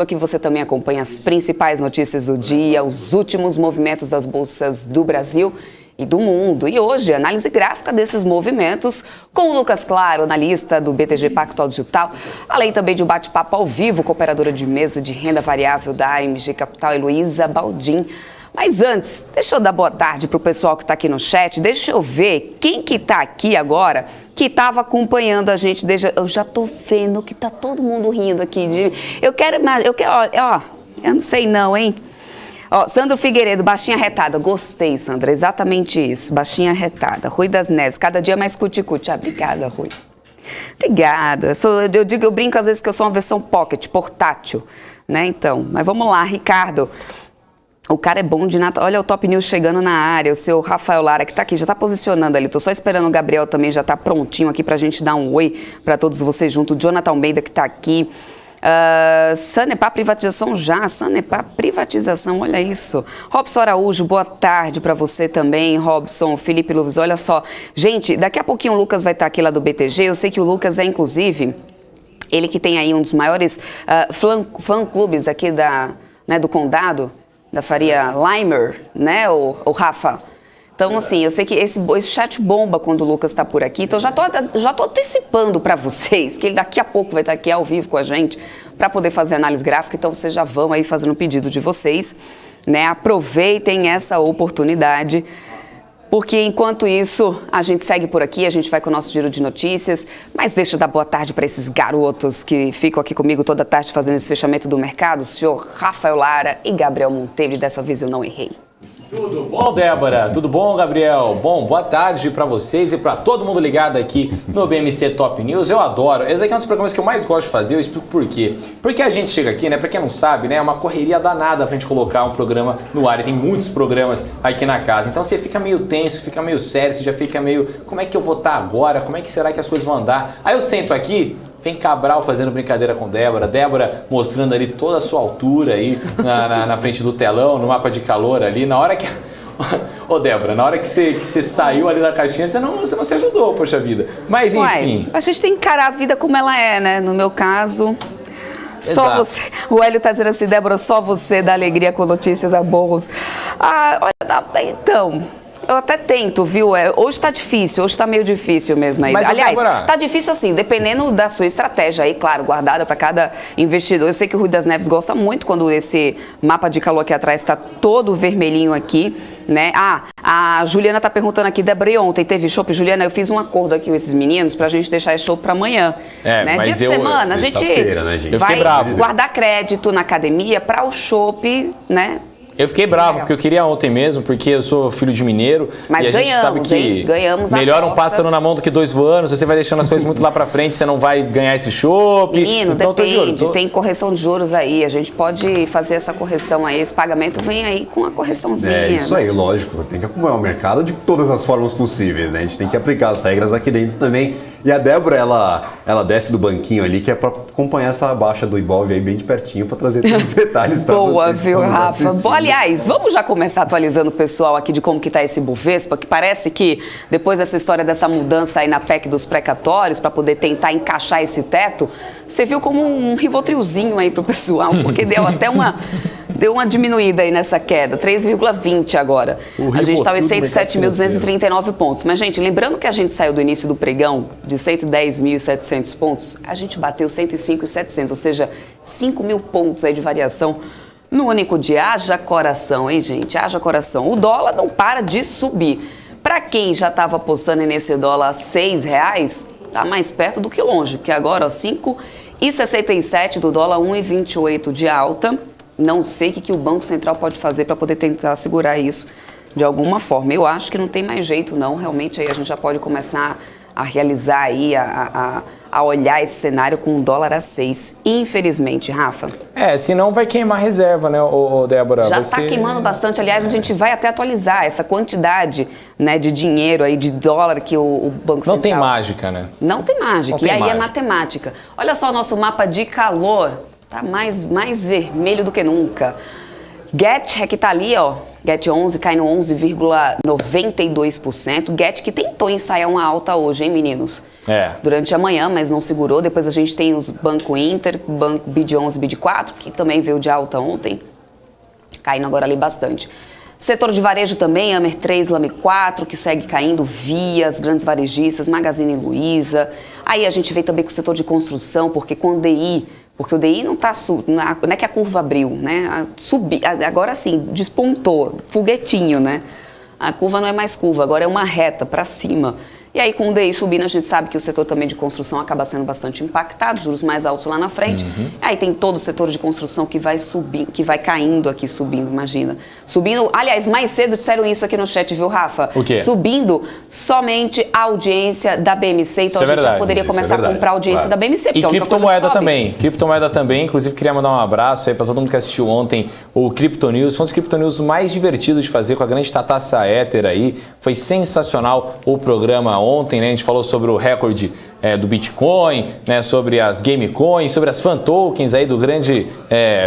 Aqui você também acompanha as principais notícias do dia, os últimos movimentos das bolsas do Brasil e do mundo. E hoje, análise gráfica desses movimentos com o Lucas Claro, analista do BTG Pactual Digital, além também de um bate-papo ao vivo com a operadora de mesa de renda variável da AMG Capital, Heloísa Baldin. Mas antes, deixa eu dar boa tarde para o pessoal que está aqui no chat. Deixa eu ver quem que está aqui agora, que estava acompanhando a gente desde... Eu já estou vendo que está todo mundo rindo aqui. Eu quero, ó, eu não sei não, hein? Ó, Sandro Figueiredo, baixinha retada. Gostei, Sandra, exatamente isso, baixinha retada. Rui das Neves, cada dia mais cuti-cuti. Obrigada, Rui. Obrigada. Eu brinco às vezes que eu sou uma versão pocket, portátil, né? Então, mas vamos lá, Ricardo. O cara é bom de nada. Olha o Top News chegando na área, o seu Rafael Lara, que está aqui, já está posicionando ali. Estou só esperando o Gabriel também, já está prontinho aqui para a gente dar um oi para todos vocês junto. O Jonathan Almeida, que está aqui. Sanepar Privatização já. Sanepar Privatização, olha isso. Robson Araújo, boa tarde para você também. Robson, Felipe Luves, olha só. Gente, daqui a pouquinho o Lucas vai estar aqui lá do BTG. Eu sei que o Lucas é, inclusive, ele que tem aí um dos maiores fã-clubes aqui do Condado, da Faria Limer, né, o Rafa? Então, assim, eu sei que esse chat bomba quando o Lucas está por aqui, então já tô antecipando para vocês que ele daqui a pouco vai estar aqui ao vivo com a gente para poder fazer análise gráfica, então vocês já vão aí fazendo o pedido de vocês, né, aproveitem essa oportunidade, porque enquanto isso a gente segue por aqui, a gente vai com o nosso giro de notícias, mas deixa eu dar boa tarde para esses garotos que ficam aqui comigo toda tarde fazendo esse fechamento do mercado, o senhor Rafael Lara e Gabriel Monteiro, e dessa vez eu não errei. Tudo bom, Débora? Tudo bom, Gabriel? Bom, boa tarde para vocês e para todo mundo ligado aqui no BMC Top News. Eu adoro. Esse aqui é um dos programas que eu mais gosto de fazer, eu explico por quê. Porque a gente chega aqui, né, para quem não sabe, né, é uma correria danada pra gente colocar um programa no ar. E tem muitos programas aqui na casa. Então você fica meio tenso, fica meio sério, você já fica meio, como é que eu vou estar agora? Como é que será que as coisas vão andar? Aí eu sento aqui, vem Cabral fazendo brincadeira com Débora, Débora mostrando ali toda a sua altura aí na frente do telão, no mapa de calor ali, na hora que... Ô Débora, na hora que você saiu ali da caixinha, você não se ajudou, poxa vida. Mas enfim... Uai, a gente tem que encarar a vida como ela é, né? No meu caso... Só Exato. você. O Hélio tá dizendo assim, Débora, só você dá alegria com notícias boas. Olha, então... Eu até tento, viu? Hoje tá difícil, hoje tá meio difícil mesmo aí. Mas, aliás, Débora, tá difícil assim, dependendo da sua estratégia aí, claro, guardada para cada investidor. Eu sei que o Rui das Neves gosta muito quando esse mapa de calor aqui atrás tá todo vermelhinho aqui, né? A Juliana tá perguntando aqui, Débora, e ontem teve chopp? Juliana, eu fiz um acordo aqui com esses meninos pra gente deixar esse chopp pra amanhã. Né? mas Dia de semana, a gente vai guardar crédito na academia para o chopp, né? Eu fiquei bravo, porque eu queria ontem mesmo, porque eu sou filho de mineiro. Mas e a gente sabe que ganhamos melhor um aposta. pássaro na mão do que dois voando. Se você vai deixando as coisas muito lá pra frente, você não vai ganhar esse chopp. Menino, então, depende, tem correção de juros aí. A gente pode fazer essa correção aí, esse pagamento vem aí com a correçãozinha. É isso aí, lógico. Tem que acompanhar o mercado de todas as formas possíveis, né? A gente tem que aplicar as regras aqui dentro também. E a Débora, ela desce do banquinho ali, que é para acompanhar essa baixa do Ibov aí bem de pertinho, para trazer todos os detalhes para vocês. Boa, viu, Rafa? Bom, aliás, vamos já começar atualizando o pessoal aqui de como que tá esse Bovespa, que parece que depois dessa história dessa mudança aí na PEC dos precatórios, para poder tentar encaixar esse teto, você viu como um rivotrilzinho aí pro pessoal, porque deu até uma diminuída aí nessa queda, 3,20 agora. A gente estava em 107.239 pontos. Mas, gente, lembrando que a gente saiu do início do pregão de 110.700 pontos, a gente bateu 105.700, ou seja, 5 mil pontos aí de variação no único dia. Haja coração, hein, gente? Haja coração. O dólar não para de subir. Para quem já estava apostando nesse dólar a R$6, tá mais perto do que longe, porque agora, ó, 5,67 do dólar, 1,28 de alta. Não sei o que o Banco Central pode fazer para poder tentar segurar isso de alguma forma. Eu acho que não tem mais jeito, não. Realmente, aí a gente já pode começar a realizar aí, a olhar esse cenário com um dólar a 6. Infelizmente, Rafa. Senão vai queimar reserva, né, Débora? Já está queimando bastante. Aliás, a gente vai até atualizar essa quantidade, né, de dinheiro aí, de dólar que o Banco Central... Não tem mágica, né? Não tem mágica. Não tem aí mágica. É matemática. Olha só o nosso mapa de calor. Tá mais vermelho do que nunca. GET, que tá ali, ó. GET 11 cai no 11,92%. GET que tentou ensaiar uma alta hoje, hein, meninos? durante a manhã, mas não segurou. Depois a gente tem os Banco Inter, Banco BID11 e BID4, que também veio de alta ontem, caindo agora ali bastante. Setor de varejo também, Amer 3, Lame 4, que segue caindo, Vias, grandes varejistas, Magazine Luiza. Aí a gente vem também com o setor de construção, porque com o DI, porque o DI não está, não é que a curva abriu, né? Agora sim, despontou, foguetinho, né? A curva não é mais curva, agora é uma reta para cima. E aí, com o DI subindo, a gente sabe que o setor também de construção acaba sendo bastante impactado, juros mais altos lá na frente. Aí tem todo o setor de construção que vai subindo, que vai caindo aqui, subindo, imagina. Subindo, aliás, mais cedo disseram isso aqui no chat, viu, Rafa? O quê? Subindo somente a audiência da BMC, então a gente já poderia começar a comprar a audiência da BMC. E criptomoeda também. Criptomoeda também, inclusive queria mandar um abraço aí para todo mundo que assistiu ontem o Crypto News. Foi um dos Crypto News mais divertidos de fazer com a grande Tata Saeter aí. Foi sensacional o programa ontem, né? A gente falou sobre o recorde do Bitcoin, né? Sobre as Gamecoins, sobre as fan tokens aí do grande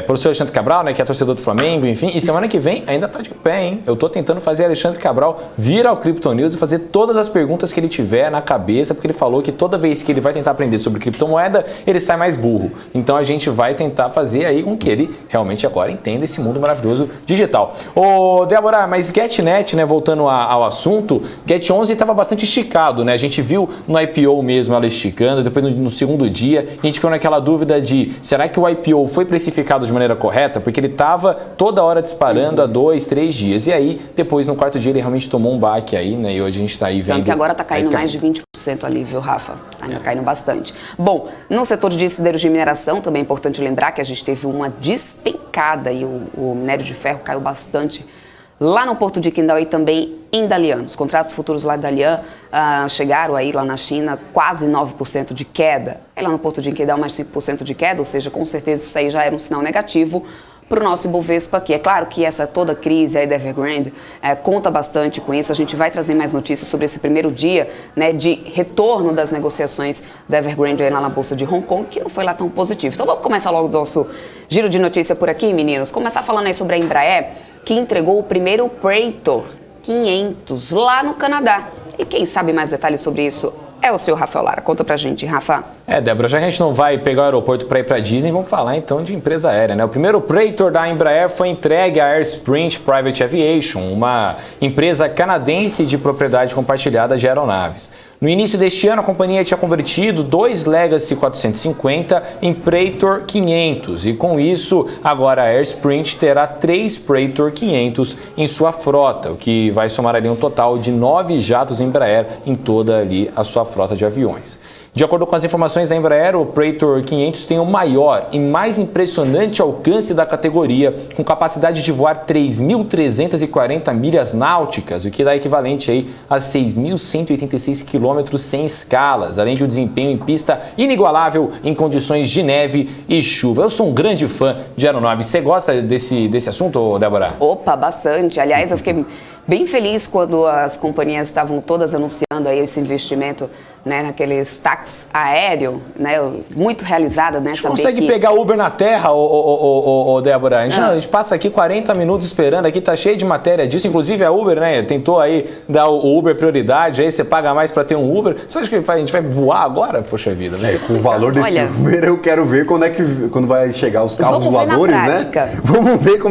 professor Alexandre Cabral, né? Que é torcedor do Flamengo, enfim. E semana que vem ainda tá de pé, hein? Eu tô tentando fazer Alexandre Cabral vir ao Crypto News e fazer todas as perguntas que ele tiver na cabeça, porque ele falou que toda vez que ele vai tentar aprender sobre criptomoeda, ele sai mais burro. Então a gente vai tentar fazer aí com que ele realmente agora entenda esse mundo maravilhoso digital. Ô, Débora, mas GetNet, né? Voltando ao assunto, Get11 estava bastante esticado, né? A gente viu no IPO mesmo ela esticando, depois no segundo dia, a gente ficou naquela dúvida de será que o IPO foi precificado de maneira correta? Porque ele estava toda hora disparando há 2, 3 dias. E aí, depois no quarto dia, ele realmente tomou um baque aí, né? E hoje a gente está aí vendo... Tanto que agora está caindo mais de 20% ali, viu, Rafa? Está caindo bastante. Bom, no setor de siderurgia e mineração, também é importante lembrar que a gente teve uma despencada e o minério de ferro caiu bastante lá no Porto de Qingdao e também em Dalian. Os contratos futuros lá de Dalian chegaram aí lá na China quase 9% de queda. Aí lá no Porto de Qingdao mais 5% de queda, ou seja, com certeza isso aí já era um sinal negativo para o nosso Ibovespa aqui. É claro que essa toda crise aí da Evergrande conta bastante com isso. A gente vai trazer mais notícias sobre esse primeiro dia, né, de retorno das negociações da Evergrande aí lá na Bolsa de Hong Kong, que não foi lá tão positivo. Então vamos começar logo o nosso giro de notícia por aqui, meninos. Começar falando aí sobre a Embraer, que entregou o primeiro Praetor 500 lá no Canadá. E quem sabe mais detalhes sobre isso é o seu Rafael Lara. Conta pra gente, Rafa. Débora, já que a gente não vai pegar o aeroporto para ir para Disney, vamos falar então de empresa aérea, né? O primeiro Praetor da Embraer foi entregue à Air Sprint Private Aviation, uma empresa canadense de propriedade compartilhada de aeronaves. No início deste ano, a companhia tinha convertido 2 Legacy 450 em Praetor 500 e com isso, agora a Air Sprint terá 3 Praetor 500 em sua frota, o que vai somar ali um total de 9 jatos Embraer em toda ali a sua frota de aviões. De acordo com as informações da Embraer, o Praetor 500 tem o maior e mais impressionante alcance da categoria, com capacidade de voar 3.340 milhas náuticas, o que dá equivalente aí a 6.186 quilômetros sem escalas, além de um desempenho em pista inigualável em condições de neve e chuva. Eu sou um grande fã de aeronaves. Você gosta desse assunto, Débora? Opa, bastante. Aliás, eu fiquei bem feliz quando as companhias estavam todas anunciando aí esse investimento, né, naqueles táxis aéreo, né, muito realizada, né? A gente consegue pegar Uber na terra, Débora? A gente passa aqui 40 minutos esperando, aqui tá cheio de matéria disso, inclusive a Uber, né, tentou aí dar o Uber prioridade, aí você paga mais para ter um Uber. Você acha que a gente vai voar agora? Poxa vida. Com o valor desse Uber, eu quero ver quando vai chegar os carros voadores, né? Vamos ver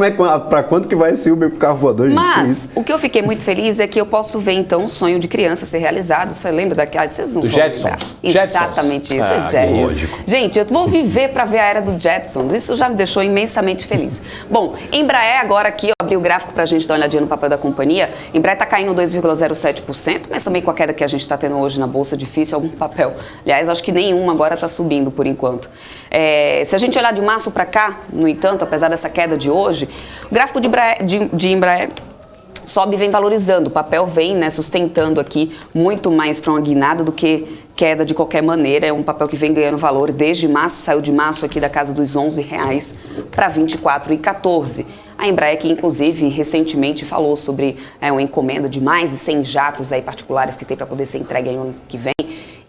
para quanto que vai esse Uber com carro voador. Mas o que eu fiquei muito feliz é que eu posso ver então um sonho de criança ser realizado. Você lembra daquela? Vocês não Jetsons. Exatamente isso, Jetsons. Lógico. Gente, eu vou viver para ver a era do Jetsons. Isso já me deixou imensamente feliz. Bom, Embraer agora aqui, eu abri o gráfico para a gente dar uma olhadinha no papel da companhia. Embraer está caindo 2,07%, mas também com a queda que a gente está tendo hoje na Bolsa, difícil algum papel. Aliás, acho que nenhum agora está subindo por enquanto. Se a gente olhar de março para cá, no entanto, apesar dessa queda de hoje, o gráfico de Embraer sobe e vem valorizando. O papel vem, né, sustentando aqui muito mais para uma guinada do que queda de qualquer maneira. É um papel que vem ganhando valor desde março, saiu de março aqui da casa dos R$11 para R$24,14. A Embraer, que inclusive recentemente falou sobre uma encomenda de mais de 100 jatos aí particulares que tem para poder ser entregue no ano que vem.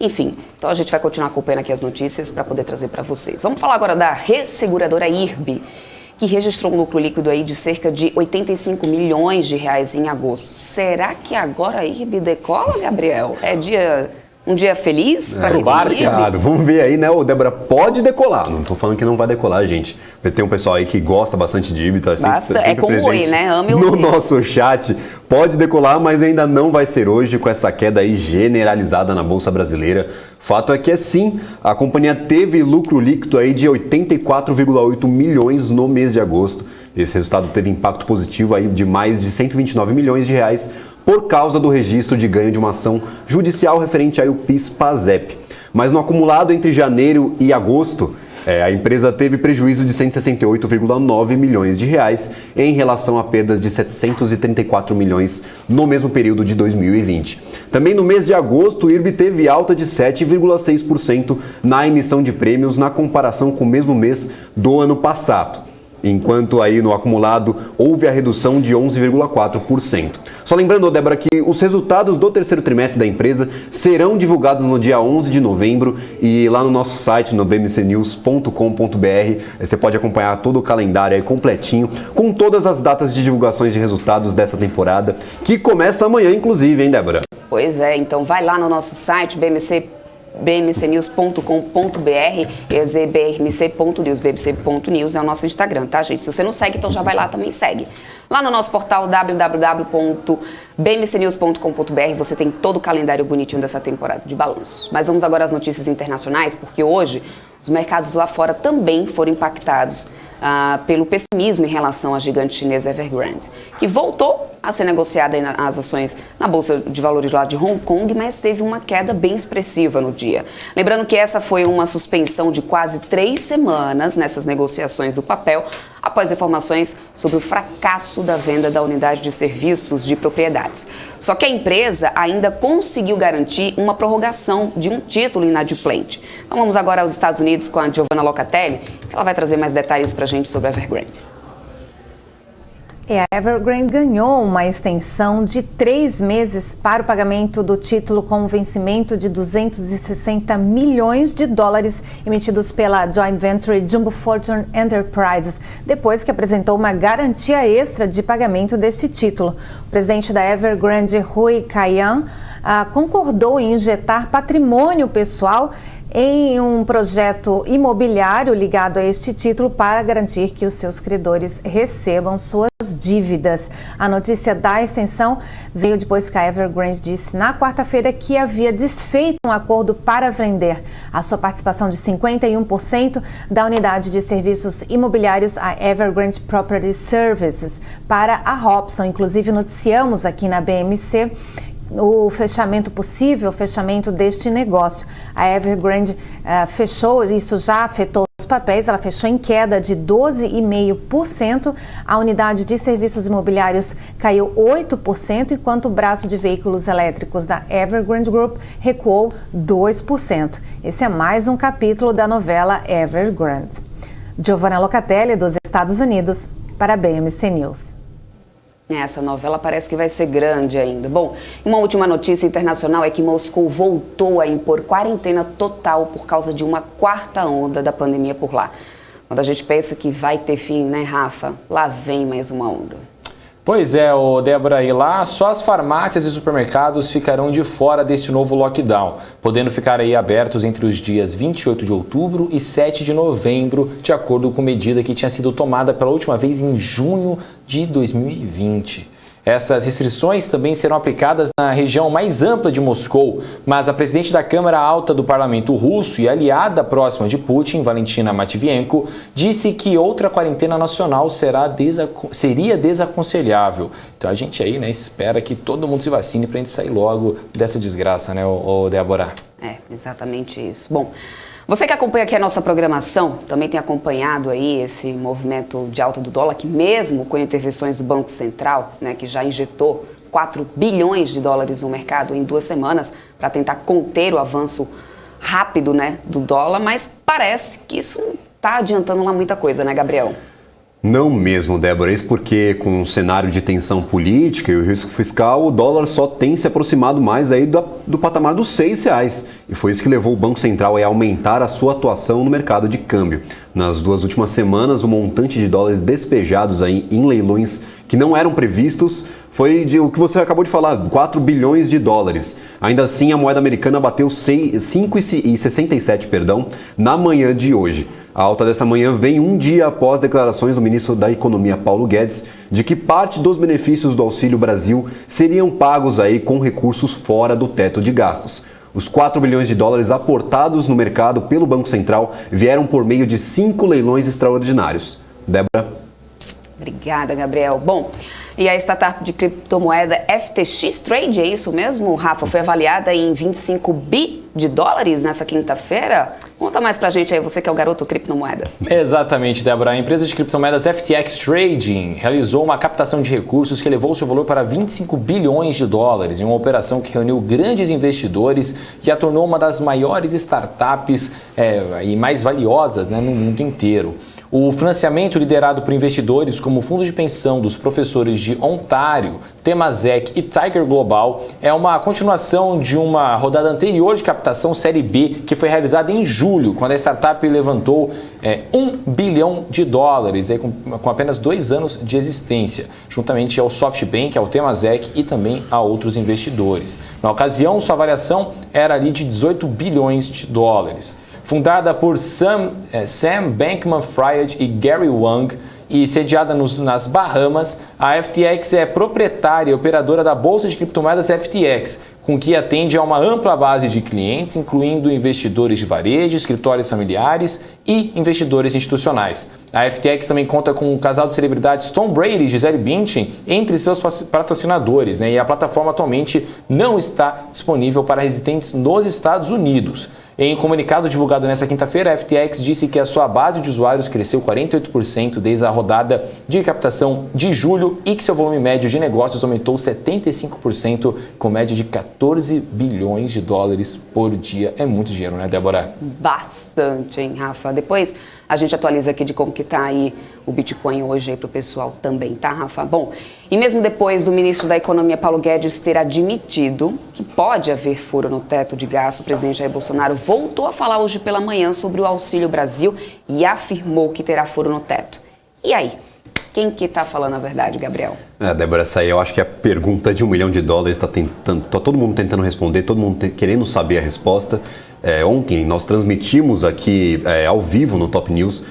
Enfim, então a gente vai continuar acompanhando aqui as notícias para poder trazer para vocês. Vamos falar agora da resseguradora IRB, que registrou um lucro líquido aí de cerca de 85 milhões de reais em agosto. Será que agora a IRB decola, Gabriel? É dia Um dia feliz para pro Barça. Vamos ver aí, né? O Débora pode decolar. Não tô falando que não vai decolar, gente. Tem um pessoal aí que gosta bastante de IB, tá sempre é como o Oi, né? Ame o no nosso chat. Pode decolar, mas ainda não vai ser hoje com essa queda aí generalizada na Bolsa Brasileira. Fato é que sim, a companhia teve lucro líquido aí de 84,8 milhões no mês de agosto. Esse resultado teve impacto positivo aí de mais de 129 milhões de reais por causa do registro de ganho de uma ação judicial referente ao PIS/PASEP. Mas no acumulado entre janeiro e agosto, a empresa teve prejuízo de 168,9 milhões de reais em relação a perdas de 734 milhões no mesmo período de 2020. Também no mês de agosto, o IRB teve alta de 7,6% na emissão de prêmios na comparação com o mesmo mês do ano passado. Enquanto aí no acumulado houve a redução de 11,4%. Só lembrando, Débora, que os resultados do terceiro trimestre da empresa serão divulgados no dia 11 de novembro e lá no nosso site, no bmcnews.com.br, você pode acompanhar todo o calendário aí completinho, com todas as datas de divulgações de resultados dessa temporada, que começa amanhã, inclusive, hein, Débora? Pois é, então vai lá no nosso site, bmcnews.com.br, bmc.news, bmc.news é o nosso Instagram, tá, gente? Se você não segue, então já vai lá, também segue. Lá no nosso portal www.bmcnews.com.br você tem todo o calendário bonitinho dessa temporada de balanço. Mas vamos agora às notícias internacionais, porque hoje os mercados lá fora também foram impactados pelo pessimismo em relação à gigante chinesa Evergrande, que voltou a ser negociada as ações na Bolsa de Valores lá de Hong Kong, mas teve uma queda bem expressiva no dia. Lembrando que essa foi uma suspensão de quase 3 semanas nessas negociações do papel, após informações sobre o fracasso da venda da unidade de serviços de propriedades. Só que a empresa ainda conseguiu garantir uma prorrogação de um título inadimplente. Então vamos agora aos Estados Unidos com a Giovanna Locatelli, que ela vai trazer mais detalhes para a gente sobre a Evergrande. A Evergrande ganhou uma extensão de 3 meses para o pagamento do título com vencimento de 260 milhões de dólares emitidos pela Joint Venture Jumbo Fortune Enterprises, depois que apresentou uma garantia extra de pagamento deste título. O presidente da Evergrande, Rui Caian, concordou em injetar patrimônio pessoal em um projeto imobiliário ligado a este título para garantir que os seus credores recebam suas dívidas. A notícia da extensão veio depois que a Evergrande disse na quarta-feira que havia desfeito um acordo para vender a sua participação de 51% da unidade de serviços imobiliários, a Evergrande Property Services, para a Robson. Inclusive, noticiamos aqui na BMC o possível fechamento deste negócio. A Evergrande fechou, isso já afetou os papéis, ela fechou em queda de 12,5%, a unidade de serviços imobiliários caiu 8%, enquanto o braço de veículos elétricos da Evergrande Group recuou 2%. Esse é mais um capítulo da novela Evergrande. Giovanna Locatelli, dos Estados Unidos, para a BMC News. Essa novela parece que vai ser grande ainda. Bom, uma última notícia internacional é que Moscou voltou a impor quarentena total por causa de uma 4ª onda da pandemia por lá. Quando a gente pensa que vai ter fim, né, Rafa? Lá vem mais uma onda. Pois é, Débora, e lá só as farmácias e supermercados ficarão de fora desse novo lockdown, podendo ficar aí abertos entre os dias 28 de outubro e 7 de novembro, de acordo com medida que tinha sido tomada pela última vez em junho de 2020. Essas restrições também serão aplicadas na região mais ampla de Moscou, mas a presidente da Câmara Alta do Parlamento russo e aliada próxima de Putin, Valentina Matvienko, disse que outra quarentena nacional seria desaconselhável. Então a gente aí, né, espera que todo mundo se vacine para a gente sair logo dessa desgraça, né, Débora? É, exatamente isso. Bom, você que acompanha aqui a nossa programação, também tem acompanhado aí esse movimento de alta do dólar, que mesmo com intervenções do Banco Central, né, que já injetou 4 bilhões de dólares no mercado em 2 semanas para tentar conter o avanço rápido, né, do dólar, mas parece que isso não está adiantando lá muita coisa, né, Gabriel? Não mesmo, Débora. Isso porque com o cenário de tensão política e o risco fiscal, o dólar só tem se aproximado mais aí do patamar dos R$6. E foi isso que levou o Banco Central a aumentar a sua atuação no mercado de câmbio. Nas 2 últimas semanas, o montante de dólares despejados aí em leilões que não eram previstos foi o que você acabou de falar, 4 bilhões de dólares. Ainda assim, a moeda americana bateu 5,67, na manhã de hoje. A alta dessa manhã vem um dia após declarações do ministro da Economia, Paulo Guedes, de que parte dos benefícios do Auxílio Brasil seriam pagos aí com recursos fora do teto de gastos. Os 4 bilhões de dólares aportados no mercado pelo Banco Central vieram por meio de 5 leilões extraordinários. Débora? Obrigada, Gabriel. Bom, e a startup de criptomoeda FTX Trade, é isso mesmo, Rafa? Foi avaliada em 25 bi de dólares nessa quinta-feira? Conta mais pra gente aí, você que é o garoto criptomoeda. Exatamente, Débora. A empresa de criptomoedas FTX Trading realizou uma captação de recursos que elevou seu valor para 25 bilhões de dólares em uma operação que reuniu grandes investidores, que a tornou uma das maiores startups e mais valiosas, né, no mundo inteiro. O financiamento liderado por investidores como o Fundo de Pensão dos Professores de Ontário, Temasek e Tiger Global é uma continuação de uma rodada anterior de captação Série B que foi realizada em julho, quando a startup levantou 1 bilhão de dólares, com apenas 2 anos de existência, juntamente ao SoftBank, ao Temasek e também a outros investidores. Na ocasião, sua avaliação era ali de 18 bilhões de dólares. Fundada por Sam Bankman-Fried e Gary Wang e sediada nas Bahamas, a FTX é proprietária e operadora da bolsa de criptomoedas FTX, com que atende a uma ampla base de clientes, incluindo investidores de varejo, escritórios familiares e investidores institucionais. A FTX também conta com um casal de celebridades Tom Brady e Gisele Bündchen entre seus patrocinadores, né? E a plataforma atualmente não está disponível para residentes nos Estados Unidos. Em um comunicado divulgado nesta quinta-feira, a FTX disse que a sua base de usuários cresceu 48% desde a rodada de captação de julho e que seu volume médio de negócios aumentou 75%, com média de 14 bilhões de dólares por dia. É muito dinheiro, né, Débora? Bastante, hein, Rafa? Depois a gente atualiza aqui de como que tá aí o Bitcoin hoje aí pro pessoal também, tá, Rafa? Bom, e mesmo depois do ministro da Economia, Paulo Guedes, ter admitido que pode haver furo no teto de gasto, o presidente Jair Bolsonaro voltou a falar hoje pela manhã sobre o Auxílio Brasil e afirmou que terá furo no teto. E aí? Quem que tá falando a verdade, Gabriel? Débora, essa aí eu acho que a pergunta de $1 milhão tá todo mundo tentando responder, todo mundo querendo saber a resposta. Ontem nós transmitimos aqui ao vivo no Top News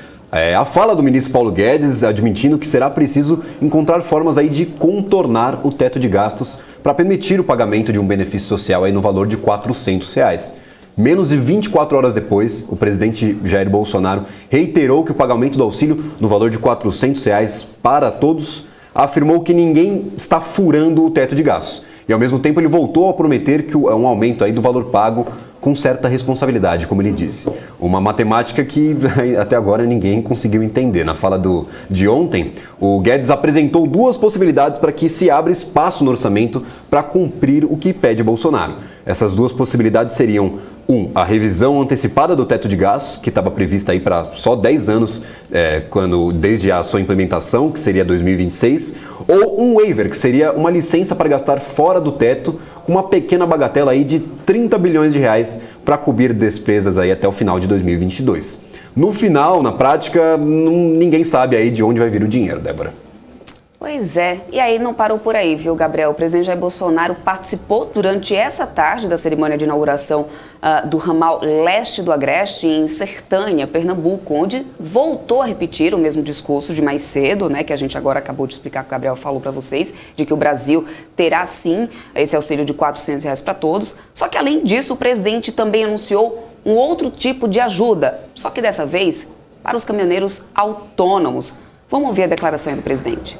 a fala do ministro Paulo Guedes admitindo que será preciso encontrar formas aí de contornar o teto de gastos para permitir o pagamento de um benefício social aí no valor de R$400. Menos de 24 horas depois, o presidente Jair Bolsonaro reiterou que o pagamento do auxílio no valor de R$400 para todos afirmou que ninguém está furando o teto de gastos. E ao mesmo tempo ele voltou a prometer que um aumento aí do valor pago com certa responsabilidade, como ele disse. Uma matemática que até agora ninguém conseguiu entender. Na fala de ontem, o Guedes apresentou 2 possibilidades para que se abra espaço no orçamento para cumprir o que pede Bolsonaro. Essas 2 possibilidades seriam: a revisão antecipada do teto de gastos, que estava prevista aí para só 10 anos, desde a sua implementação, que seria 2026, ou um waiver, que seria uma licença para gastar fora do teto, com uma pequena bagatela aí de R$30 bilhões para cobrir despesas aí até o final de 2022. No final, na prática, ninguém sabe aí de onde vai vir o dinheiro, Débora. Pois é, e aí não parou por aí, viu, Gabriel? O presidente Jair Bolsonaro participou durante essa tarde da cerimônia de inauguração do ramal leste do Agreste, em Sertânia, Pernambuco, onde voltou a repetir o mesmo discurso de mais cedo, né, que a gente agora acabou de explicar, que o Gabriel falou para vocês, de que o Brasil terá sim esse auxílio de R$400 para todos. Só que além disso, o presidente também anunciou um outro tipo de ajuda, só que dessa vez para os caminhoneiros autônomos. Vamos ouvir a declaração do presidente.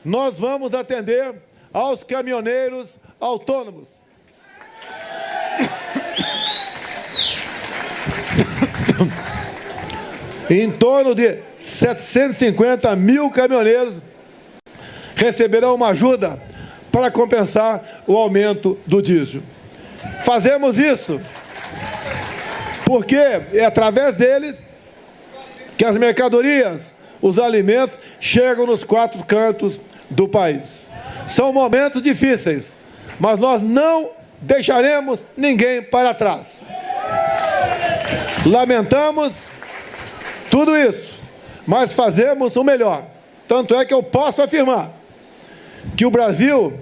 Nós vamos atender aos caminhoneiros autônomos. Em torno de 750 mil caminhoneiros receberão uma ajuda para compensar o aumento do diesel. Fazemos isso porque é através deles que as mercadorias, os alimentos chegam nos 4 cantos do país. São momentos difíceis, mas nós não deixaremos ninguém para trás. Lamentamos tudo isso, mas fazemos o melhor. Tanto é que eu posso afirmar que o Brasil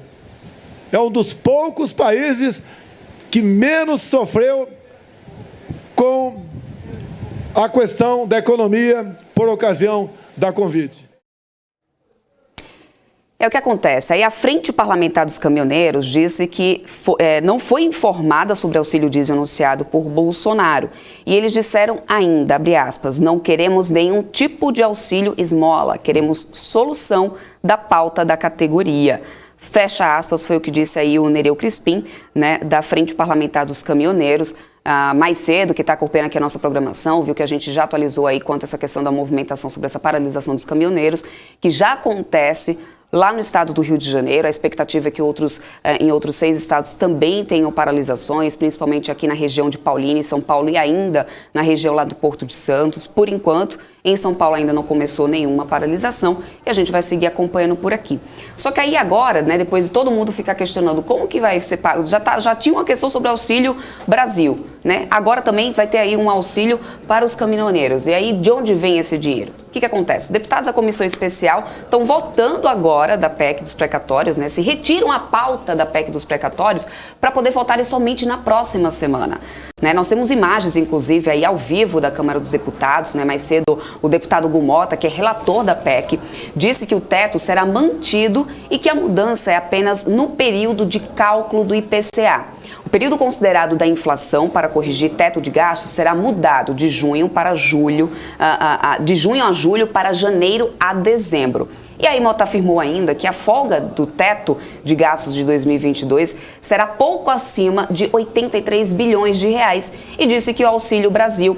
é um dos poucos países que menos sofreu com a questão da economia por ocasião da Covid. É o que acontece. Aí a Frente Parlamentar dos Caminhoneiros disse que não foi informada sobre o auxílio diesel anunciado por Bolsonaro. E eles disseram ainda, abre aspas, não queremos nenhum tipo de auxílio esmola, queremos solução da pauta da categoria. Fecha aspas, foi o que disse aí o Nereu Crispim, né, da Frente Parlamentar dos Caminhoneiros. Mais cedo, que está acompanhando aqui a nossa programação, viu que a gente já atualizou aí quanto a essa questão da movimentação sobre essa paralisação dos caminhoneiros, que já acontece lá no estado do Rio de Janeiro. A expectativa é que em outros 6 estados também tenham paralisações, principalmente aqui na região de Paulínia, em São Paulo, e ainda na região lá do Porto de Santos. Por enquanto, em São Paulo ainda não começou nenhuma paralisação e a gente vai seguir acompanhando por aqui. Só que aí agora, né, depois de todo mundo ficar questionando como que vai ser pago, já tinha uma questão sobre o Auxílio Brasil, né? Agora também vai ter aí um auxílio para os caminhoneiros. E aí, de onde vem esse dinheiro? O que acontece? Os deputados da comissão especial estão votando agora da PEC dos precatórios, né? Se retiram a pauta da PEC dos precatórios para poder votarem somente na próxima semana. Né? Nós temos imagens, inclusive, aí ao vivo da Câmara dos Deputados, né? Mais cedo, o deputado Gumota, que é relator da PEC, disse que o teto será mantido e que a mudança é apenas no período de cálculo do IPCA. O período considerado da inflação para corrigir teto de gastos será mudado de junho para julho, de junho a julho para janeiro a dezembro. E aí Mota afirmou ainda que a folga do teto de gastos de 2022 será pouco acima de 83 bilhões de reais e disse que o Auxílio Brasil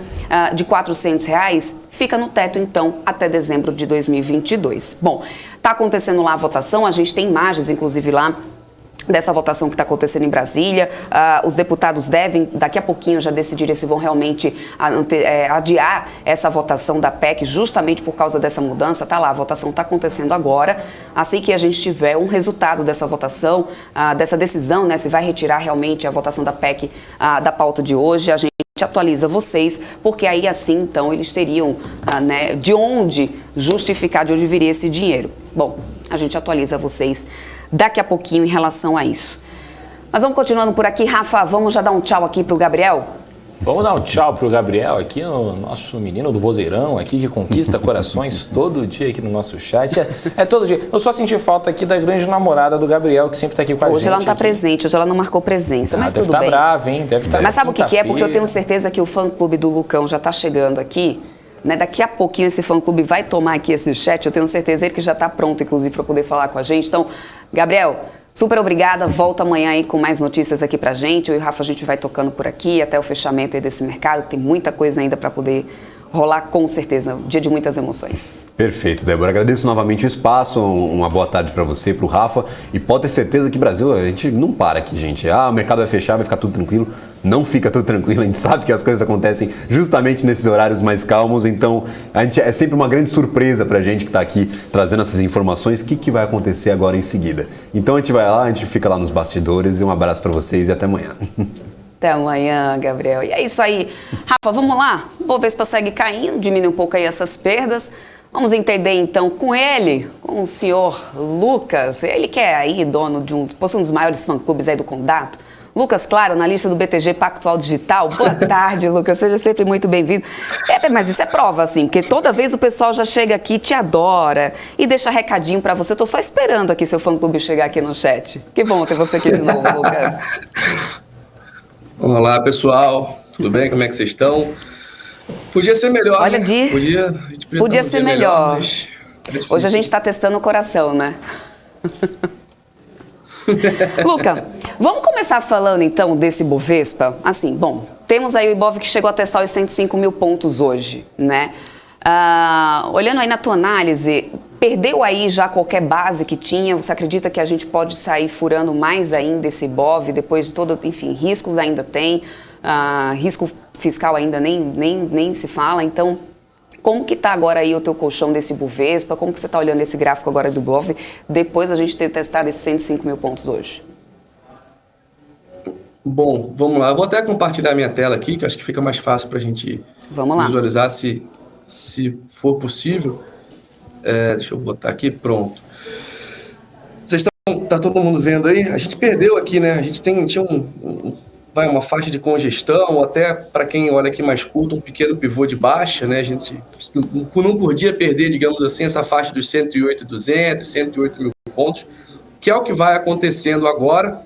de R$ 400 fica no teto então até dezembro de 2022. Bom, está acontecendo lá a votação, a gente tem imagens inclusive lá dessa votação que está acontecendo em Brasília. Os deputados devem, daqui a pouquinho, já decidirem se vão realmente adiar essa votação da PEC justamente por causa dessa mudança. Tá lá, a votação está acontecendo agora. Assim que a gente tiver um resultado dessa votação, dessa decisão, né, se vai retirar realmente a votação da PEC da pauta de hoje, a gente atualiza vocês, porque aí assim, então, eles teriam né, de onde justificar, de onde viria esse dinheiro. Bom, a gente atualiza vocês daqui a pouquinho em relação a isso. Mas vamos continuando por aqui. Rafa, vamos já dar um tchau aqui pro Gabriel? Vamos dar um tchau pro Gabriel aqui, o nosso menino do vozeirão aqui, que conquista corações todo dia aqui no nosso chat. É todo dia. Eu só senti falta aqui da grande namorada do Gabriel, que sempre tá aqui com a gente. Hoje ela não tá aqui presente, hoje ela não marcou presença, mas tudo bem. Deve estar brava, hein? Deve estar. Mas sabe o que é? Porque eu tenho certeza que o fã-clube do Lucão já tá chegando aqui. Né, daqui a pouquinho esse fã-clube vai tomar aqui esse chat, eu tenho certeza ele que já está pronto, inclusive, para poder falar com a gente. Então, Gabriel, super obrigada, volta amanhã aí com mais notícias aqui pra gente. Eu e o Rafa, a gente vai tocando por aqui até o fechamento aí desse mercado, tem muita coisa ainda para poder rolar com certeza, um dia de muitas emoções. Perfeito, Débora. Agradeço novamente o espaço, uma boa tarde para você, para o Rafa. E pode ter certeza que Brasil, a gente não para aqui, gente. O mercado vai fechar, vai ficar tudo tranquilo. Não fica tudo tranquilo, a gente sabe que as coisas acontecem justamente nesses horários mais calmos. Então, é sempre uma grande surpresa para a gente que está aqui trazendo essas informações. O que vai acontecer agora em seguida? Então, a gente vai lá, a gente fica lá nos bastidores. E um abraço para vocês e até amanhã. Até amanhã, Gabriel. E é isso aí. Rafa, vamos lá? O Bovespa segue caindo, diminui um pouco aí essas perdas. Vamos entender então com ele, com o senhor Lucas. Ele que é aí dono de um dos maiores fã-clubes aí do Condado. Lucas Claro, analista do BTG Pactual Digital. Boa tarde, Lucas. Seja sempre muito bem-vindo. Mas isso é prova, assim, porque toda vez o pessoal já chega aqui, te adora e deixa recadinho pra você. Eu tô só esperando aqui seu fã-clube chegar aqui no chat. Que bom ter você aqui de novo, Lucas. Olá, pessoal. Tudo bem? Como é que vocês estão? Podia ser melhor, Olha, né? Podia ser melhor. Mas hoje a gente está testando o coração, né? Luca, vamos começar falando então desse Bovespa? Assim, bom, temos aí o Ibov que chegou a testar os 105 mil pontos hoje, né? Olhando aí na tua análise, perdeu aí já qualquer base que tinha? Você acredita que a gente pode sair furando mais ainda esse Ibov depois de todo, enfim, riscos ainda tem, risco fiscal ainda nem se fala, então Como que está agora aí o teu colchão desse Bovespa? Como que você está olhando esse gráfico agora do Bov, depois a gente ter testado esses 105 mil pontos hoje? Bom, vamos lá. Eu vou até compartilhar minha tela aqui, que eu acho que fica mais fácil para a gente visualizar se for possível. Deixa eu botar aqui, pronto. Tá todo mundo vendo aí? A gente perdeu aqui, né? A gente tinha uma faixa de congestão, ou até, para quem olha aqui mais curto, um pequeno pivô de baixa, né? A gente, não por dia, perder, digamos assim, essa faixa dos 108.200, 108 mil pontos, que é o que vai acontecendo agora.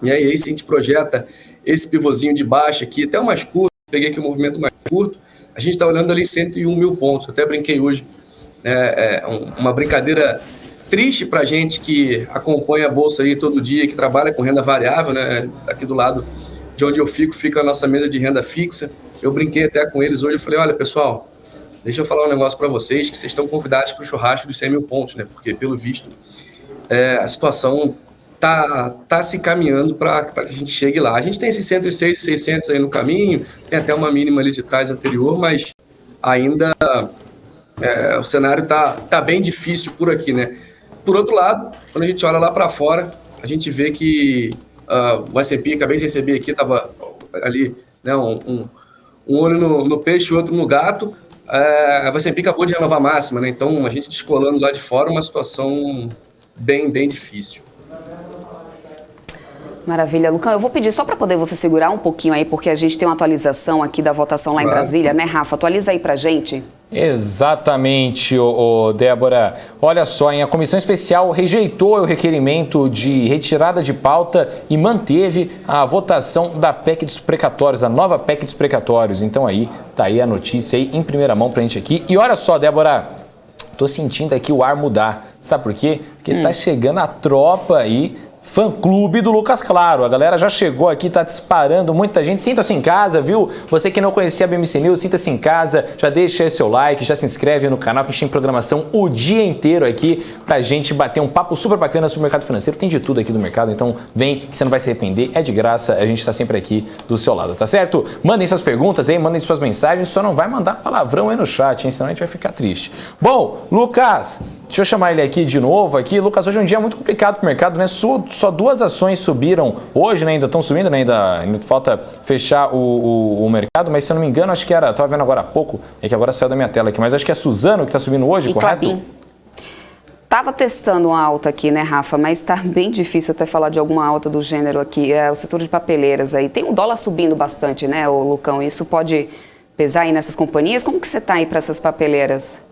E aí, se a gente projeta esse pivôzinho de baixa aqui, até o mais curto, peguei aqui o movimento mais curto, a gente está olhando ali 101 mil pontos. Eu até brinquei hoje, uma brincadeira triste para a gente que acompanha a Bolsa aí todo dia, que trabalha com renda variável, né? Aqui do lado de onde eu fica a nossa mesa de renda fixa. Eu brinquei até com eles hoje, eu falei, olha, pessoal, deixa eu falar um negócio para vocês, que vocês estão convidados para o churrasco dos 100 mil pontos, né? Porque, pelo visto, a situação tá se caminhando para que a gente chegue lá. A gente tem esses 106.600 aí no caminho, tem até uma mínima ali de trás anterior, mas ainda o cenário tá bem difícil por aqui, né? Por outro lado, quando a gente olha lá para fora, a gente vê que o S&P, acabei de receber aqui, estava ali, né, um olho no peixe e outro no gato. O S&P acabou de renovar a máxima, né? Então a gente descolando lá de fora, uma situação bem difícil. Maravilha, Lucão. Eu vou pedir só para poder você segurar um pouquinho aí, porque a gente tem uma atualização aqui da votação lá em Brasília, né, Rafa? Atualiza aí pra gente. Exatamente, Débora. Olha só, a Comissão Especial rejeitou o requerimento de retirada de pauta e manteve a votação da PEC dos precatórios, a nova PEC dos precatórios. Então aí, tá aí a notícia aí em primeira mão pra gente aqui. E olha só, Débora, tô sentindo aqui o ar mudar. Sabe por quê? Porque tá chegando a tropa aí, fã-clube do Lucas Claro. A galera já chegou aqui, tá disparando, muita gente. Sinta-se em casa, viu? Você que não conhecia a BMC News, sinta-se em casa, já deixa aí seu like, já se inscreve no canal, que a gente tem programação o dia inteiro aqui pra gente bater um papo super bacana sobre o mercado financeiro. Tem de tudo aqui do mercado, então vem que você não vai se arrepender, é de graça, a gente tá sempre aqui do seu lado, tá certo? Mandem suas perguntas aí, mandem suas mensagens, só não vai mandar palavrão aí no chat, hein? Senão a gente vai ficar triste. Bom, Lucas, deixa eu chamar ele aqui de novo aqui. Lucas, hoje é um dia muito complicado pro mercado, né? Só duas ações subiram hoje, né? Ainda estão subindo, né? Ainda falta fechar o mercado, mas se eu não me engano, acho que estava vendo agora há pouco, é que agora saiu da minha tela aqui, mas acho que é Suzano que está subindo hoje, correto? Klabin. Tava testando uma alta aqui, né, Rafa? Mas está bem difícil até falar de alguma alta do gênero aqui. O setor de papeleiras aí. Tem o dólar subindo bastante, né, Lucão? Isso pode pesar aí nessas companhias? Como que você está aí para essas papeleiras?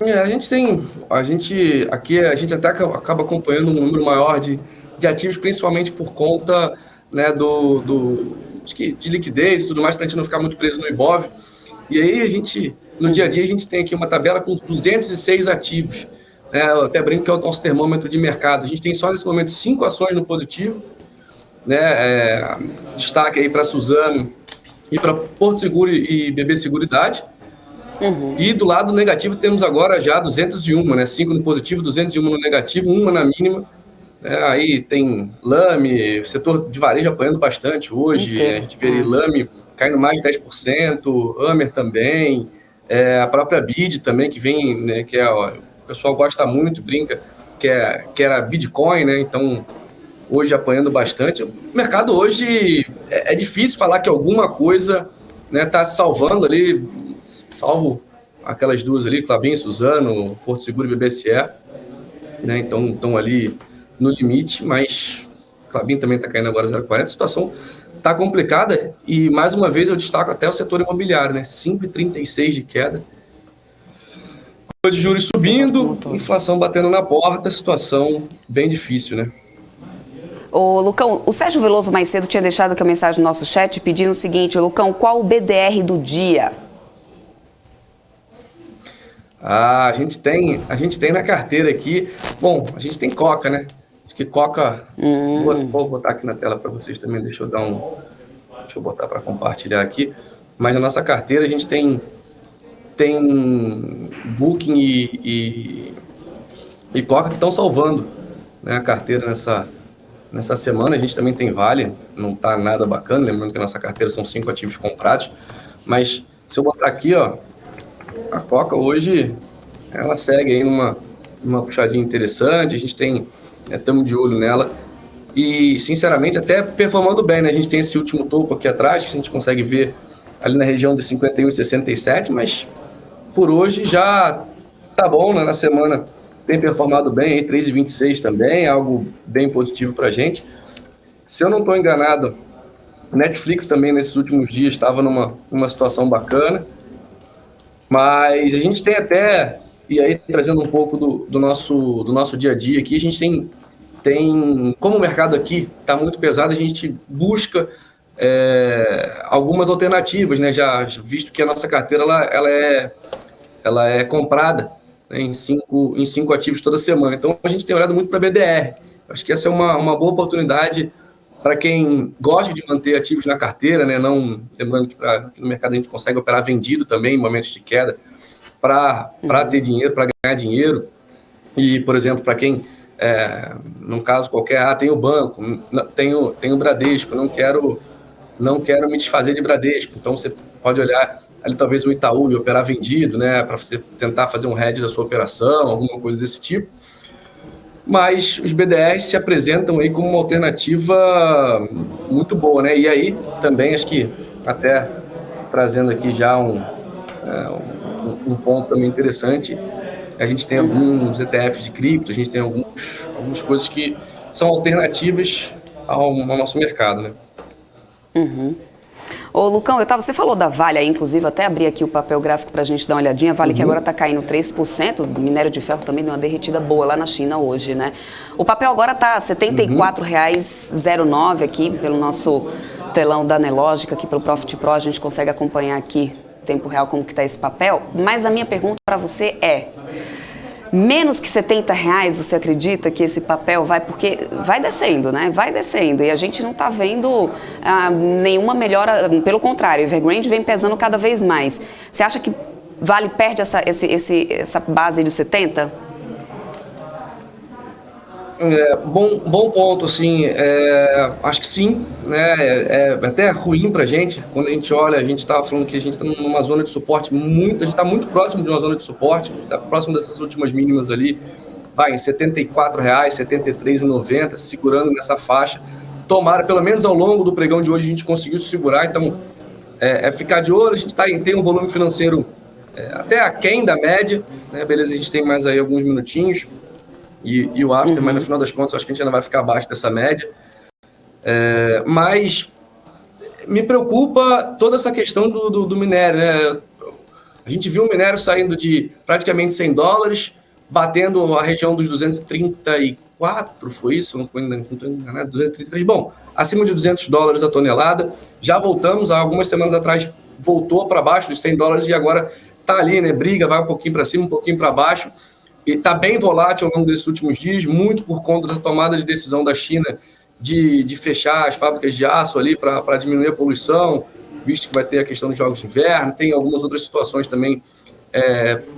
A gente até acaba acompanhando um número maior de ativos, principalmente por conta, né, de liquidez e tudo mais, para a gente não ficar muito preso no Ibov. E aí no dia a dia, a gente tem aqui uma tabela com 206 ativos. Né? Eu até brinco que é o nosso termômetro de mercado. A gente tem só nesse momento 5 ações no positivo, né? Destaque aí para Suzano e para Porto Seguro e BB Seguridade. E do lado negativo temos agora já 201, né? 5 no positivo, 201 no negativo, uma na mínima. Aí tem Lame, o setor de varejo apanhando bastante hoje. A gente vê Lame caindo mais de 10%, Amer também, a própria BID também, que vem, né, o pessoal gosta muito, brinca, que era Bitcoin, né? Então, hoje apanhando bastante. O mercado hoje é difícil falar que alguma coisa, né, tá se salvando ali, salvo aquelas duas ali, Klabin, Suzano, Porto Seguro e BBSE, né? Então estão ali no limite, mas Klabin também está caindo agora 0,40. A situação está complicada e, mais uma vez, eu destaco até o setor imobiliário, né? 5,36 de queda. Curva de juros subindo, inflação batendo na porta, situação bem difícil, né? Ô, Lucão, o Sérgio Veloso mais cedo tinha deixado aqui a mensagem no nosso chat pedindo o seguinte: Lucão, qual o BDR do dia? A gente tem na carteira aqui. Bom, a gente tem Coca, né? Acho que Coca. Vou botar aqui na tela para vocês também. Deixa eu botar para compartilhar aqui. Mas na nossa carteira a gente tem Booking e Coca que estão salvando, né, a carteira nessa semana. A gente também tem Vale, não está nada bacana. Lembrando que a nossa carteira são 5 ativos comprados, mas Se eu botar aqui, ó, a Coca hoje, ela segue aí numa puxadinha interessante, a gente tem, estamos de olho nela, e sinceramente até performando bem, né? A gente tem esse último topo aqui atrás, que a gente consegue ver ali na região de 51,67, mas por hoje já tá bom, né? Na semana tem performado bem, aí 3,26 também, algo bem positivo pra gente. Se eu não estou enganado, Netflix também nesses últimos dias estava numa situação bacana, mas a gente tem até, e aí trazendo um pouco do nosso dia a dia aqui, a gente tem como o mercado aqui está muito pesado, a gente busca algumas alternativas, né? Já visto que a nossa carteira ela é comprada, né, em cinco ativos toda semana, então a gente tem olhado muito para BDR. Acho que essa é uma boa oportunidade para quem gosta de manter ativos na carteira, né? Não, lembrando que no mercado a gente consegue operar vendido também em momentos de queda, para ter dinheiro, para ganhar dinheiro. E, por exemplo, para quem, num caso qualquer, tem o banco, tem o Bradesco, não quero me desfazer de Bradesco. Então você pode olhar ali talvez o Itaú e operar vendido, né? Para você tentar fazer um hedge da sua operação, alguma coisa desse tipo. Mas os BDRs se apresentam aí como uma alternativa muito boa, né? E aí também acho que até trazendo aqui já um ponto também interessante, a gente tem alguns ETFs de cripto, a gente tem algumas coisas que são alternativas ao nosso mercado, né? Uhum. Ô, Lucão, você falou da Vale aí, inclusive, até abri aqui o papel gráfico para a gente dar uma olhadinha. Vale que agora está caindo 3%, o minério de ferro também deu uma derretida boa lá na China hoje, né? O papel agora está R$ 74,09 aqui, pelo nosso telão da Nelógica, aqui pelo Profit Pro, a gente consegue acompanhar aqui em tempo real como que está esse papel. Mas a minha pergunta para você é: menos que R$70, você acredita que esse papel vai? Porque vai descendo, né? Vai descendo. E a gente não está vendo nenhuma melhora. Pelo contrário, o Evergrande vem pesando cada vez mais. Você acha que Vale perde essa base dos 70? Bom ponto, assim, acho que sim, né? É até ruim pra gente, quando a gente olha, a gente estava falando que a gente está numa zona de suporte a gente está muito próximo de uma zona de suporte, a gente está próximo dessas últimas mínimas ali, vai em R$74, R$73,90, segurando nessa faixa. Tomara, pelo menos ao longo do pregão de hoje, a gente conseguiu se segurar, então ficar de olho, a gente tem um volume financeiro até aquém da média, né? Beleza, a gente tem mais aí alguns minutinhos, e o after, mas no final das contas, acho que a gente ainda vai ficar abaixo dessa média. Mas me preocupa toda essa questão do minério, né? A gente viu o minério saindo de praticamente $100, batendo a região dos 234, foi isso? Não estou enganado, 233. Bom, acima de $200 a tonelada. Já voltamos, há algumas semanas atrás, voltou para baixo dos $100 e agora está ali, né? Briga, vai um pouquinho para cima, um pouquinho para baixo. E está bem volátil ao longo desses últimos dias, muito por conta da tomada de decisão da China de fechar as fábricas de aço ali para diminuir a poluição, visto que vai ter a questão dos jogos de inverno, tem algumas outras situações também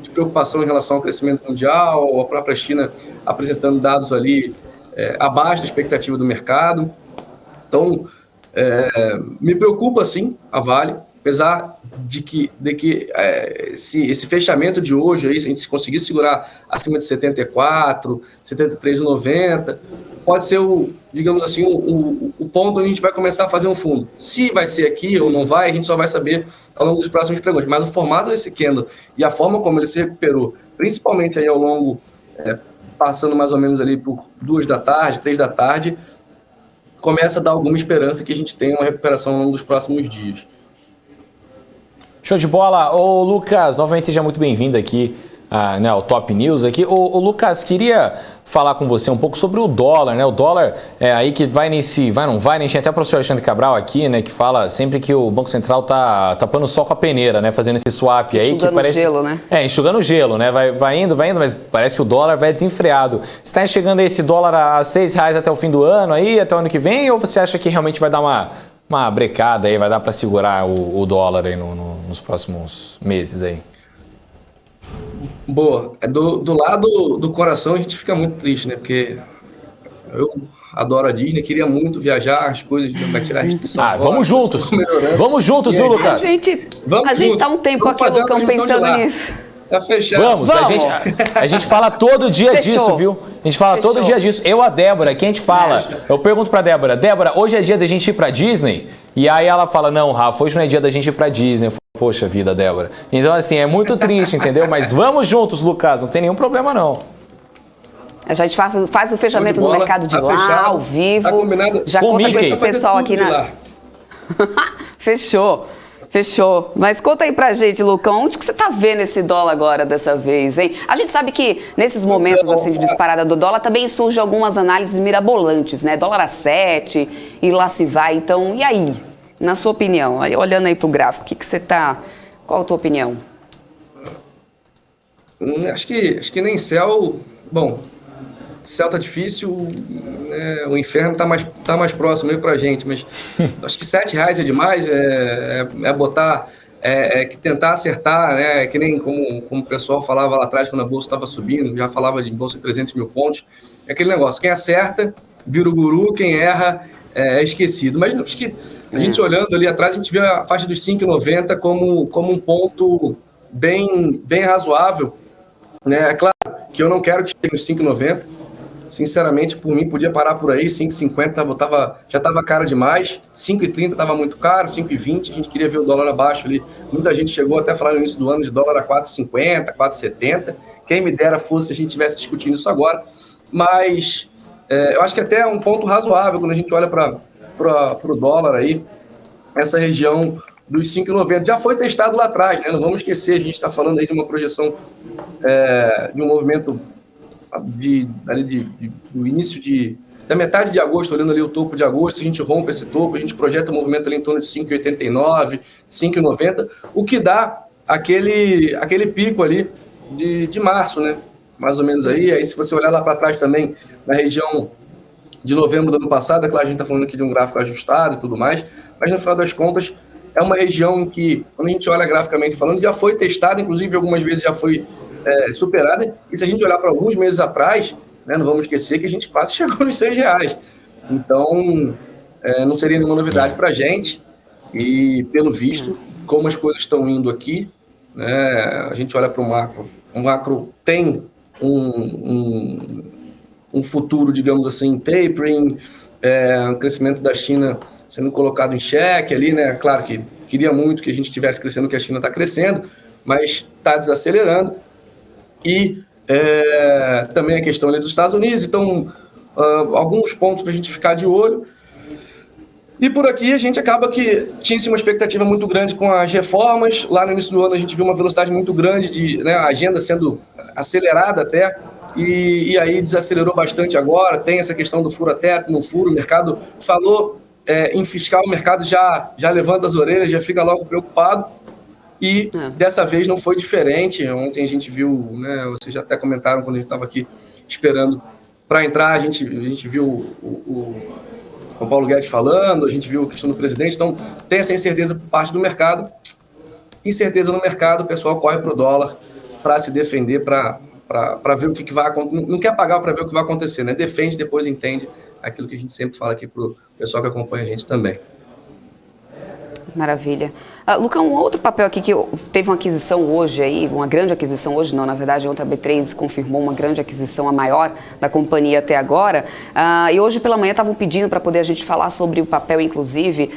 de preocupação em relação ao crescimento mundial, a própria China apresentando dados ali abaixo da expectativa do mercado. Então, me preocupa sim a Vale, apesar de que esse fechamento de hoje, aí, se a gente conseguir segurar acima de 74, 73,90, pode ser digamos assim, o ponto onde a gente vai começar a fazer um fundo. Se vai ser aqui ou não vai, a gente só vai saber ao longo dos próximos pregões. Mas o formato desse candle e a forma como ele se recuperou, principalmente aí ao longo, passando mais ou menos ali por 2 da tarde, 3 da tarde, começa a dar alguma esperança que a gente tenha uma recuperação ao longo dos próximos dias. Show de bola. Ô Lucas, novamente seja muito bem-vindo aqui ao Top News. Aqui. Ô Lucas, queria falar com você um pouco sobre o dólar, né? O dólar aí que vai não vai, nem tinha até o professor Alexandre Cabral aqui, né? Que fala sempre que o Banco Central tá tapando sol com a peneira, né? Fazendo esse swap aí que parece... Enxugando gelo, né? Enxugando gelo, né? Vai indo, mas parece que o dólar vai desenfreado. Você está enxergando esse dólar a R$6 até o fim do ano aí, até o ano que vem? Ou você acha que realmente vai dar uma brecada aí, vai dar para segurar o dólar aí nos próximos meses aí? Boa. Do lado do coração a gente fica muito triste, né? Porque adoro a Disney, queria muito viajar, as coisas, vai tirar a restrição. Ah, agora, vamos juntos. Vamos juntos, viu, A Lucas? gente Vamos tá um tempo vamos aqui, fazer uma Lucão, transmissão de pensando lá. nisso. Tá fechado. Vamos. A gente fala todo dia Fechou. disso, viu? A gente fala todo Fechou. dia disso. Eu, a Débora, quem a gente fala? Eu pergunto pra Débora, hoje é dia da gente ir pra Disney? E aí ela fala, não, Rafa, hoje não é dia da gente ir pra Disney. Eu falo, poxa vida, Débora. Então, assim, é muito triste, entendeu? Mas vamos juntos, Lucas, não tem nenhum problema, não. A gente faz o fechamento Show de do bola, mercado de tá lá, fechado. ao vivo. Tá combinado. Já Com conta com Mickey. esse pessoal aqui na... Fechou. Mas conta aí pra gente, Lucão, onde que você tá vendo esse dólar agora dessa vez, hein? A gente sabe que nesses momentos assim de disparada do dólar também surgem algumas análises mirabolantes, né? Dólar a 7 e lá se vai. Então, e aí? Na sua opinião, aí, olhando aí pro gráfico, o que você tá... Qual a tua opinião? Acho que nem céu... Bom, céu tá difícil, né? O inferno tá mais próximo aí pra gente, mas acho que R$7 é demais, botar... que tentar acertar, né? Que nem como o pessoal falava lá atrás, quando a bolsa estava subindo, já falava de bolsa de 300 mil pontos. É aquele negócio, quem acerta vira o guru, quem erra é esquecido. Mas acho que a gente olhando ali atrás, a gente vê a faixa dos 5,90 como um ponto bem razoável, né? É claro que eu não quero que chegue nos 5,90. Sinceramente, por mim, podia parar por aí, 5,50 já estava caro demais, 5,30 estava muito caro, 5,20 a gente queria ver o dólar abaixo ali. Muita gente chegou até a falar no início do ano de dólar a 4,50, 4,70. Quem me dera fosse se a gente estivesse discutindo isso agora. Mas eu acho que até é um ponto razoável quando a gente olha para o dólar aí, essa região dos 5,90. Já foi testado lá atrás, né? Não vamos esquecer, a gente está falando aí de uma projeção de um movimento do início da metade de agosto, olhando ali o topo de agosto, a gente rompe esse topo, a gente projeta o movimento ali em torno de 5,89, 5,90, o que dá aquele pico ali de março, né? Mais ou menos aí. Aí se você olhar lá para trás também, na região de novembro do ano passado, é claro, a gente está falando aqui de um gráfico ajustado e tudo mais, mas no final das contas é uma região em que, quando a gente olha graficamente falando, já foi testada, inclusive algumas vezes já foi superada, e se a gente olhar para alguns meses atrás, né, não vamos esquecer que a gente quase chegou nos R$6. Então, não seria nenhuma novidade para a gente, e pelo visto, como as coisas estão indo aqui, né, a gente olha para o macro. O macro tem um futuro, digamos assim, tapering, um crescimento da China sendo colocado em xeque ali, né? Claro que queria muito que a gente estivesse crescendo, que a China está crescendo, mas está desacelerando. E também a questão ali dos Estados Unidos, então alguns pontos para a gente ficar de olho. E por aqui a gente acaba que tinha-se uma expectativa muito grande com as reformas. Lá no início do ano a gente viu uma velocidade muito grande a agenda sendo acelerada até, e aí desacelerou bastante agora. Tem essa questão do fura-teto, no furo, o mercado falou em fiscal, o mercado já levanta as orelhas, já fica logo preocupado. E dessa vez não foi diferente. Ontem a gente viu, né, vocês já até comentaram quando a gente estava aqui esperando para entrar, a gente viu o Paulo Guedes falando, a gente viu a questão do presidente. Então tem essa incerteza por parte do mercado. Incerteza no mercado, o pessoal corre para o dólar para se defender, para ver o que vai acontecer. Não quer pagar para ver o que vai acontecer, né? Defende, depois entende aquilo que a gente sempre fala aqui para o pessoal que acompanha a gente também. Maravilha. Lucão, um outro papel aqui que teve uma aquisição hoje aí, uma grande aquisição hoje, não, na verdade ontem a B3 confirmou uma grande aquisição, a maior da companhia até agora, e hoje pela manhã estavam pedindo para poder a gente falar sobre o papel, inclusive.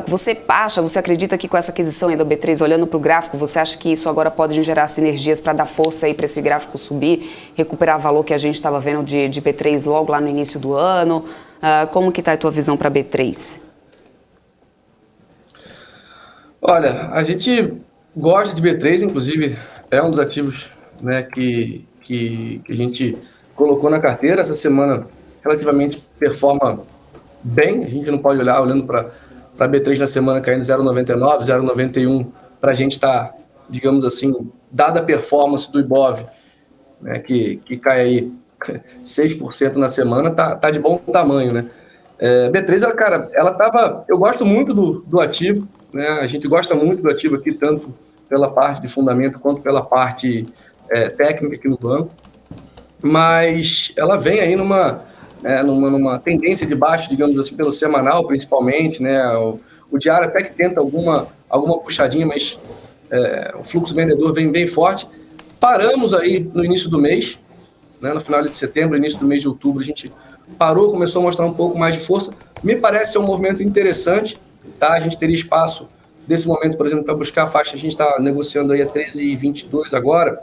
Você acredita que com essa aquisição aí da B3, olhando para o gráfico, você acha que isso agora pode gerar sinergias para dar força aí para esse gráfico subir, recuperar o valor que a gente estava vendo de B3 logo lá no início do ano? Como que está a tua visão para B3? Olha, a gente gosta de B3, inclusive é um dos ativos, né, que a gente colocou na carteira. Essa semana relativamente performa bem, a gente não pode olhar olhando para B3 na semana caindo 0,99, 0,91, para a gente estar, digamos assim, dada a performance do Ibov, né, que cai aí 6% na semana, tá de bom tamanho, né? B3, ela tava, eu gosto muito do ativo, né? A gente gosta muito do ativo aqui, tanto pela parte de fundamento quanto pela parte técnica aqui no banco, mas ela vem aí numa numa tendência de baixo, digamos assim, pelo semanal, principalmente, né? O diário até que tenta alguma puxadinha, mas o fluxo vendedor vem bem forte. Paramos aí no início do mês, né? No final de setembro, início do mês de outubro, a gente parou, começou a mostrar um pouco mais de força. Me parece ser um movimento interessante, tá? A gente teria espaço desse momento, por exemplo, para buscar a faixa. A gente está negociando aí a 13,22 agora.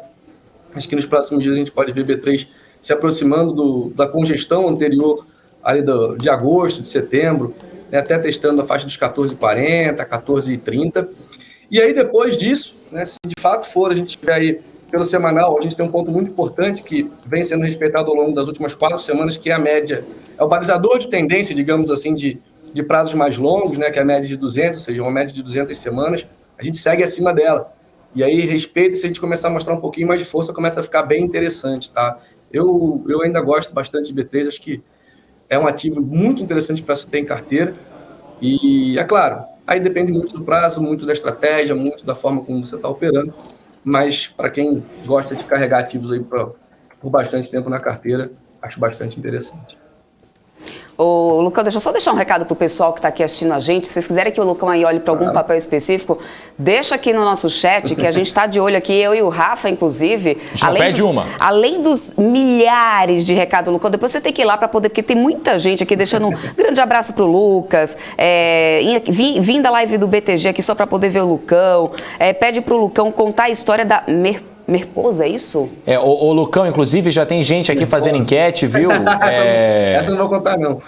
Acho que nos próximos dias a gente pode ver B3 se aproximando da congestão anterior ali de agosto, de setembro, né, até testando a faixa dos 14,40, 14,30. E aí depois disso, né, se de fato for, a gente tiver aí pelo semanal, a gente tem um ponto muito importante que vem sendo respeitado ao longo das últimas 4 semanas, que é a média, é o balizador de tendência, digamos assim, de prazos mais longos, né, que é a média de 200, ou seja, uma média de 200 semanas, a gente segue acima dela. E aí, respeito, se a gente começar a mostrar um pouquinho mais de força, começa a ficar bem interessante, tá? Eu ainda gosto bastante de B3, acho que é um ativo muito interessante para se ter em carteira. E, é claro, aí depende muito do prazo, muito da estratégia, muito da forma como você está operando. Mas, para quem gosta de carregar ativos aí por bastante tempo na carteira, acho bastante interessante. Ô, Lucão, deixa eu só deixar um recado pro pessoal que está aqui assistindo a gente. Se vocês quiserem que o Lucão aí olhe para algum papel específico, deixa aqui no nosso chat, que a gente está de olho aqui, eu e o Rafa, inclusive. Além dos milhares de recados, Lucão, depois você tem que ir lá para poder, porque tem muita gente aqui deixando um grande abraço pro Lucas, vim da live do BTG aqui só para poder ver o Lucão, pede pro Lucão contar a história da Merposa, é isso? O Lucão, inclusive, já tem gente aqui fazendo enquete, viu? Essa eu não vou contar, não.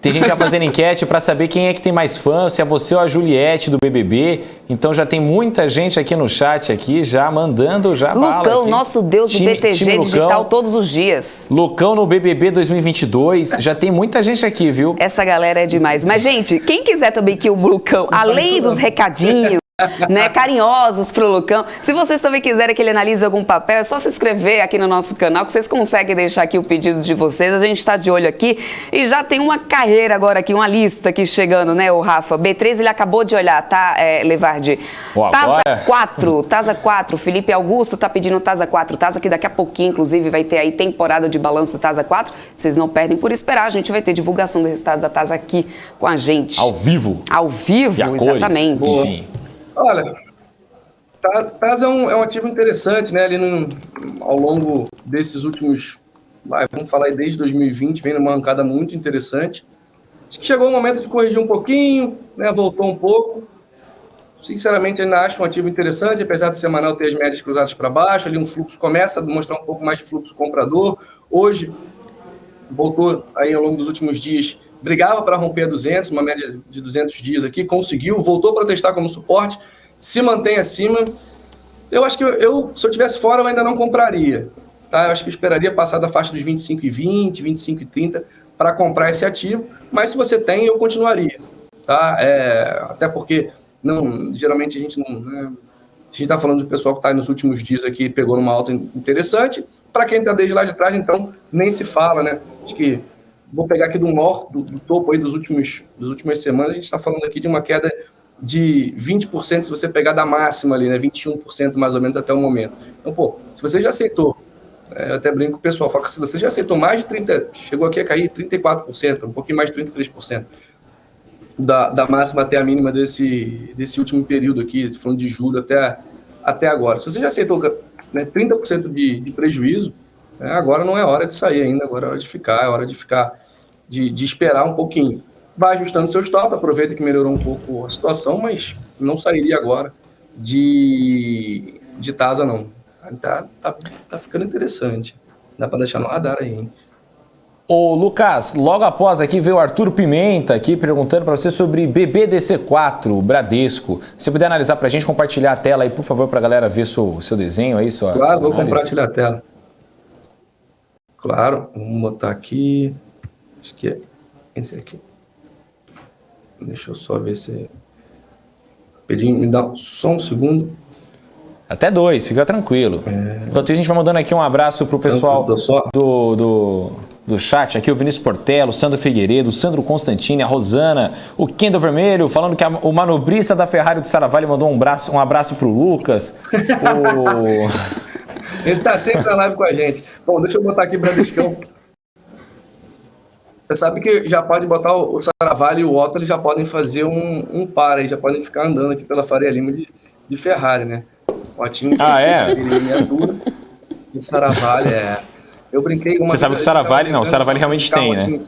Tem gente já fazendo enquete para saber quem é que tem mais fã, se é você ou a Juliette do BBB. Então já tem muita gente aqui no chat aqui já mandando bala. Lucão, nosso Deus do BTG Digital todos os dias. Lucão no BBB 2022. Já tem muita gente aqui, viu? Essa galera é demais. Mas, gente, quem quiser também que o Lucão, além dos recadinhos, né, carinhosos pro Lucão. Se vocês também quiserem que ele analise algum papel, é só se inscrever aqui no nosso canal, que vocês conseguem deixar aqui o pedido de vocês. A gente está de olho aqui e já tem uma carreira agora aqui, uma lista aqui chegando, né, o Rafa? B3 ele acabou de olhar, tá, Levardi? Tasa 4, Felipe Augusto tá pedindo Tasa 4. Tasa que daqui a pouquinho, inclusive, vai ter aí temporada de balanço Tasa 4. Vocês não perdem por esperar, a gente vai ter divulgação dos resultados da Tasa aqui com a gente. Ao vivo. Ao vivo, exatamente. Enfim. Olha, Tasa é um ativo interessante, né? Ali ao longo desses últimos, vamos falar aí desde 2020, vem numa arrancada muito interessante. Acho que chegou o momento de corrigir um pouquinho, né? Voltou um pouco. Sinceramente, ainda acho um ativo interessante, apesar do semanal ter as médias cruzadas para baixo, ali um fluxo começa a mostrar um pouco mais de fluxo comprador. Hoje, voltou aí ao longo dos últimos dias, brigava para romper a 200, uma média de 200 dias aqui, conseguiu, voltou para testar como suporte, se mantém acima. Eu acho que se eu tivesse fora, eu ainda não compraria. Tá? Eu acho que eu esperaria passar da faixa dos 25,20, 25,30 para comprar esse ativo, mas se você tem, eu continuaria. Tá? Até porque, geralmente a gente não... Né? A gente está falando do pessoal que está nos últimos dias aqui, pegou numa alta interessante. Para quem está desde lá de trás, então, nem se fala, né? Acho que vou pegar aqui do topo aí das últimas semanas, a gente está falando aqui de uma queda de 20% se você pegar da máxima ali, né? 21% mais ou menos até o momento. Então, se você já aceitou, eu até brinco com o pessoal, fala que se você já aceitou mais de 30%, chegou aqui a cair 34%, um pouquinho mais de 33%, da máxima até a mínima desse último período aqui, falando de julho até agora. Se você já aceitou, né, 30% de prejuízo, agora não é hora de sair ainda, agora é hora de ficar, de esperar um pouquinho. Vai ajustando seu stop, aproveita que melhorou um pouco a situação, mas não sairia agora de Tasa, não. Tá ficando interessante. Dá para deixar no radar aí, hein? Ô Lucas, logo após aqui veio o Arthur Pimenta aqui perguntando para você sobre BBDC4, Bradesco. Se você puder analisar para a gente, compartilhar a tela aí, por favor, para a galera ver seu desenho aí. Claro, vou compartilhar a tela. Claro, vamos botar aqui. Acho que é esse aqui. Deixa eu só ver se... Me dá só um segundo. Até 2, fica tranquilo. Enquanto isso, a gente vai mandando aqui um abraço pro pessoal do chat aqui, o Vinícius Portela, o Sandro Figueiredo, o Sandro Constantini, a Rosana, o Kendo Vermelho, falando que o manobrista da Ferrari do Saravalli mandou um abraço pro Lucas. Ele tá sempre na live com a gente. Bom, deixa eu botar aqui Bradescão. Você sabe que já pode botar o Saravali e o Otto, eles já podem fazer um par aí, já podem ficar andando aqui pela Faria Lima de Ferrari, né? O Otinho miniatura, e o Saravali Eu brinquei com uma. Você sabe que o Saravali. Não, o Saravali realmente tem, né?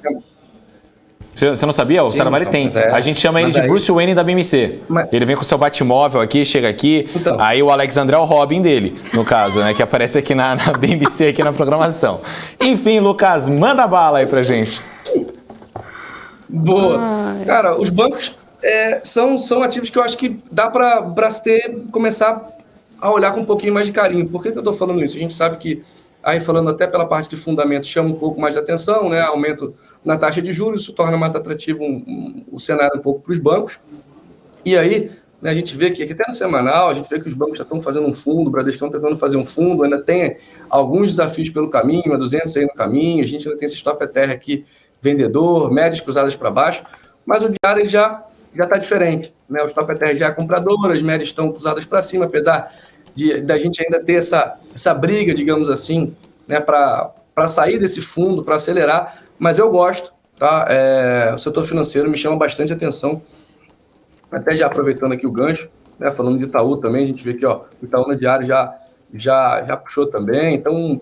Você não sabia? O Saravali tem. A gente chama ele de Bruce Wayne da BMC. Ele vem com o seu Batmóvel aqui, chega aqui. Então. Aí o Alex André é o Robin dele, no caso, né? Que aparece aqui na BMC, aqui na programação. Enfim, Lucas, manda bala aí pra gente. Boa. Cara, os bancos são ativos que eu acho que dá pra começar a olhar com um pouquinho mais de carinho. Por que eu tô falando isso? A gente sabe que, aí falando até pela parte de fundamento, chama um pouco mais de atenção, né? Aumento na taxa de juros, isso torna mais atrativo o cenário um pouco para os bancos. E aí, né, a gente vê que até no semanal, a gente vê que os bancos já estão fazendo um fundo, o Bradesco estão tentando fazer um fundo, ainda tem alguns desafios pelo caminho, a 200 aí no caminho, a gente ainda tem esse stop a terra aqui, vendedor, médias cruzadas para baixo, mas o diário já está diferente, né? O stop a terra já é comprador, as médias estão cruzadas para cima, apesar da gente ainda ter essa briga, digamos assim, né, para sair desse fundo, para acelerar, mas eu gosto, tá? O setor financeiro me chama bastante atenção, até já aproveitando aqui o gancho, né, falando de Itaú também, a gente vê que o Itaú no diário já puxou também, então,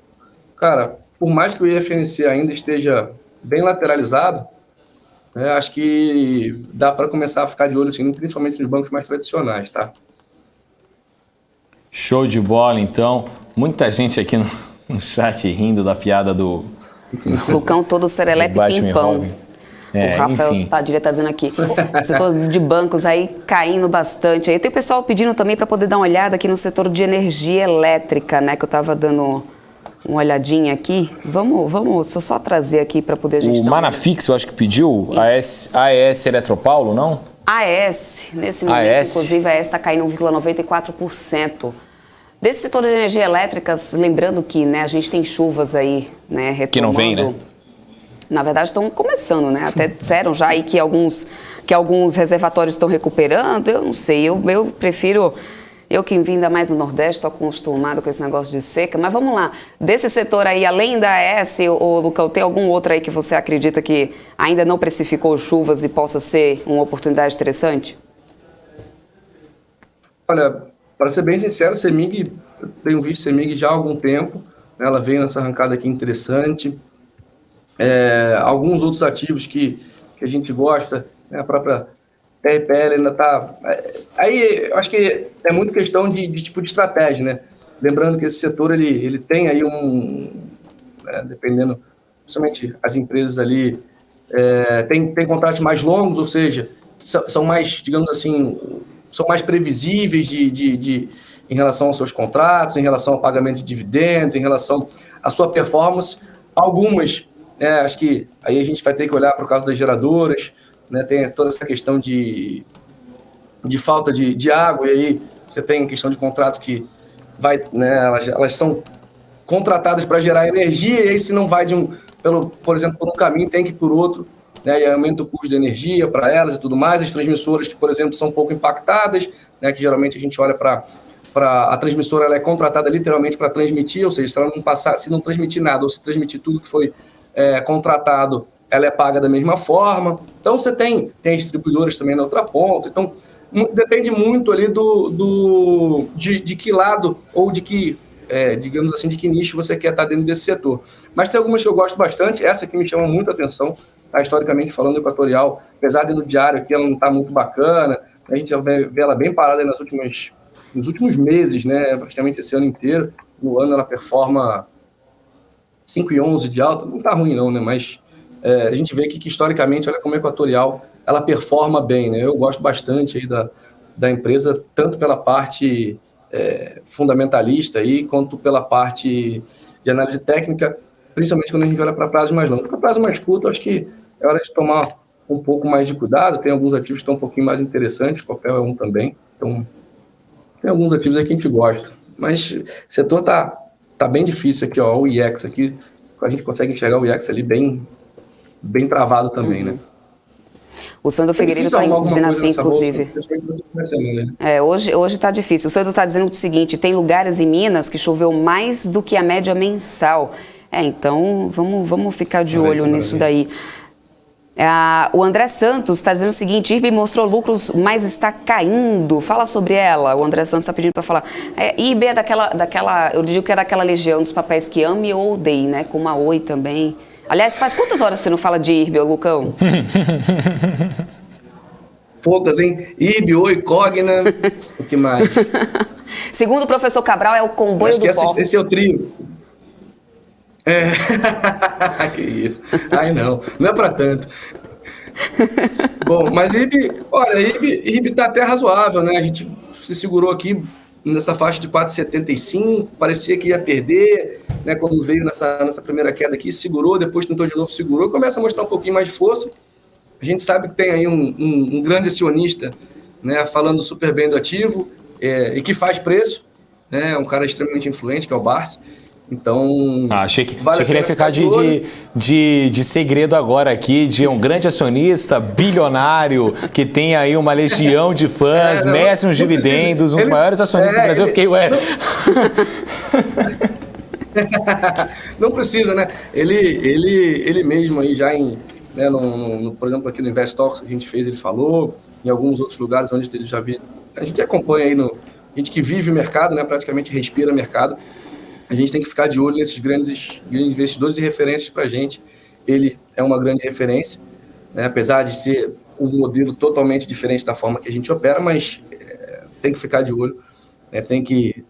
cara, por mais que o IFNC ainda esteja bem lateralizado, né, acho que dá para começar a ficar de olho, assim, principalmente nos bancos mais tradicionais, tá? Show de bola, então. Muita gente aqui no chat rindo da piada do... Lucão todo serelepe pimpão. O Rafael Padilha está dizendo aqui. Setor de bancos aí caindo bastante. Aí tem o pessoal pedindo também para poder dar uma olhada aqui no setor de energia elétrica, né? Que eu estava dando uma olhadinha aqui. Vamos, deixa eu só trazer aqui para poder a gente... O Manafix, eu acho que pediu. AES Eletropaulo, não? AES, nesse momento, inclusive, a AES está caindo 1,94%. Desse setor de energia elétrica, lembrando que, né, a gente tem chuvas aí, né, retomando. Que não vem, né? Na verdade, estão começando, né? Até disseram já aí que alguns reservatórios estão recuperando. Eu não sei, eu prefiro... Eu que vim ainda mais no Nordeste, estou acostumado com esse negócio de seca. Mas vamos lá, desse setor aí, além da AES, Lucão, tem algum outro aí que você acredita que ainda não precificou chuvas e possa ser uma oportunidade interessante? Olha, para ser bem sincero, CEMIG, eu tenho visto CEMIG já há algum tempo, né, ela veio nessa arrancada aqui interessante. Alguns outros ativos que a gente gosta, né, a própria TRPL ainda está... Aí, eu acho que é muito questão de tipo de estratégia, né? Lembrando que esse setor, ele tem aí dependendo, principalmente as empresas ali, tem contratos mais longos, ou seja, são mais, digamos assim, são mais previsíveis em relação aos seus contratos, em relação ao pagamento de dividendos, em relação à sua performance. Algumas, acho que aí a gente vai ter que olhar para o caso das geradoras, né, tem toda essa questão de falta de água, e aí você tem questão de contrato que vai, né, elas são contratadas para gerar energia, e aí se não vai por exemplo, por um caminho, tem que ir por outro, né, e aumenta o custo de energia para elas e tudo mais. As transmissoras que, por exemplo, são pouco impactadas, né, que geralmente a gente olha para a transmissora, ela é contratada literalmente para transmitir, ou seja, se ela não passar, se não transmitir nada, ou se transmitir tudo que foi contratado, ela é paga da mesma forma. Então, você tem distribuidoras também na outra ponta. Então, depende muito ali de que lado ou de que, digamos assim, de que nicho você quer estar dentro desse setor. Mas tem algumas que eu gosto bastante, essa que me chama muito a atenção, tá? Historicamente falando, Equatorial, apesar de no diário aqui ela não está muito bacana, a gente já vê ela bem parada nos últimos meses, né? Praticamente esse ano inteiro. No ano ela performa 5,11 de alta, não está ruim não, né? Mas a gente vê que historicamente, olha como a Equatorial, ela performa bem, né? Eu gosto bastante aí da empresa, tanto pela parte fundamentalista aí, quanto pela parte de análise técnica, principalmente quando a gente olha para prazos mais longos. Para prazo mais curto, acho que é hora de tomar um pouco mais de cuidado. Tem alguns ativos que estão um pouquinho mais interessantes, o papel é um também. Então, tem alguns ativos aí que a gente gosta. Mas o setor tá bem difícil aqui, ó, o IEX aqui, a gente consegue enxergar o IEX ali bem travado também, né? O Sandro Figueiredo está dizendo assim, inclusive. Hoje está difícil. O Sandro está dizendo o seguinte: tem lugares em Minas que choveu mais do que a média mensal. Então vamos ficar de olho nisso daí. O André Santos está dizendo o seguinte: IRB mostrou lucros, mas está caindo. Fala sobre ela. O André Santos está pedindo para falar. IRB é daquela, eu digo que é daquela legião dos papéis que ame ou odeie, né? Como a Oi também. Aliás, faz quantas horas você não fala de IRB, Lucão? Poucas, hein? IRB, Oi, Cogna, o que mais? Segundo o professor Cabral, é o comboio do pó. Esse é o trio. Que isso. Ai, não é pra tanto. Bom, mas IRB tá até razoável, né? A gente se segurou aqui nessa faixa de 4,75, parecia que ia perder, né? Quando veio nessa primeira queda aqui, segurou, depois tentou de novo, segurou, começa a mostrar um pouquinho mais de força. A gente sabe que tem aí um grande acionista, né, falando super bem do ativo, e que faz preço, né? Um cara extremamente influente, que é o Barsi. Então. Achei que ele ia ficar de segredo agora aqui, de um grande acionista, bilionário, que tem aí uma legião de fãs, mestre nos dividendos, um dos maiores acionistas do Brasil. Eu fiquei, Não precisa, né? Ele mesmo aí já né, por exemplo, aqui no Invest Talks que a gente fez, ele falou, em alguns outros lugares onde ele já viu. A gente acompanha aí, a gente que vive o mercado, né, praticamente respira o mercado. A gente tem que ficar de olho nesses grandes investidores e referências para a gente. Ele é uma grande referência, né? Apesar de ser um modelo totalmente diferente da forma que a gente opera, mas tem que ficar de olho, né? Tem que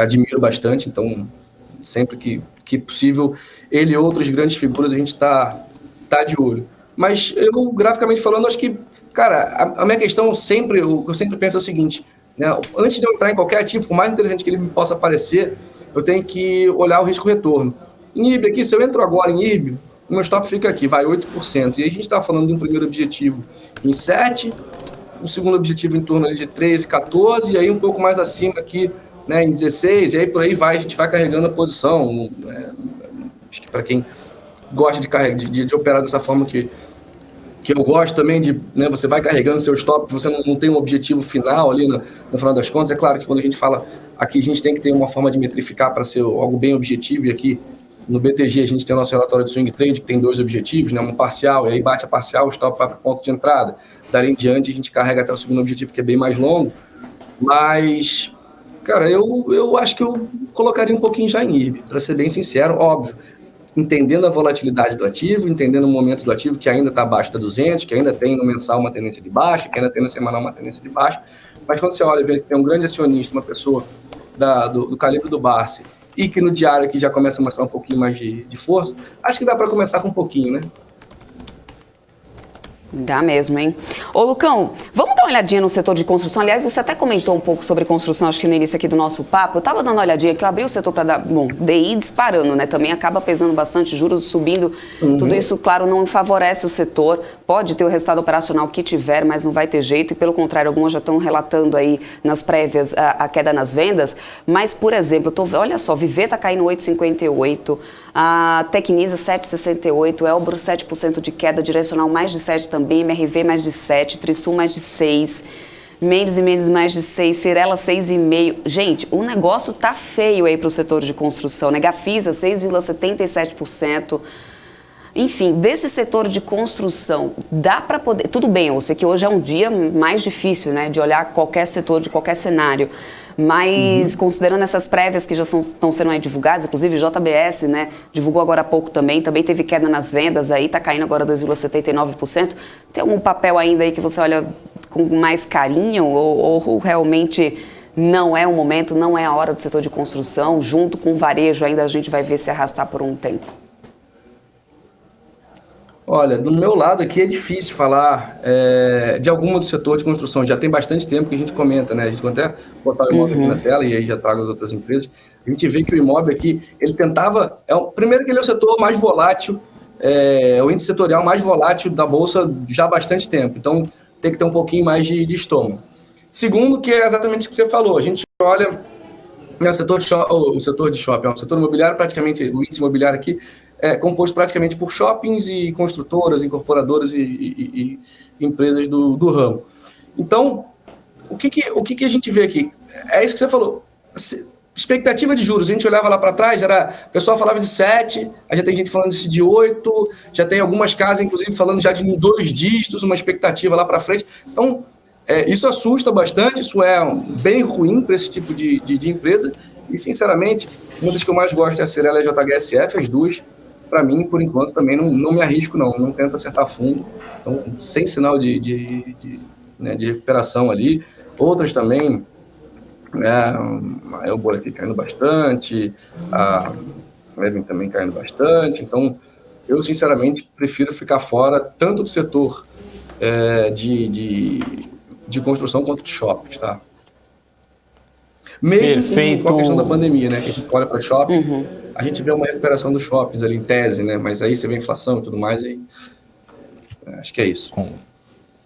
admiro bastante, então sempre que possível, ele e outras grandes figuras a gente tá de olho. Mas eu, graficamente falando, acho que, cara, a minha questão sempre, o que eu sempre penso é o seguinte, né? Antes de eu entrar em qualquer ativo, por mais interessante que ele me possa parecer, eu tenho que olhar o risco-retorno. Em IRB aqui, se eu entro agora em IRB, o meu stop fica aqui, vai 8%. E aí a gente está falando de um primeiro objetivo em 7%, um segundo objetivo em torno ali de 13%, 14%, e aí um pouco mais acima aqui, né, em 16%, e aí por aí vai, a gente vai carregando a posição. Acho que para quem gosta de operar dessa forma que eu gosto também de, né, você vai carregando seu stop, você não tem um objetivo final ali no final das contas. É claro que quando a gente fala aqui, a gente tem que ter uma forma de metrificar para ser algo bem objetivo, e aqui no BTG a gente tem o nosso relatório de swing trade, que tem 2 objetivos, né, um parcial, e aí bate a parcial, o stop vai para o ponto de entrada. Dali em diante a gente carrega até o segundo objetivo, que é bem mais longo, mas, cara, eu acho que eu colocaria um pouquinho já em IRB, para ser bem sincero, óbvio. Entendendo a volatilidade do ativo, entendendo o momento do ativo que ainda está abaixo da 200, que ainda tem no mensal uma tendência de baixa, que ainda tem no semanal uma tendência de baixa, mas quando você olha e vê que tem um grande acionista, uma pessoa do calibre do Barsi, e que no diário aqui já começa a mostrar um pouquinho mais de força, acho que dá para começar com um pouquinho, né? Dá mesmo, hein? Ô, Lucão, vamos dar uma olhadinha no setor de construção. Aliás, você até comentou um pouco sobre construção, acho que no início aqui do nosso papo. Eu estava dando uma olhadinha que eu abri o setor para dar... Bom, DI disparando, né? Também acaba pesando bastante, juros subindo. Tudo isso, claro, não favorece o setor. Pode ter o resultado operacional que tiver, mas não vai ter jeito. E, pelo contrário, algumas já estão relatando aí nas prévias a queda nas vendas. Mas, por exemplo, olha só, Viver está caindo 8,58%. A Tecnisa 7,68%, Elbro 7% de queda, Direcional mais de 7% também, MRV mais de 7%, Trisul mais de 6%, Mendes e Mendes mais de 6%, Cirela 6,5%. Gente, o negócio tá feio aí para o setor de construção, né? Gafisa 6,77%. Enfim, desse setor de construção, dá para poder... Tudo bem, eu sei que hoje é um dia mais difícil, né, de olhar qualquer setor, de qualquer cenário. Mas, considerando essas prévias que já estão sendo aí divulgadas, inclusive JBS, né, divulgou agora há pouco também teve queda nas vendas aí, está caindo agora 2,79%. Tem algum papel ainda aí que você olha com mais carinho ou realmente não é o momento, não é a hora do setor de construção, junto com o varejo ainda a gente vai ver se arrastar por um tempo? Olha, do meu lado aqui é difícil falar de alguma do setor de construção. Já tem bastante tempo que a gente comenta, né? A gente vai até botar o imóvel aqui na tela e aí já trago as outras empresas. A gente vê que o imóvel aqui, ele tentava... primeiro que ele é o setor mais volátil, o índice setorial mais volátil da Bolsa já há bastante tempo. Então, tem que ter um pouquinho mais de estômago. Segundo, que é exatamente o que você falou. A gente olha o setor de shopping, o setor imobiliário, praticamente, o índice imobiliário aqui, é composto praticamente por shoppings e construtoras, incorporadoras e empresas do ramo. Então, o que a gente vê aqui? É isso que você falou. expectativa de juros, a gente olhava lá para trás, o pessoal falava de 7, aí já tem gente falando de 8, já tem algumas casas, inclusive, falando já de 2 dígitos, uma expectativa lá para frente. Então, isso assusta bastante, isso é bem ruim para esse tipo de empresa. E, sinceramente, uma das que eu mais gosto é a Cyrela e a JHSF, as duas. Para mim, por enquanto, também não me arrisco, não tento acertar fundo. Então, sem sinal de recuperação ali. Outras também, a Eubora aqui caindo bastante, a Levin também caindo bastante. Então, eu, sinceramente, prefiro ficar fora tanto do setor de construção quanto de shoppings, tá? Mesmo com a questão da pandemia, né? Que a gente olha para shopping, a gente vê uma recuperação dos shoppings ali em tese, né? Mas aí você vê a inflação e tudo mais, e acho que é isso.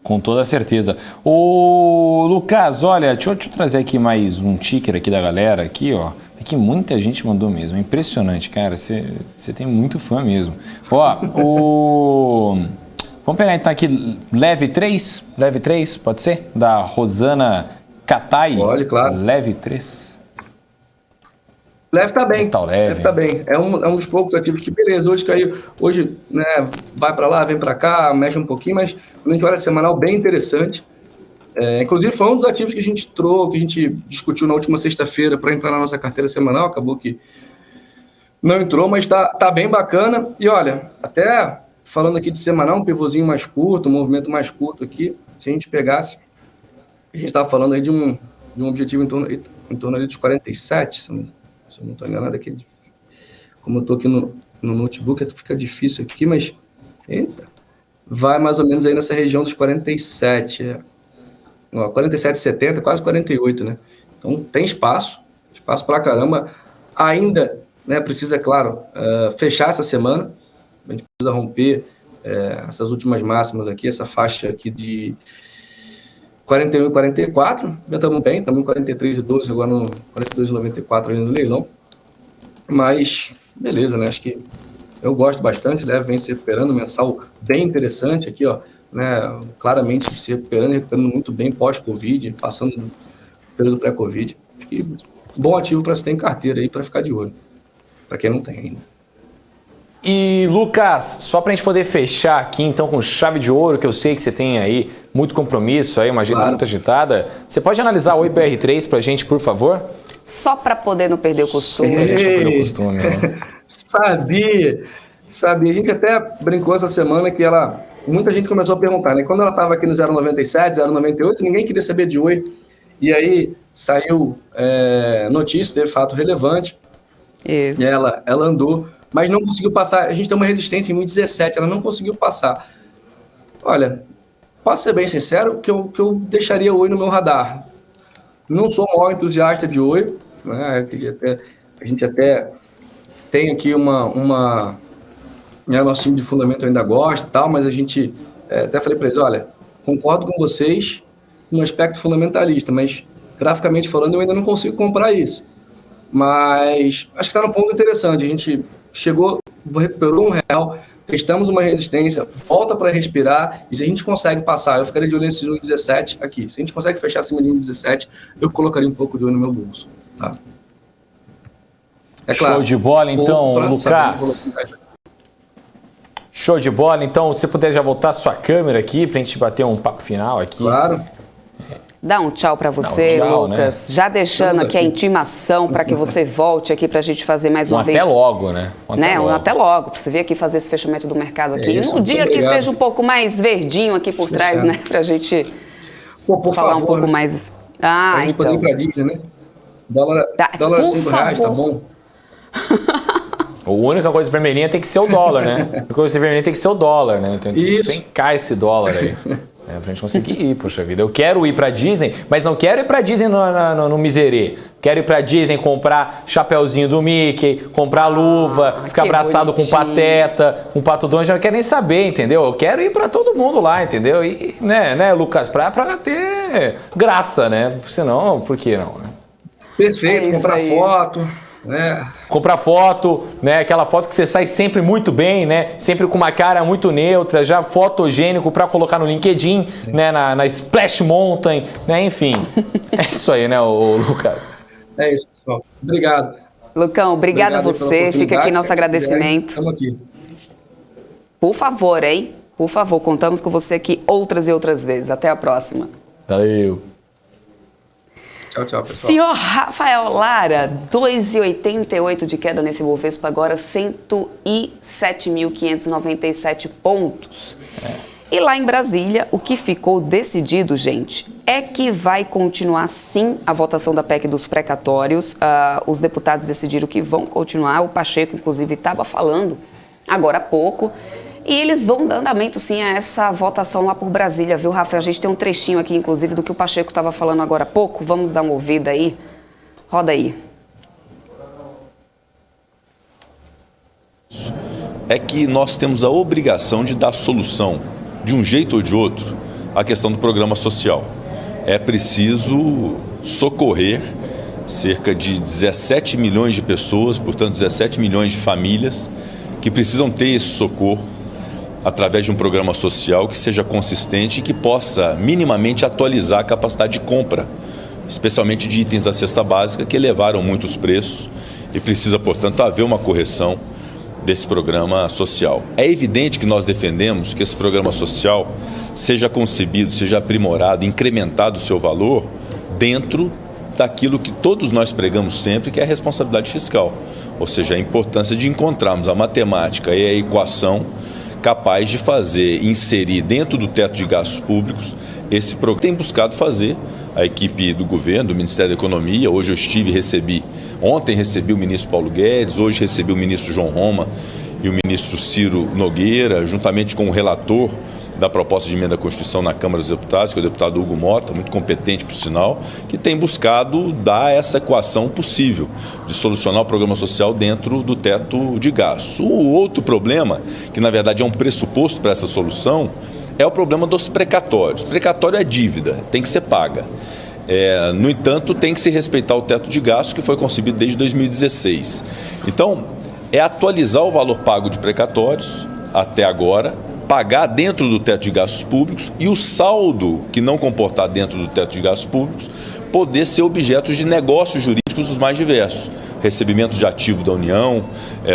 Com toda certeza. Ô, Lucas, olha, deixa eu trazer aqui mais um ticker aqui da galera, aqui, ó. Aqui muita gente mandou mesmo, é impressionante, cara, você tem muito fã mesmo. Ó, vamos pegar então aqui, Leve 3, pode ser? Da Rosana Catai. Pode, claro. Leve 3. Leve tá bem. Leve tá bem. É um dos poucos ativos que, beleza, hoje caiu. Hoje, né, vai para lá, vem para cá, mexe um pouquinho, mas quando a gente olha semanal, bem interessante. Inclusive, foi um dos ativos que a gente trouxe, que a gente discutiu na última sexta-feira para entrar na nossa carteira semanal. Acabou que não entrou, mas tá bem bacana. E olha, até falando aqui de semanal, um pivôzinho mais curto, um movimento mais curto aqui, se a gente pegasse, a gente estava falando aí de um objetivo em torno ali dos 47, se eu não estou enganado aqui, como eu estou aqui no notebook, fica difícil aqui, mas, vai mais ou menos aí nessa região dos 47, 47,70, quase 48, né? Então, tem espaço pra caramba, ainda, né, precisa, claro, fechar essa semana, a gente precisa romper essas últimas máximas aqui, essa faixa aqui de 41 e 44, já estamos bem, estamos em 43,12, agora no 42,94 ali no leilão. Mas, beleza, né? Acho que eu gosto bastante, vem se recuperando, mensal bem interessante aqui, ó, né? Claramente se recuperando muito bem pós-Covid, passando no período pré-Covid. Acho que bom ativo para se ter em carteira aí, para ficar de olho, para quem não tem ainda. E, Lucas, só para a gente poder fechar aqui, então, com chave de ouro, que eu sei que você tem aí muito compromisso, aí, uma agenda muito agitada, você pode analisar o IBR3 para a gente, por favor? Só para poder não perder o costume. Pra gente não perder o costume, né? Sabia. A gente até brincou essa semana que muita gente começou a perguntar, né? Quando ela estava aqui no 0,97, 0,98, ninguém queria saber de Oi. E aí saiu notícia, teve fato relevante. Isso. E ela andou, mas não conseguiu passar. A gente tem uma resistência em 2017, ela não conseguiu passar. Olha, posso ser bem sincero, que eu deixaria Oi no meu radar. Não sou o maior entusiasta de Oi, né? A gente até tem aqui nosso time de fundamento ainda gosta e tal, mas a gente até falei para eles, olha, concordo com vocês no aspecto fundamentalista, mas graficamente falando eu ainda não consigo comprar isso. Mas acho que está num ponto interessante, a gente recuperou R$1, testamos uma resistência, volta para respirar, e se a gente consegue passar, eu ficaria de olho nesse 1,17 aqui, se a gente consegue fechar acima de 1,17, eu colocaria um pouco de olho no meu bolso, tá? Claro, show de bola, então, Lucas. Show de bola, então, se puder já voltar a sua câmera aqui, para a gente bater um papo final aqui. Claro. Dá um tchau para você, tchau, Lucas. né? Já deixando aqui a intimação para que você volte aqui para a gente fazer mais uma vez. Até logo, né? Até logo, para você vir aqui fazer esse fechamento do mercado aqui. Isso, no dia que esteja um pouco mais verdinho aqui por trás, né? Para a gente falar um pouco mais. A gente poder ir para a Disney, né? Dólar R$5, tá bom? A única coisa vermelhinha tem que ser o dólar, né? A única coisa vermelhinha tem que ser o dólar, né? Então tem que pencar esse dólar aí. Pra gente conseguir ir, poxa vida. Eu quero ir pra Disney, mas não quero ir pra Disney no Miserê. Quero ir pra Disney comprar chapéuzinho do Mickey, comprar luva, ficar abraçado com Pateta, com Pato Donald. Eu não quero nem saber, entendeu? Eu quero ir pra todo mundo lá, entendeu? E, né, Lucas, pra ter graça, né? Senão, por que não, né? Perfeito, comprar foto, né? Comprar foto, né? Aquela foto que você sai sempre muito bem, né? Sempre com uma cara muito neutra, já fotogênico para colocar no LinkedIn, né? Na Splash Mountain, né? Enfim, é isso aí, né, o Lucas? É isso, pessoal. Obrigado. Lucão, obrigada a Obrigado você. Fica aqui nosso agradecimento. Estamos aqui. Por favor, hein? Por favor, contamos com você aqui outras e outras vezes. Até a próxima. Valeu. Tchau, tchau, pessoal. Senhor Rafael Lara, 2,88 de queda nesse Bovespa, agora 107.597 pontos. E lá em Brasília, o que ficou decidido, gente, é que vai continuar sim a votação da PEC dos precatórios. Os deputados decidiram que vão continuar. O Pacheco, inclusive, estava falando agora há pouco. E eles vão dar andamento, sim, a essa votação lá por Brasília, viu, Rafael? A gente tem um trechinho aqui, inclusive, do que o Pacheco estava falando agora há pouco. Vamos dar uma ouvida aí. Roda aí. É que nós temos a obrigação de dar solução, de um jeito ou de outro, à questão do programa social. É preciso socorrer cerca de 17 milhões de pessoas, portanto 17 milhões de famílias que precisam ter esse socorro através de um programa social que seja consistente e que possa minimamente atualizar a capacidade de compra, especialmente de itens da cesta básica que elevaram muito os preços e precisa, portanto, haver uma correção desse programa social. É evidente que nós defendemos que esse programa social seja concebido, seja aprimorado, incrementado o seu valor dentro daquilo que todos nós pregamos sempre, que é a responsabilidade fiscal, ou seja, a importância de encontrarmos a matemática e a equação capaz de fazer, inserir dentro do teto de gastos públicos esse programa. Tem buscado fazer a equipe do governo, do Ministério da Economia. Hoje eu ontem recebi o ministro Paulo Guedes, hoje recebi o ministro João Roma e o ministro Ciro Nogueira, juntamente com o relator da proposta de emenda à Constituição na Câmara dos Deputados, que é o deputado Hugo Mota, muito competente por sinal, que tem buscado dar essa equação possível de solucionar o programa social dentro do teto de gastos. O outro problema, que na verdade é um pressuposto para essa solução, é o problema dos precatórios. Precatório é dívida, tem que ser paga. No entanto, tem que se respeitar o teto de gastos que foi concebido desde 2016. Então, é atualizar o valor pago de precatórios até agora, pagar dentro do teto de gastos públicos e o saldo que não comportar dentro do teto de gastos públicos poder ser objeto de negócios jurídicos dos mais diversos. Recebimento de ativo da União,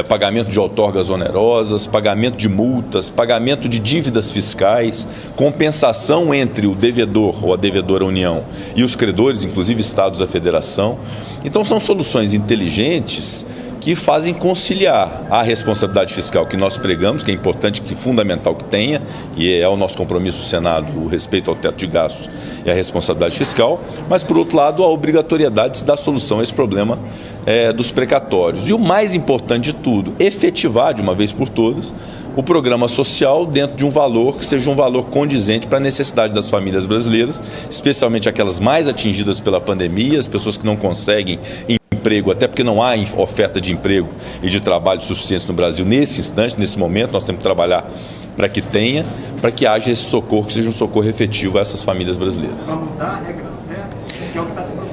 pagamento de outorgas onerosas, pagamento de multas, pagamento de dívidas fiscais, compensação entre o devedor ou a devedora União e os credores, inclusive estados da federação. Então são soluções inteligentes que fazem conciliar a responsabilidade fiscal que nós pregamos, que é importante, que é fundamental que tenha, e é o nosso compromisso do Senado, o respeito ao teto de gastos e a responsabilidade fiscal, mas, por outro lado, a obrigatoriedade de se dar solução a esse problema dos precatórios. E o mais importante de tudo, efetivar de uma vez por todas o programa social dentro de um valor que seja um valor condizente para a necessidade das famílias brasileiras, especialmente aquelas mais atingidas pela pandemia, as pessoas que não conseguem emprego, até porque não há oferta de emprego e de trabalho suficientes no Brasil nesse instante, nesse momento. Nós temos que trabalhar para que tenha, para que haja esse socorro, que seja um socorro efetivo a essas famílias brasileiras. Para mudar a regra, que é o que está sendo...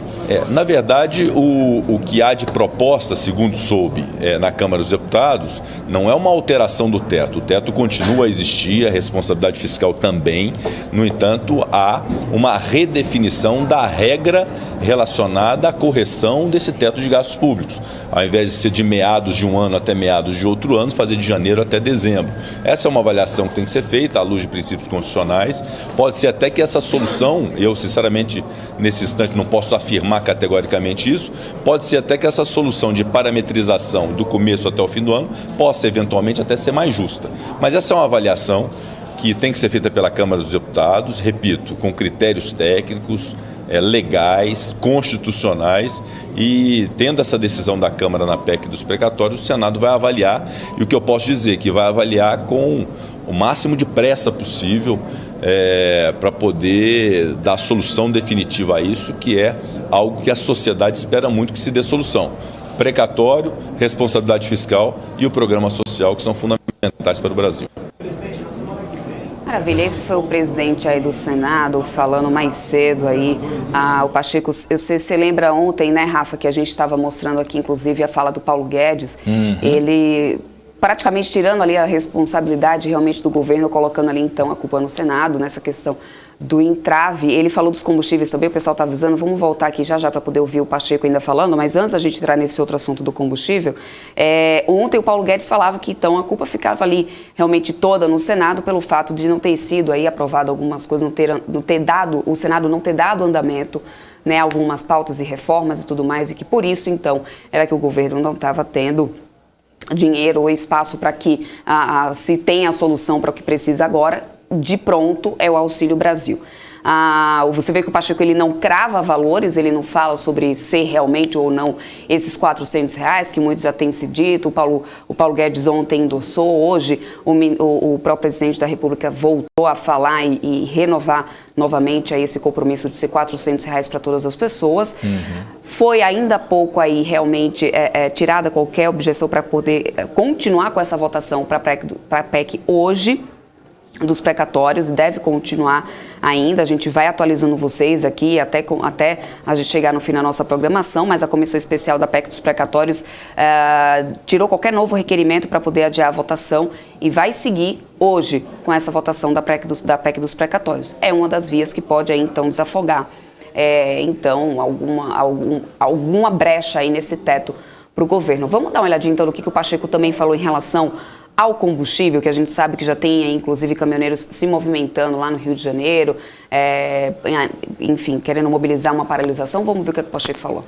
Na verdade, o que há de proposta, segundo soube na Câmara dos Deputados, não é uma alteração do teto. O teto continua a existir, a responsabilidade fiscal também. No entanto, há uma redefinição da regra relacionada à correção desse teto de gastos públicos. Ao invés de ser de meados de um ano até meados de outro ano, fazer de janeiro até dezembro. Essa é uma avaliação que tem que ser feita à luz de princípios constitucionais. Pode ser até que essa solução, eu sinceramente nesse instante não posso afirmar categoricamente isso, pode ser até que essa solução de parametrização do começo até o fim do ano possa eventualmente até ser mais justa. Mas essa é uma avaliação que tem que ser feita pela Câmara dos Deputados, repito, com critérios técnicos, legais, constitucionais, e tendo essa decisão da Câmara na PEC dos precatórios, o Senado vai avaliar, e o que eu posso dizer é que vai avaliar com o máximo de pressa possível para poder dar solução definitiva a isso, que é algo que a sociedade espera muito que se dê solução. Precatório, responsabilidade fiscal e o programa social, que são fundamentais para o Brasil. Maravilha, esse foi o presidente aí do Senado falando mais cedo aí, o Pacheco. Você lembra ontem, né, Rafa, que a gente estava mostrando aqui, inclusive, a fala do Paulo Guedes. Ele praticamente tirando ali a responsabilidade realmente do governo, colocando ali então a culpa no Senado, nessa questão do entrave. Ele falou dos combustíveis também, o pessoal está avisando, vamos voltar aqui já para poder ouvir o Pacheco ainda falando, mas antes da gente entrar nesse outro assunto do combustível, ontem o Paulo Guedes falava que então a culpa ficava ali realmente toda no Senado pelo fato de não ter sido aí aprovado algumas coisas, o Senado não ter dado andamento, né, algumas pautas e reformas e tudo mais, e que por isso então era que o governo não estava tendo dinheiro ou espaço para que se tenha a solução para o que precisa agora. De pronto é o Auxílio Brasil. Você vê que o Pacheco ele não crava valores, ele não fala sobre ser realmente ou não esses R$400, que muitos já têm se dito. O Paulo Guedes ontem endossou, hoje o próprio presidente da República voltou a falar e renovar novamente aí esse compromisso de ser R$400 para todas as pessoas. Foi ainda há pouco aí realmente tirada qualquer objeção para poder continuar com essa votação para a PEC hoje, dos precatórios, deve continuar ainda. A gente vai atualizando vocês aqui até a gente chegar no fim da nossa programação, mas a Comissão Especial da PEC dos precatórios tirou qualquer novo requerimento para poder adiar a votação e vai seguir hoje com essa votação da PEC dos precatórios. É uma das vias que pode aí então desafogar então alguma brecha aí nesse teto para o governo. Vamos dar uma olhadinha então do que o Pacheco também falou em relação ao combustível, que a gente sabe que já tem, inclusive, caminhoneiros se movimentando lá no Rio de Janeiro, enfim, querendo mobilizar uma paralisação. Vamos ver o que o Pacheco falou.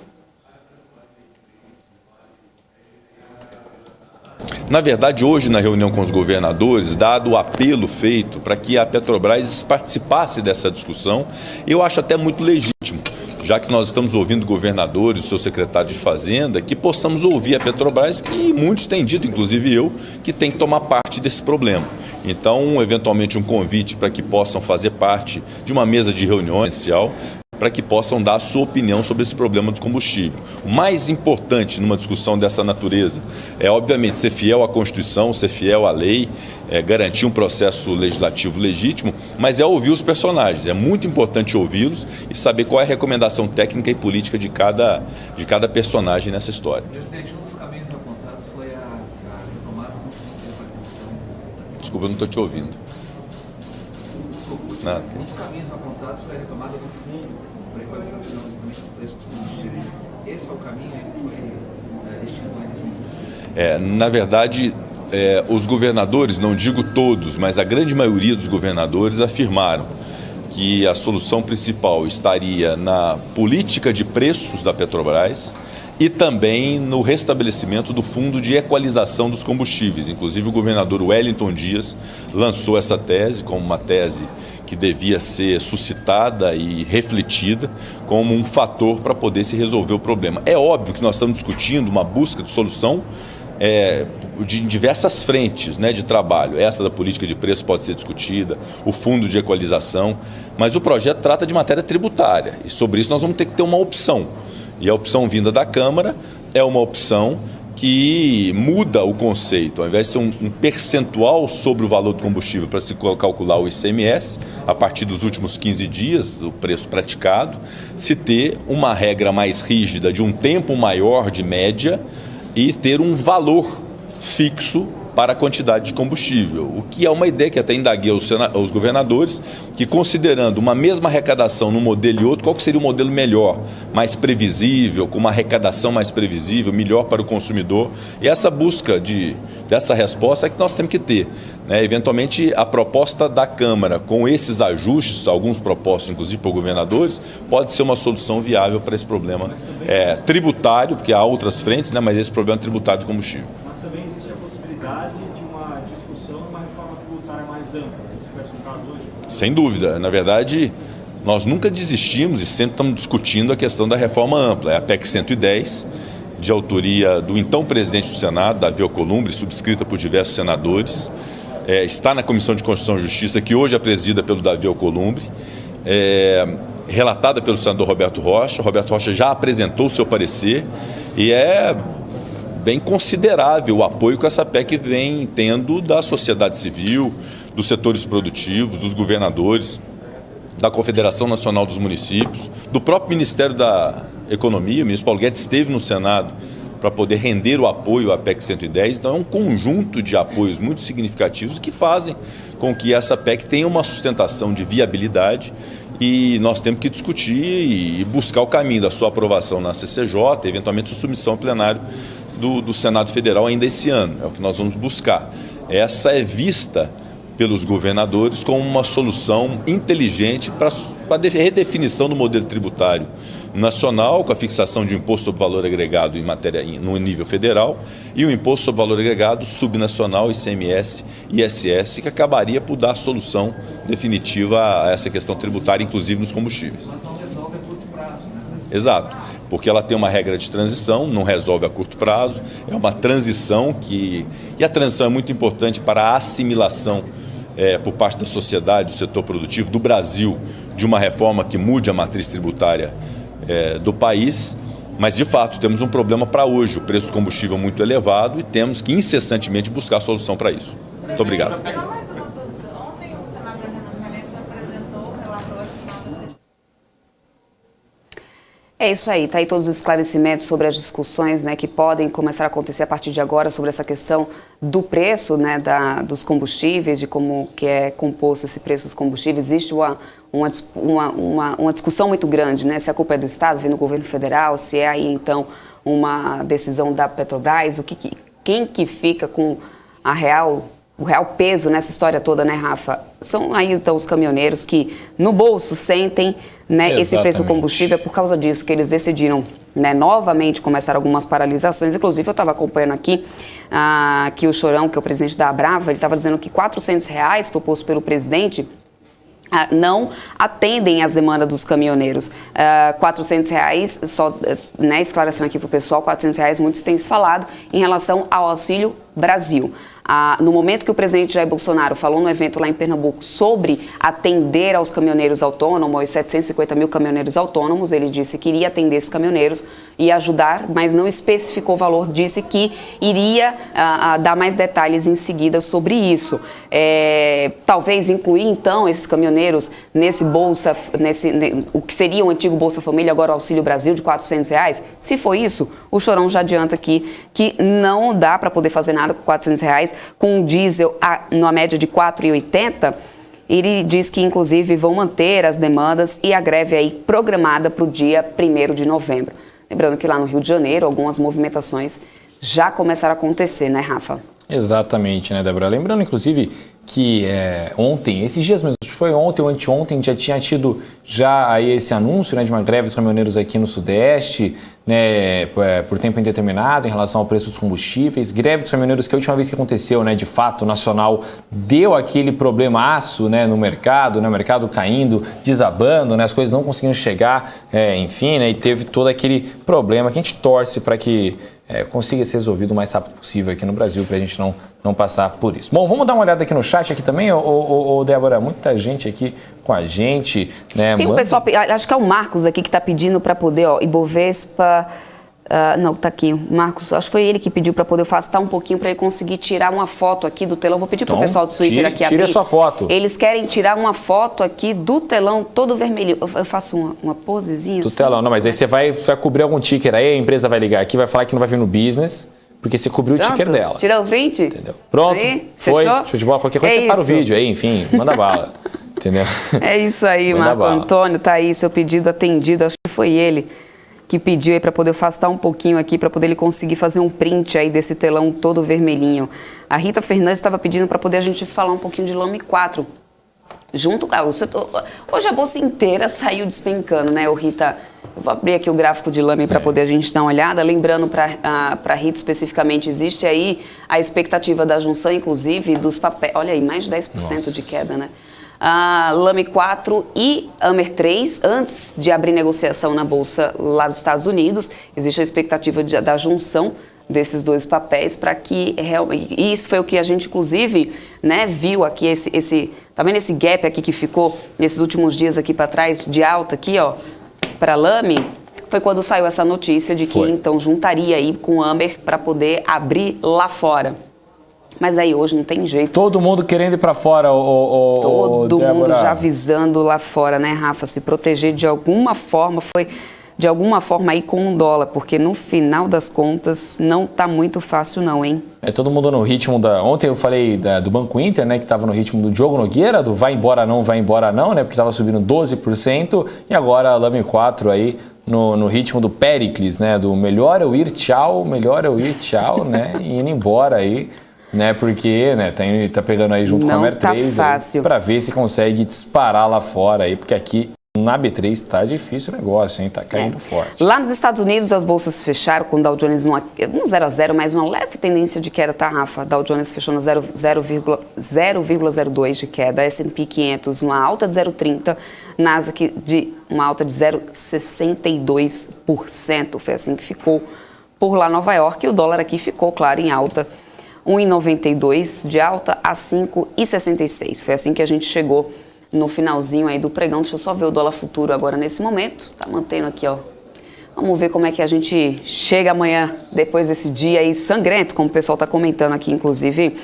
Na verdade, hoje, na reunião com os governadores, dado o apelo feito para que a Petrobras participasse dessa discussão, eu acho até muito legítimo, já que nós estamos ouvindo governadores, o seu secretário de Fazenda, que possamos ouvir a Petrobras, que muitos têm dito, inclusive eu, que tem que tomar parte desse problema. Então, eventualmente, um convite para que possam fazer parte de uma mesa de reunião inicial, para que possam dar a sua opinião sobre esse problema do combustível. O mais importante numa discussão dessa natureza é, obviamente, ser fiel à Constituição, ser fiel à lei, garantir um processo legislativo legítimo, mas é ouvir os personagens. É muito importante ouvi-los e saber qual é a recomendação técnica e política de cada personagem nessa história. Presidente, um dos caminhos apontados foi a retomada do fundo de equalização. Desculpa, eu não estou te ouvindo. Nada. Um dos caminhos apontados foi a retomada do fundo para equalização, exatamente do preço dos combustíveis. Esse é o caminho que foi estimulado em 2016? Na verdade, os governadores, não digo todos, mas a grande maioria dos governadores afirmaram que a solução principal estaria na política de preços da Petrobras e também no restabelecimento do fundo de equalização dos combustíveis. Inclusive, o governador Wellington Dias lançou essa tese como uma tese que devia ser suscitada e refletida como um fator para poder se resolver o problema. É óbvio que nós estamos discutindo uma busca de solução de diversas frentes, né, de trabalho. Essa da política de preço pode ser discutida, o fundo de equalização, mas o projeto trata de matéria tributária e sobre isso nós vamos ter que ter uma opção. E a opção vinda da Câmara é uma opção que muda o conceito. Ao invés de ser um percentual sobre o valor do combustível para se calcular o ICMS, a partir dos últimos 15 dias, o preço praticado, se ter uma regra mais rígida de um tempo maior de média e ter um valor fixo para a quantidade de combustível, o que é uma ideia que até indaguei aos governadores, que considerando uma mesma arrecadação num modelo e outro, qual que seria o modelo melhor, mais previsível, com uma arrecadação mais previsível, melhor para o consumidor, e essa busca dessa resposta é que nós temos que ter. Eventualmente, a proposta da Câmara, com esses ajustes, alguns propostos inclusive por governadores, pode ser uma solução viável para esse problema tributário, porque há outras frentes, mas esse problema tributário do combustível. Mas também existe a possibilidade de uma discussão, uma reforma tributária mais ampla, que se foi assuntado hoje? Sem dúvida. Na verdade, nós nunca desistimos e sempre estamos discutindo a questão da reforma ampla. É a PEC 110, de autoria do então presidente do Senado, Davi Alcolumbre, subscrita por diversos senadores. Está na Comissão de Constituição e Justiça, que hoje é presidida pelo Davi Alcolumbre, relatada pelo senador Roberto Rocha. Roberto Rocha já apresentou o seu parecer e é bem considerável o apoio que essa PEC vem tendo da sociedade civil, dos setores produtivos, dos governadores, da Confederação Nacional dos Municípios, do próprio Ministério da Economia. O ministro Paulo Guedes esteve no Senado para poder render o apoio à PEC 110. Então é um conjunto de apoios muito significativos que fazem com que essa PEC tenha uma sustentação de viabilidade, e nós temos que discutir e buscar o caminho da sua aprovação na CCJ, eventualmente sua submissão ao plenário do Senado Federal ainda esse ano. É o que nós vamos buscar. Essa é vista pelos governadores como uma solução inteligente para a redefinição do modelo tributário nacional, com a fixação de um imposto sobre valor agregado no nível federal e o imposto sobre valor agregado subnacional, ICMS e ISS, que acabaria por dar solução definitiva a essa questão tributária, inclusive nos combustíveis. Mas não resolve a curto prazo, né? Exato, porque ela tem uma regra de transição, não resolve a curto prazo, é uma transição e a transição é muito importante para a assimilação por parte da sociedade, do setor produtivo, do Brasil, de uma reforma que mude a matriz tributária do país, mas de fato temos um problema para hoje, o preço do combustível muito elevado, e temos que incessantemente buscar solução para isso. Muito obrigado. Só mais uma dúvida. Ontem o senador Renan Calheiros apresentou o relatório final. É isso aí, tá aí todos os esclarecimentos sobre as discussões, né, que podem começar a acontecer a partir de agora sobre essa questão do preço, né, dos combustíveis, de como que é composto esse preço dos combustíveis. Existe uma discussão muito grande, né, se a culpa é do Estado, vem do governo federal, se é aí então uma decisão da Petrobras, quem que fica com o real peso nessa história toda, né, Rafa? São aí então os caminhoneiros que no bolso sentem, né, esse preço do combustível. É por causa disso que eles decidiram, né, novamente começar algumas paralisações. Inclusive eu estava acompanhando aqui que o Chorão, que é o presidente da Abrava, ele estava dizendo que R$400 proposto pelo presidente não atendem às demandas dos caminhoneiros. R$400, só, né, esclarecendo aqui para o pessoal, R$400, muitos têm se falado em relação ao Auxílio Brasil. No momento que o presidente Jair Bolsonaro falou no evento lá em Pernambuco sobre atender aos caminhoneiros autônomos, aos 750 mil caminhoneiros autônomos, ele disse que iria atender esses caminhoneiros e ajudar, mas não especificou o valor, disse que iria dar mais detalhes em seguida sobre isso. Talvez incluir então esses caminhoneiros nesse Bolsa, o que seria o antigo Bolsa Família, agora o Auxílio Brasil de R$400. Se for isso, o Chorão já adianta aqui que não dá para poder fazer nada com R$400, com um diesel numa média de R$4,80. Ele diz que, inclusive, vão manter as demandas e a greve aí programada para o dia 1º de novembro. Lembrando que lá no Rio de Janeiro, algumas movimentações já começaram a acontecer, né, Rafa? Exatamente, né, Débora? Lembrando, inclusive, que ontem, esses dias mesmo, foi ontem ou anteontem, já tinha tido aí esse anúncio, né, de uma greve dos caminhoneiros aqui no Sudeste, né, por tempo indeterminado em relação ao preço dos combustíveis. Greve dos caminhoneiros que a última vez que aconteceu, né, de fato, nacional, deu aquele problemaço, né, no mercado, né, o mercado caindo, desabando, né, as coisas não conseguindo chegar, enfim, né, e teve todo aquele problema que a gente torce para que consiga ser resolvido o mais rápido possível aqui no Brasil, para a gente não passar por isso. Bom, vamos dar uma olhada aqui no chat aqui também, Débora, muita gente aqui com a gente, né? Tem um pessoal, acho que é o Marcos aqui que está pedindo para poder, Ibovespa, não, tá aqui, o Marcos, acho que foi ele que pediu para poder afastar um pouquinho para ele conseguir tirar uma foto aqui do telão. Vou pedir para o pessoal do Twitter aqui abrir. Tira a sua foto. Eles querem tirar uma foto aqui do telão todo vermelho. Eu faço uma posezinha do assim. telão, não, mas aí você vai cobrir algum ticker aí, a empresa vai ligar aqui, vai falar que não vai vir no business, porque você cobriu o ticker dela. Tira o print? Entendeu? Pronto, aí, foi, fechou? show de bola, qualquer coisa você para o vídeo aí, enfim, manda bala, entendeu? É isso aí, Manda Marco bala. Antônio, tá aí, seu pedido atendido, acho que foi ele que pediu aí para poder afastar um pouquinho aqui, para poder ele conseguir fazer um print aí desse telão todo vermelhinho. A Rita Fernandes estava pedindo para poder a gente falar um pouquinho de Lame 4. Junto com o setor. Hoje a bolsa inteira saiu despencando, né, Rita? Eu vou abrir aqui o gráfico de Lame para poder a gente dar uma olhada. Lembrando para a Rita especificamente, existe aí a expectativa da junção, inclusive, dos papéis. Olha aí, mais de 10% de queda, né? Lame 4 e Amer 3, antes de abrir negociação na Bolsa lá dos Estados Unidos, existe a expectativa da junção desses dois papéis para que realmente, e isso foi o que a gente inclusive, né, viu aqui, tá vendo esse gap aqui que ficou nesses últimos dias aqui para trás, de alta aqui, ó, para Lame, foi quando saiu essa notícia de que então juntaria aí com Amer para poder abrir lá fora. Mas aí hoje não tem jeito. Todo mundo querendo ir para fora, todo Débora. mundo já avisando lá fora, né, Rafa? Se proteger de alguma forma foi de alguma forma aí com o dólar, porque no final das contas não tá muito fácil não, hein? Todo mundo no ritmo Ontem eu falei do Banco Inter, né, que estava no ritmo do Diogo Nogueira, do vai embora não, né, porque estava subindo 12%, e agora a Lame 4 aí no ritmo do Péricles, né, do melhor eu ir tchau, né, e indo embora aí, né, porque, né, tá pegando aí junto com a Mer3 para ver se consegue disparar lá fora aí, porque aqui na B3 tá difícil o negócio, hein? Tá caindo forte. Lá nos Estados Unidos, as bolsas fecharam com o Dow Jones no 0 a 0, mas uma leve tendência de queda, tá, Rafa? Dow Jones fechou no 0,02 de queda, S&P 500 uma alta de 0,30, Nasdaq de uma alta de 0,62%. Foi assim que ficou por lá Nova York, e o dólar aqui ficou, claro, em alta, 1,92 de alta a 5,66. Foi assim que a gente chegou no finalzinho aí do pregão. Deixa eu só ver o dólar futuro agora nesse momento. Tá mantendo aqui, ó. Vamos ver como é que a gente chega amanhã, depois desse dia aí sangrento, como o pessoal tá comentando aqui, inclusive,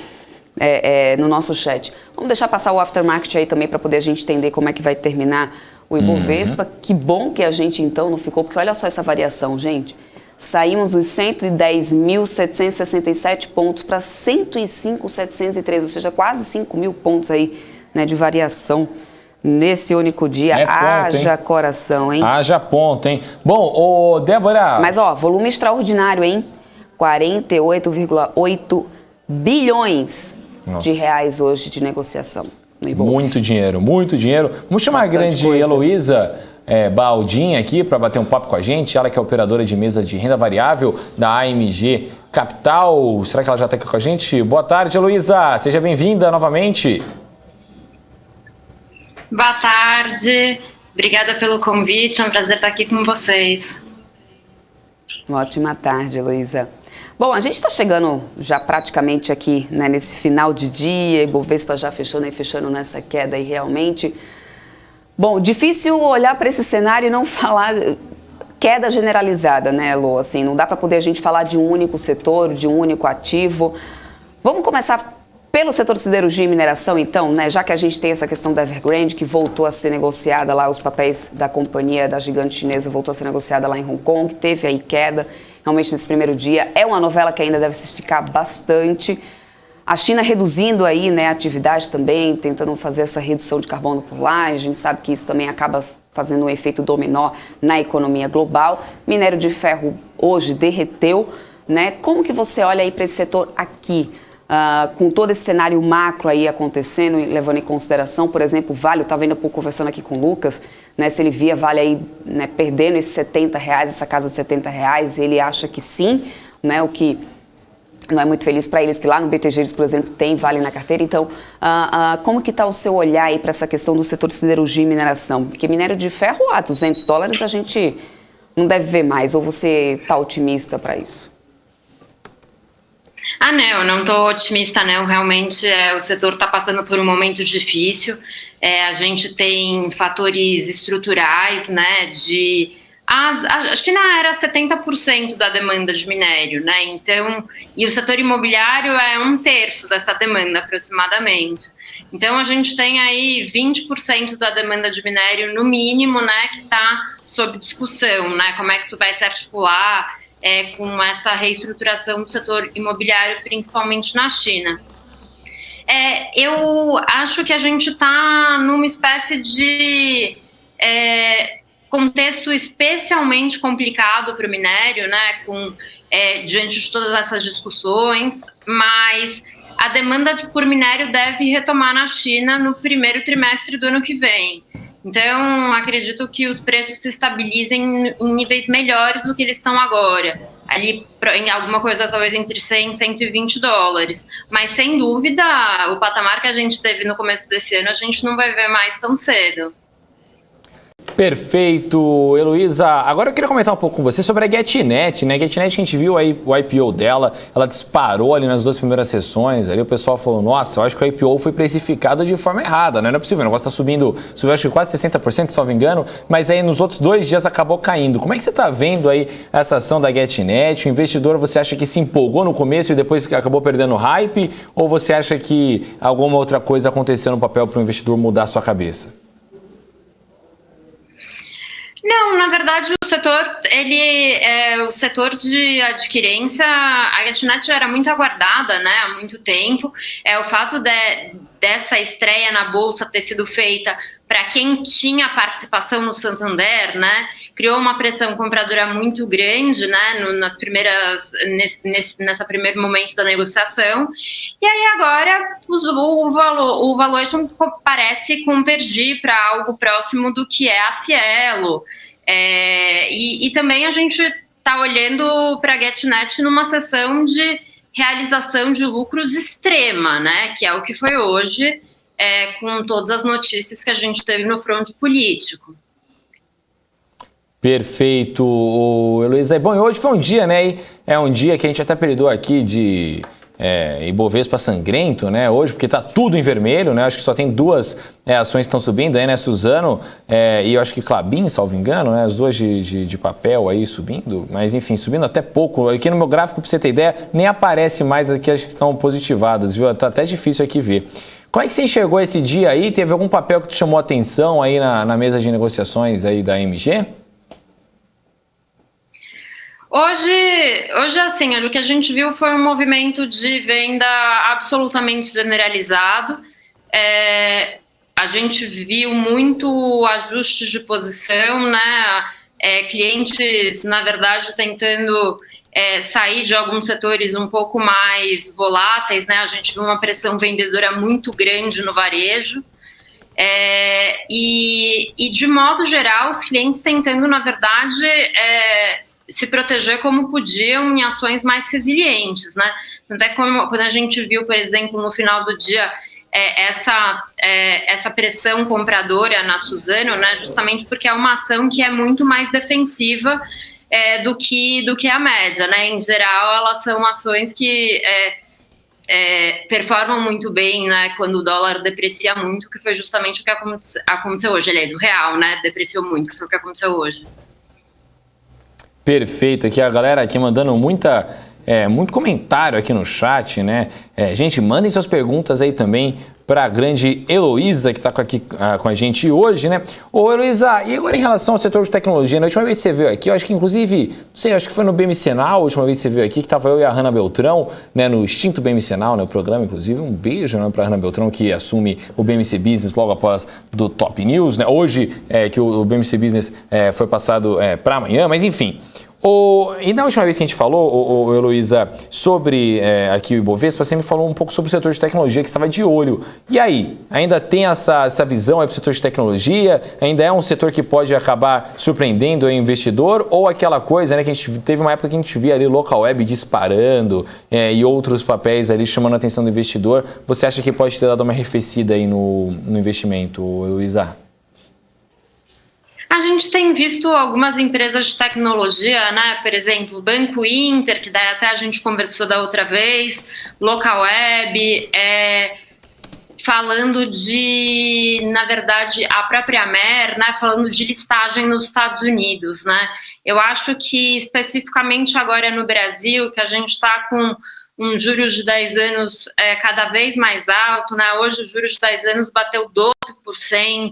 no nosso chat. Vamos deixar passar o aftermarket aí também para poder a gente entender como é que vai terminar o Ibovespa. Que bom que a gente então não ficou, porque olha só essa variação, gente. Saímos dos 110.767 pontos para 105.703, ou seja, quase 5 mil pontos aí, né, de variação nesse único dia. Haja coração, hein? Haja ponto, hein? Bom, Débora... Mas, volume extraordinário, hein? 48,8 bilhões de reais hoje de negociação no Ibovespa. Muito dinheiro, muito dinheiro. Vamos chamar bastante a grande Heloísa Baldin aqui para bater um papo com a gente. Ela que é operadora de mesa de renda variável da AMG Capital. Será que ela já está aqui com a gente? Boa tarde, Heloísa. Seja bem-vinda novamente. Boa tarde, obrigada pelo convite, é um prazer estar aqui com vocês. Ótima tarde, Heloísa. Bom, a gente está chegando já praticamente aqui, né, nesse final de dia, Ibovespa já fechando nessa queda aí realmente. Bom, difícil olhar para esse cenário e não falar queda generalizada, né, Elô? Assim, não dá para poder a gente falar de um único setor, de um único ativo. Vamos começar pelo setor de siderurgia e mineração, então, né, já que a gente tem essa questão da Evergrande, que voltou a ser negociada lá, os papéis da companhia da gigante chinesa voltou a ser negociada lá em Hong Kong, teve aí queda, realmente nesse primeiro dia. É uma novela que ainda deve se esticar bastante. A China reduzindo aí, né, a atividade também, tentando fazer essa redução de carbono por lá. A gente sabe que isso também acaba fazendo um efeito dominó na economia global. Minério de ferro hoje derreteu, né? Como que você olha aí para esse setor aqui? Com todo esse cenário macro aí acontecendo, levando em consideração, por exemplo, Vale, eu estava ainda pouco conversando aqui com o Lucas, né, se ele via Vale aí, né, perdendo esses R$70, essa casa de R$70, ele acha que sim, né, o que não é muito feliz para eles, que lá no BTG eles, por exemplo, tem Vale na carteira. Então, como que está o seu olhar aí para essa questão do setor de siderurgia e mineração? Porque minério de ferro, $200 a gente não deve ver mais, ou você está otimista para isso? Não, eu não estou otimista, não. Realmente o setor está passando por um momento difícil. A gente tem fatores estruturais, né? A China era 70% da demanda de minério, né? Então, e o setor imobiliário é 1/3 dessa demanda aproximadamente. Então, a gente tem aí 20% da demanda de minério, no mínimo, né? Que está sob discussão, né? Como é que isso vai se articular com essa reestruturação do setor imobiliário, principalmente na China. Eu acho que a gente está numa espécie de contexto especialmente complicado para o minério, né, diante de todas essas discussões, mas a demanda por minério deve retomar na China no primeiro trimestre do ano que vem. Então, acredito que os preços se estabilizem em níveis melhores do que eles estão agora. Ali, em alguma coisa, talvez entre $100 e $120. Mas, sem dúvida, o patamar que a gente teve no começo desse ano, a gente não vai ver mais tão cedo. Perfeito, Heloísa. Agora eu queria comentar um pouco com você sobre a GetNet, né? A GetNet, a gente viu aí o IPO dela, ela disparou ali nas 2 primeiras sessões, ali o pessoal falou, nossa, eu acho que o IPO foi precificado de forma errada, né? Não é possível, o negócio está subiu acho que quase 60%, se não me engano, mas aí nos outros 2 dias acabou caindo. Como é que você está vendo aí essa ação da GetNet? O investidor, você acha que se empolgou no começo e depois acabou perdendo hype? Ou você acha que alguma outra coisa aconteceu no papel para o investidor mudar a sua cabeça? Não, na verdade o setor, o setor de adquirência, a GetNet já era muito aguardada, né, há muito tempo. O fato dessa estreia na Bolsa ter sido feita para quem tinha participação no Santander, né, criou uma pressão compradora muito grande, né, nessa primeiro momento da negociação. E aí agora o valuation parece convergir para algo próximo do que é a Cielo. E também a gente está olhando para a GetNet numa sessão de realização de lucros extrema, né, que é o que foi hoje, com todas as notícias que a gente teve no fronte político. Perfeito, Heloísa. Bom, hoje foi um dia, né? É um dia que a gente até apelidou aqui de Ibovespa sangrento, né? Hoje, porque tá tudo em vermelho, né? Acho que só tem duas ações que estão subindo aí, né? Suzano e eu acho que Klabin, salvo engano, né? As duas de papel aí subindo, mas enfim, subindo até pouco. Aqui no meu gráfico, para você ter ideia, nem aparece mais aqui as que estão positivadas, viu? Tá até difícil aqui ver. Como é que você enxergou esse dia aí? Teve algum papel que te chamou a atenção aí na mesa de negociações aí da MG? Hoje, assim, o que a gente viu foi um movimento de venda absolutamente generalizado. A gente viu muito ajustes de posição, né? Clientes, na verdade, tentando sair de alguns setores um pouco mais voláteis, né? A gente viu uma pressão vendedora muito grande no varejo. E de modo geral, os clientes tentando, na verdade, se proteger como podiam em ações mais resilientes, né? Tanto como quando a gente viu, por exemplo, no final do dia, essa pressão compradora na Suzano, né? Justamente porque é uma ação que é muito mais defensiva do que a média, né? Em geral, elas são ações que performam muito bem, né? Quando o dólar deprecia muito, que foi justamente o que aconteceu hoje. Aliás, o real, né? Depreciou muito, que foi o que aconteceu hoje. Perfeito, aqui a galera aqui mandando muito comentário aqui no chat, né? Gente, mandem suas perguntas aí também para a grande Heloísa, que está aqui com a gente hoje, né? Ô Heloísa, e agora em relação ao setor de tecnologia, na última vez que você veio aqui, eu acho que inclusive, não sei, acho que foi no BMC Now, a última vez que você veio aqui, que estava eu e a Hanna Beltrão, né, no extinto BMC Now, né, o programa, inclusive, um beijo, né, para a Hanna Beltrão, que assume o BMC Business logo após do Top News, né? Hoje, que o BMC Business foi passado para amanhã, mas enfim. E na última vez que a gente falou, Heloísa, sobre aqui o Ibovespa, você me falou um pouco sobre o setor de tecnologia que estava de olho. E aí, ainda tem essa visão aí para o setor de tecnologia? Ainda é um setor que pode acabar surpreendendo o investidor? Ou aquela coisa, né, que a gente teve uma época que a gente via ali local web disparando e outros papéis ali chamando a atenção do investidor. Você acha que pode ter dado uma arrefecida aí no investimento, Heloísa? A gente tem visto algumas empresas de tecnologia, né? Por exemplo, o Banco Inter, que daí até a gente conversou da outra vez, Localweb, falando de, na verdade, a própria Mer, né? Falando de listagem nos Estados Unidos, né? Eu acho que especificamente agora no Brasil, que a gente está com um juros de 10 anos cada vez mais alto, né? Hoje o juros de 10 anos bateu 12%,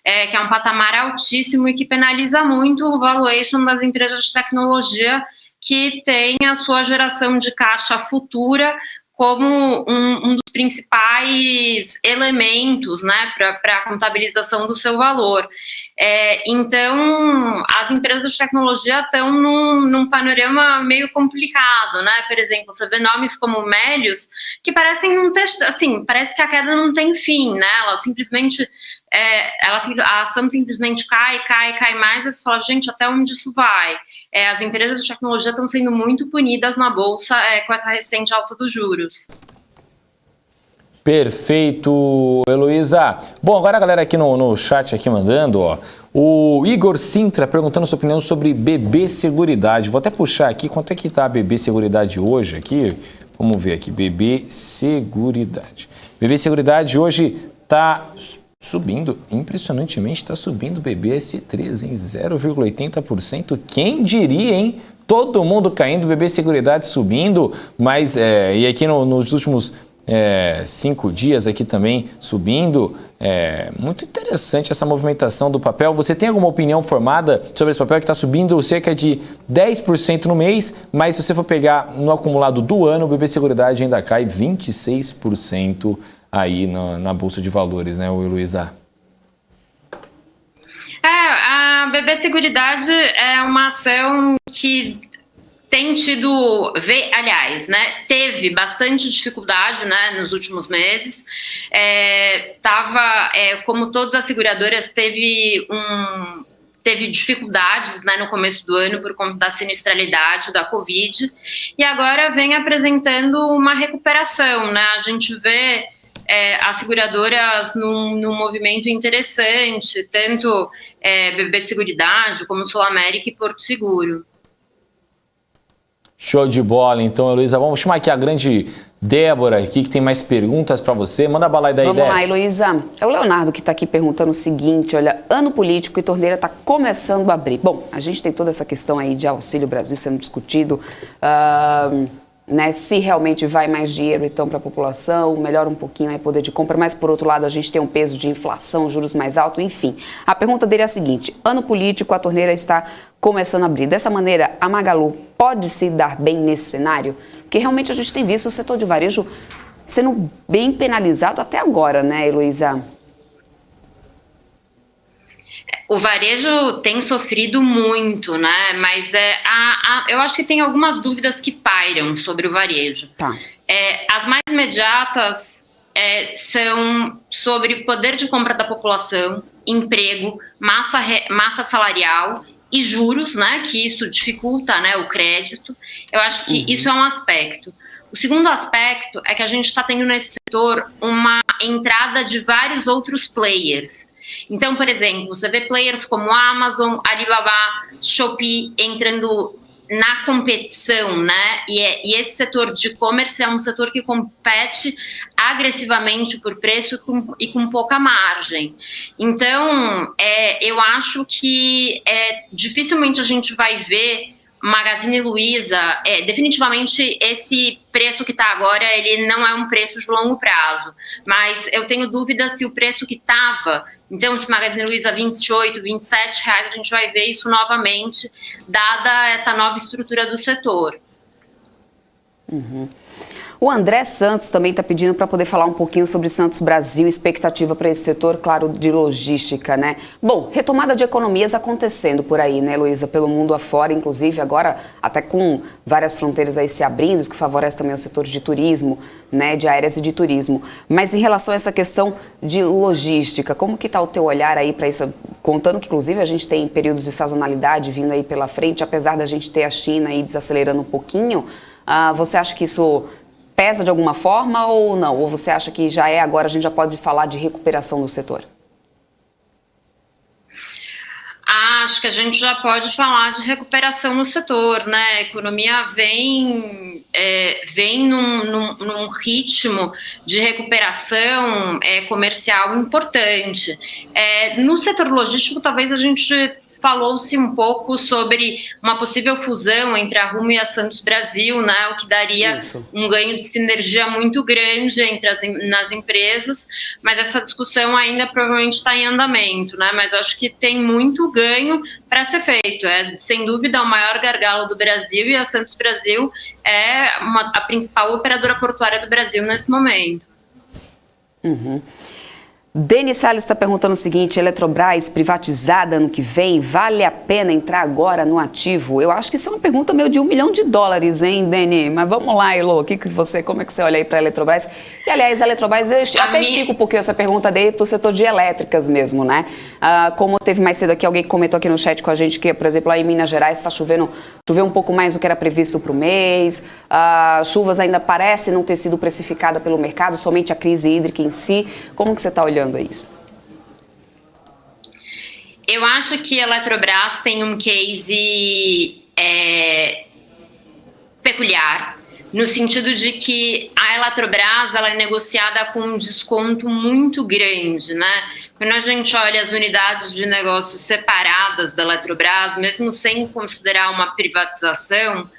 que é um patamar altíssimo e que penaliza muito o valuation das empresas de tecnologia que tem a sua geração de caixa futura como um dos principais elementos, né, para a contabilização do seu valor. Então, as empresas de tecnologia estão num panorama meio complicado, né? Por exemplo, você vê nomes como Melius, que parecem não ter, assim, parece que a queda não tem fim, né? Ela simplesmente, a ação simplesmente cai mais, e você fala, gente, até onde isso vai? As empresas de tecnologia estão sendo muito punidas na Bolsa com essa recente alta dos juros. Perfeito, Heloísa. Bom, agora a galera aqui no chat aqui mandando, ó. O Igor Sintra perguntando sua opinião sobre BB Seguridade. Vou até puxar aqui, quanto é que tá a BB Seguridade hoje aqui? Vamos ver aqui, BB Seguridade. BB Seguridade hoje tá subindo, impressionantemente está subindo o BBS3 em 0,80%. Quem diria, hein? Todo mundo caindo, BB Seguridade subindo, mas e aqui nos últimos 5 dias aqui também subindo. Muito interessante essa movimentação do papel. Você tem alguma opinião formada sobre esse papel que está subindo cerca de 10% no mês, mas se você for pegar no acumulado do ano, o BB Seguridade ainda cai 26% aí na Bolsa de Valores, né, Heloísa? A BB Seguridade é uma ação que tem tido, aliás, né, teve bastante dificuldade, né, nos últimos meses. Como todas as seguradoras, teve dificuldades, né, no começo do ano por conta da sinistralidade da Covid, e agora vem apresentando uma recuperação, né? A gente vê as seguradoras num movimento interessante, tanto BB Seguridade como Sul América e Porto Seguro. Show de bola, então, Heloísa. Vamos chamar aqui a grande Débora aqui, que tem mais perguntas para você. Manda bala aí daí, Vamos Débora. lá, Heloísa. É o Leonardo que está aqui perguntando o seguinte, olha, ano político e torneira está começando a abrir. Bom, a gente tem toda essa questão aí de Auxílio Brasil sendo discutido, né, se realmente vai mais dinheiro então para a população, melhora um pouquinho aí o poder de compra, mas por outro lado a gente tem um peso de inflação, juros mais altos, enfim. A pergunta dele é a seguinte, ano político, a torneira está começando a abrir. Dessa maneira, a Magalu pode se dar bem nesse cenário? Porque realmente a gente tem visto o setor de varejo sendo bem penalizado até agora, né, Heloísa? O varejo tem sofrido muito, né? Mas eu acho que tem algumas dúvidas que pairam sobre o varejo. Tá. As mais imediatas são sobre poder de compra da população, emprego, massa salarial e juros, né? Que isso dificulta, né, o crédito. Eu acho que isso é um aspecto. O segundo aspecto é que a gente está tendo nesse setor uma entrada de vários outros players. Então, por exemplo, você vê players como Amazon, Alibaba, Shopee entrando na competição, né? E esse setor de e-commerce é um setor que compete agressivamente por preço e com pouca margem. Então, eu acho que dificilmente a gente vai ver Magazine Luiza, definitivamente esse preço que está agora, ele não é um preço de longo prazo, mas eu tenho dúvida se o preço que estava, então se Magazine Luiza R$28, R$27, a gente vai ver isso novamente, dada essa nova estrutura do setor. O André Santos também está pedindo para poder falar um pouquinho sobre Santos Brasil, expectativa para esse setor, claro, de logística, né? Bom, retomada de economias acontecendo por aí, né, Heloísa? Pelo mundo afora, inclusive agora até com várias fronteiras aí se abrindo, que favorece também o setor de turismo, né, de aéreas e de turismo. Mas em relação a essa questão de logística, como que está o teu olhar aí para isso? Contando que, inclusive, a gente tem períodos de sazonalidade vindo aí pela frente, apesar da gente ter a China aí desacelerando um pouquinho, você acha que isso pesa de alguma forma ou não? Ou você acha que já agora a gente já pode falar de recuperação do setor? Acho que a gente já pode falar de recuperação no setor, né? A economia vem num ritmo de recuperação comercial importante. No setor logístico, talvez a gente falou-se um pouco sobre uma possível fusão entre a Rumo e a Santos Brasil, né? O que daria um ganho de sinergia muito grande nas empresas, mas essa discussão ainda provavelmente está em andamento, né? Mas acho que tem muito ganho para ser feito. Sem dúvida, o maior gargalo do Brasil, e a Santos Brasil é a principal operadora portuária do Brasil nesse momento. Denis Salles está perguntando o seguinte, Eletrobras privatizada ano que vem, vale a pena entrar agora no ativo? Eu acho que isso é uma pergunta meio de $1 milhão, hein, Denis? Mas vamos lá, Elo, como é que você olha aí para a Eletrobras? E, aliás, a Eletrobras, eu até estico um pouquinho essa pergunta dele para o setor de elétricas mesmo, né? Como teve mais cedo aqui, alguém comentou aqui no chat com a gente que, por exemplo, lá em Minas Gerais está choveu um pouco mais do que era previsto para o mês, chuvas ainda parecem não ter sido precificada pelo mercado, somente a crise hídrica em si. Como que você está olhando a isso? Eu acho que a Eletrobras tem um case peculiar, no sentido de que a Eletrobras ela é negociada com um desconto muito grande, né? Quando a gente olha as unidades de negócio separadas da Eletrobras, mesmo sem considerar uma privatização,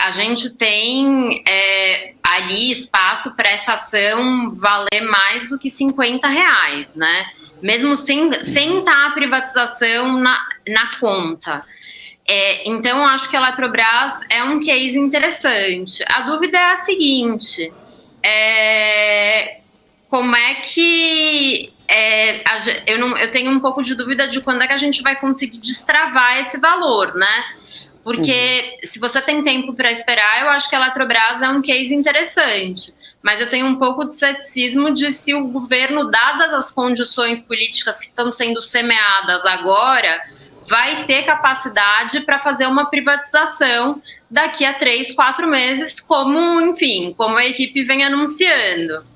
a gente tem ali espaço para essa ação valer mais do que R$50, né? Mesmo sem estar a privatização na conta. Então, eu acho que a Eletrobras é um case interessante. A dúvida é a seguinte, como é que... eu tenho um pouco de dúvida de quando é que a gente vai conseguir destravar esse valor, né? Porque se você tem tempo para esperar, eu acho que a Eletrobras é um case interessante. Mas eu tenho um pouco de ceticismo de se o governo, dadas as condições políticas que estão sendo semeadas agora, vai ter capacidade para fazer uma privatização daqui a 3, 4 meses, como a equipe vem anunciando.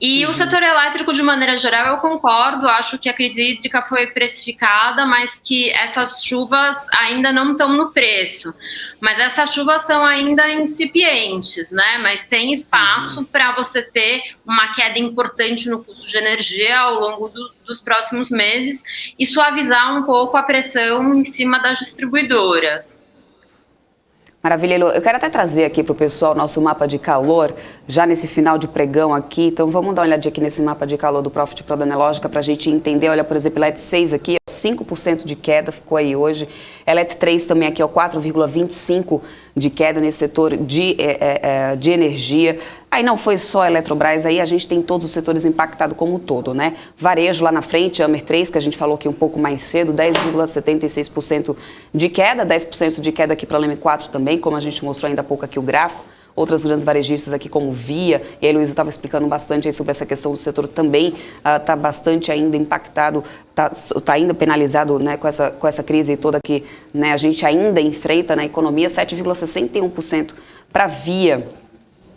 E o setor elétrico, de maneira geral, eu concordo, acho que a crise hídrica foi precificada, mas que essas chuvas ainda não estão no preço. Mas essas chuvas são ainda incipientes, né? Mas tem espaço para você ter uma queda importante no custo de energia ao longo dos próximos meses e suavizar um pouco a pressão em cima das distribuidoras. Maravilha, Elô. Eu quero até trazer aqui para o pessoal nosso mapa de calor, já nesse final de pregão aqui. Então, vamos dar uma olhadinha aqui nesse mapa de calor do Profit Pro da Nelogica para a gente entender. Olha, por exemplo, LET 6 aqui, 5% de queda, ficou aí hoje. LET 3 também aqui, 4,25% de queda nesse setor de energia. Aí não foi só a Eletrobras, aí a gente tem todos os setores impactados como um todo, né? Varejo lá na frente, Amer 3, que a gente falou aqui um pouco mais cedo, 10,76% de queda, 10% de queda aqui para a Leme 4 também, como a gente mostrou ainda há pouco aqui o gráfico. Outras grandes varejistas aqui como Via, e a Heloísa estava explicando bastante aí sobre essa questão do setor também, está bastante ainda impactado, está ainda penalizado, né, com essa crise toda que, né, a gente ainda enfrenta na economia, 7,61% para Via.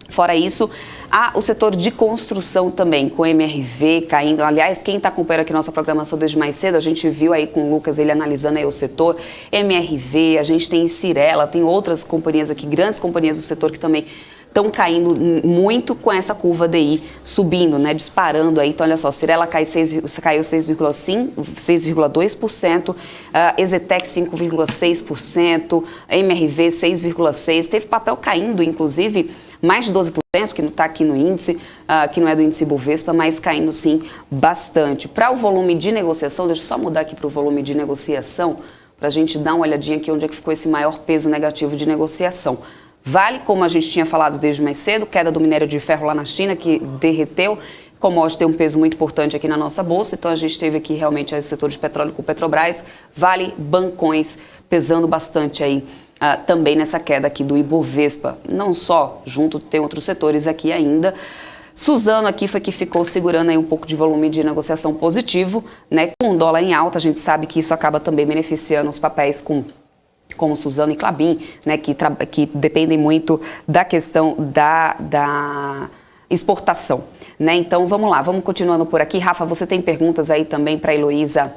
Fora isso, há o setor de construção também, com MRV caindo. Aliás, quem está acompanhando aqui nossa programação desde mais cedo, a gente viu aí com o Lucas, ele analisando aí o setor, MRV, a gente tem Cyrela, tem outras companhias aqui, grandes companhias do setor que também estão caindo muito com essa curva DI subindo, né, disparando aí. Então, olha só, Cyrela caiu 6,2%, Exetec 5,6%, MRV 6,6%, teve papel caindo, inclusive, mais de 12%, que não está aqui no índice, que não é do índice Bovespa, mas caindo sim bastante. Para o volume de negociação, deixa eu só mudar aqui para o volume de negociação, para a gente dar uma olhadinha aqui onde é que ficou esse maior peso negativo de negociação. Vale, como a gente tinha falado desde mais cedo, queda do minério de ferro lá na China, que derreteu. Commodity tem um peso muito importante aqui na nossa bolsa, então a gente teve aqui realmente o setor de petróleo com o Petrobras, Vale, Bancões, pesando bastante aí. Também nessa queda aqui do Ibovespa, não só, junto tem outros setores aqui ainda. Suzano aqui foi que ficou segurando aí um pouco de volume de negociação positivo, né? Com o dólar em alta, a gente sabe que isso acaba também beneficiando os papéis como Suzano e Klabin, né? Que dependem muito da questão da exportação, né? Então vamos lá, vamos continuando por aqui. Rafa, você tem perguntas aí também para a Heloísa?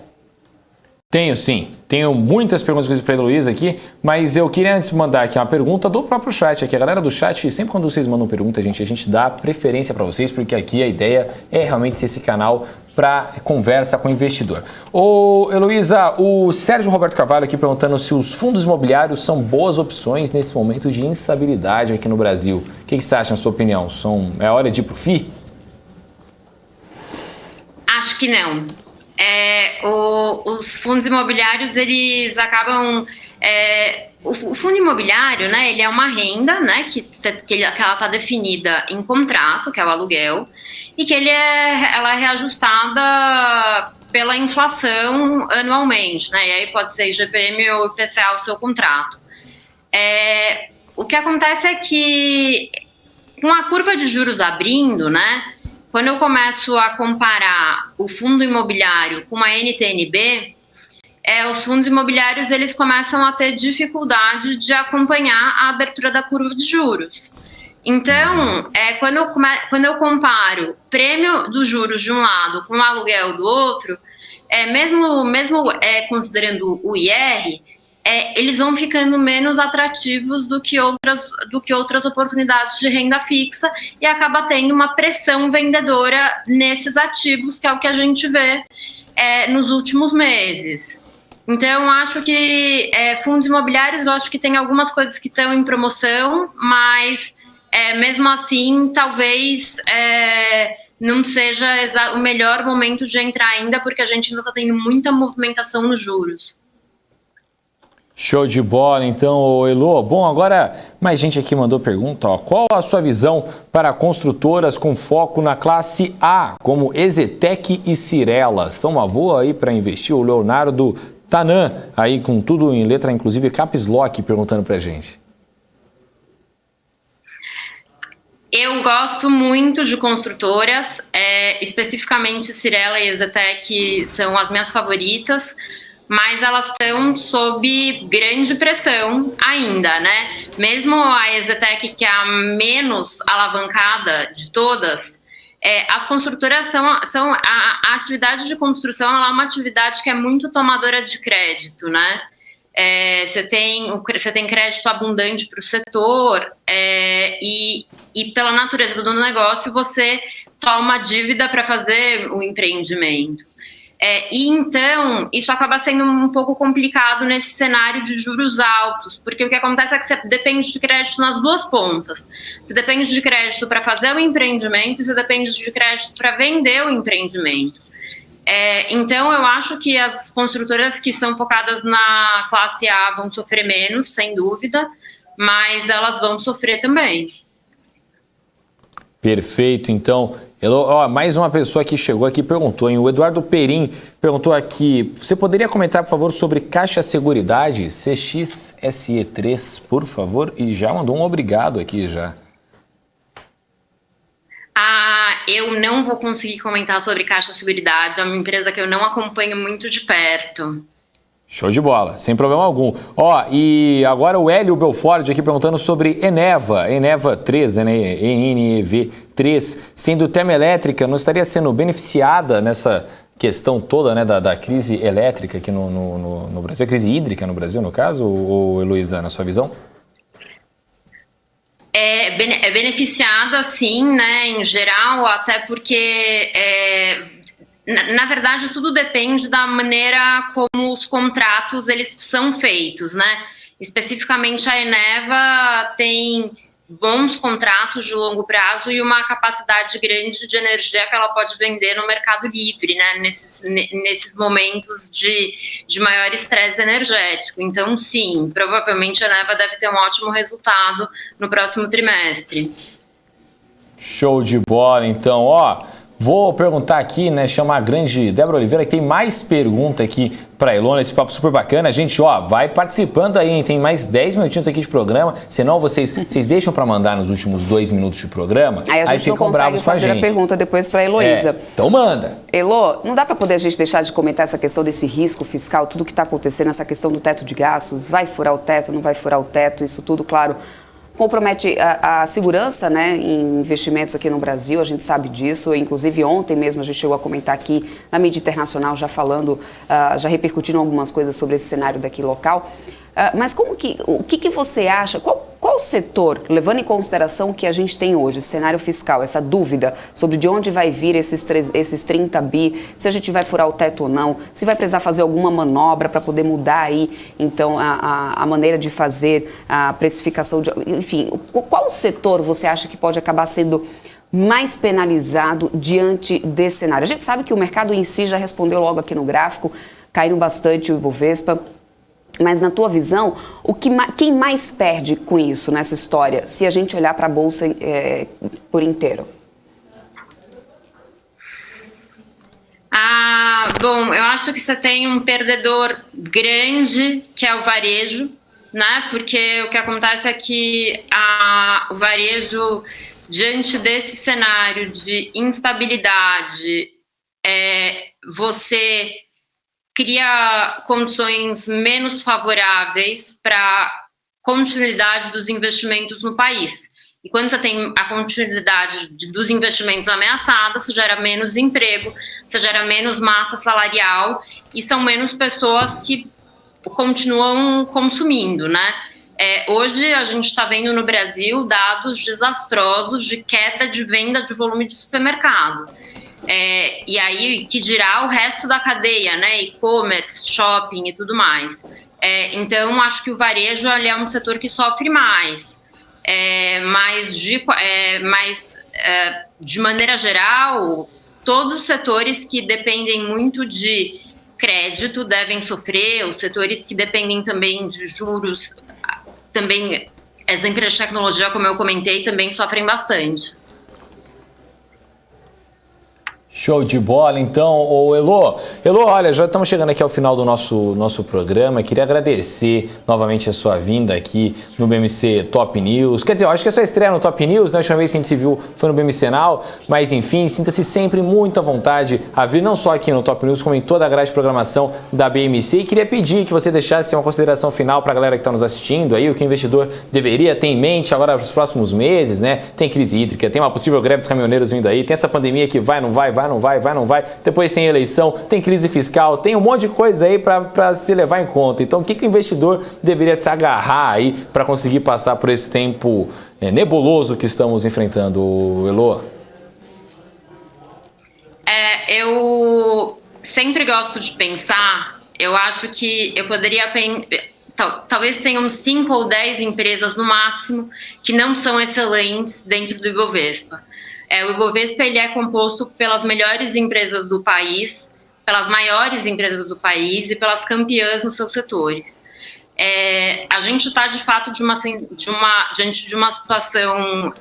Tenho sim, tenho muitas perguntas para a Heloísa aqui, mas eu queria antes mandar aqui uma pergunta do próprio chat aqui. A galera do chat, sempre quando vocês mandam pergunta, a gente dá preferência para vocês, porque aqui a ideia é realmente ser esse canal para conversa com o investidor. Ô Heloísa, o Sérgio Roberto Carvalho aqui perguntando se os fundos imobiliários são boas opções nesse momento de instabilidade aqui no Brasil. O que você acha, na sua opinião? É hora de ir para o FI? Acho que não. Os fundos imobiliários, eles acabam... o fundo imobiliário, né, ele é uma renda, né, que ela está definida em contrato, que é o aluguel, e que ela é reajustada pela inflação anualmente, né, e aí pode ser IGPM ou IPCA o seu contrato. O que acontece é que, com a curva de juros abrindo, né, quando eu começo a comparar o fundo imobiliário com a NTN-B, os fundos imobiliários eles começam a ter dificuldade de acompanhar a abertura da curva de juros. Então, quando eu comparo prêmio dos juros de um lado com o aluguel do outro, mesmo considerando o IR, eles vão ficando menos atrativos do que outras oportunidades de renda fixa e acaba tendo uma pressão vendedora nesses ativos, que é o que a gente vê nos últimos meses. Então, acho que fundos imobiliários, eu acho que tem algumas coisas que estão em promoção, mas mesmo assim, talvez não seja o melhor momento de entrar ainda, porque a gente ainda está tendo muita movimentação nos juros. Show de bola, então, Elo. Bom, agora mais gente aqui mandou pergunta. Qual a sua visão para construtoras com foco na classe A, como EZTEC e Cyrela? São uma boa aí para investir? O Leonardo Tanan, aí com tudo em letra, inclusive Caps Lock, perguntando pra gente. Eu gosto muito de construtoras, especificamente Cyrela e EZTEC são as minhas favoritas, mas elas estão sob grande pressão ainda, né? Mesmo a EZTEC, que é a menos alavancada de todas, as construtoras são a atividade de construção, ela é uma atividade que é muito tomadora de crédito, né? Você tem crédito abundante para o setor e pela natureza do negócio você toma dívida para fazer o empreendimento. E então, isso acaba sendo um pouco complicado nesse cenário de juros altos, porque o que acontece é que você depende de crédito nas duas pontas. Você depende de crédito para fazer o empreendimento e você depende de crédito para vender o empreendimento. Então, eu acho que as construtoras que são focadas na classe A vão sofrer menos, sem dúvida, mas elas vão sofrer também. Perfeito, então. Mais uma pessoa que chegou aqui e perguntou, hein? O Eduardo Perim perguntou aqui, você poderia comentar, por favor, sobre Caixa Seguridade, CXSE3, por favor? E já mandou um obrigado aqui, já. Eu não vou conseguir comentar sobre Caixa Seguridade, é uma empresa que eu não acompanho muito de perto. Show de bola, sem problema algum. E agora o Hélio Belford aqui perguntando sobre Eneva 3, né, ENEV3, sendo termoelétrica, não estaria sendo beneficiada nessa questão toda, né, da crise elétrica aqui no Brasil, crise hídrica no Brasil, no caso, ou Heloísa, na sua visão? É beneficiada, sim, né, em geral, até porque... Na verdade, tudo depende da maneira como os contratos eles são feitos, né? Especificamente a Eneva tem bons contratos de longo prazo e uma capacidade grande de energia que ela pode vender no mercado livre, né? Nesses momentos de maior estresse energético. Então, sim, provavelmente a Eneva deve ter um ótimo resultado no próximo trimestre. Show de bola, então, vou perguntar aqui, né, chamar a grande Débora Oliveira, que tem mais pergunta aqui para a Ilona, esse papo super bacana. Gente, vai participando aí, hein? Tem mais 10 minutinhos aqui de programa, senão vocês deixam para mandar nos últimos 2 minutos de programa, aí a gente ficam bravos com a gente. Fazer a pergunta depois para a Heloísa. Então manda. Elo, não dá para poder a gente deixar de comentar essa questão desse risco fiscal, tudo que está acontecendo, essa questão do teto de gastos, vai furar o teto, não vai furar o teto, isso tudo, claro, compromete a segurança, né, em investimentos aqui no Brasil, a gente sabe disso. Inclusive ontem mesmo a gente chegou a comentar aqui na mídia internacional, já falando, já repercutindo algumas coisas sobre esse cenário daqui local. Mas o que você acha, qual setor, levando em consideração o que a gente tem hoje, esse cenário fiscal, essa dúvida sobre de onde vai vir esses 30 bi, se a gente vai furar o teto ou não, se vai precisar fazer alguma manobra para poder mudar aí, então, a maneira de fazer a precificação, enfim, qual setor você acha que pode acabar sendo mais penalizado diante desse cenário? A gente sabe que o mercado em si já respondeu logo aqui no gráfico, caindo bastante o Ibovespa. Mas, na tua visão, quem mais perde com isso, nessa história, se a gente olhar para a Bolsa por inteiro? Bom, eu acho que você tem um perdedor grande, que é o varejo, né? Porque o que acontece é que o varejo, diante desse cenário de instabilidade, você cria condições menos favoráveis para a continuidade dos investimentos no país. E quando você tem a continuidade dos investimentos ameaçada, você gera menos emprego, você gera menos massa salarial e são menos pessoas que continuam consumindo, né? Hoje a gente está vendo no Brasil dados desastrosos de queda de venda de volume de supermercado. E aí, que dirá o resto da cadeia, né? E-commerce, shopping e tudo mais. Então, acho que o varejo ali é um setor que sofre mais. Mas de maneira geral, todos os setores que dependem muito de crédito devem sofrer, os setores que dependem também de juros, também as empresas de tecnologia, como eu comentei, também sofrem bastante. Show de bola, então. Ô, Elô, olha, já estamos chegando aqui ao final do nosso programa. Queria agradecer novamente a sua vinda aqui no BMC Top News. Quer dizer, eu acho que é sua estreia no Top News, né? A última vez que a gente se viu foi no BMC Now, mas enfim, sinta-se sempre muito à vontade a vir não só aqui no Top News, como em toda a grade de programação da BMC. E queria pedir que você deixasse uma consideração final para a galera que está nos assistindo aí, o que o investidor deveria ter em mente agora para os próximos meses, né? Tem crise hídrica, tem uma possível greve dos caminhoneiros vindo aí, tem essa pandemia que vai, não vai, depois tem eleição, tem crise fiscal, tem um monte de coisa aí para se levar em conta. Então, o que o investidor deveria se agarrar aí para conseguir passar por esse tempo nebuloso que estamos enfrentando, Elô? Eu sempre gosto de pensar, eu acho que eu poderia talvez tenha uns 5 ou 10 empresas no máximo que não são excelentes dentro do Ibovespa. O Ibovespa ele é composto pelas melhores empresas do país, pelas maiores empresas do país e pelas campeãs nos seus setores. A gente está, de fato, diante de uma situação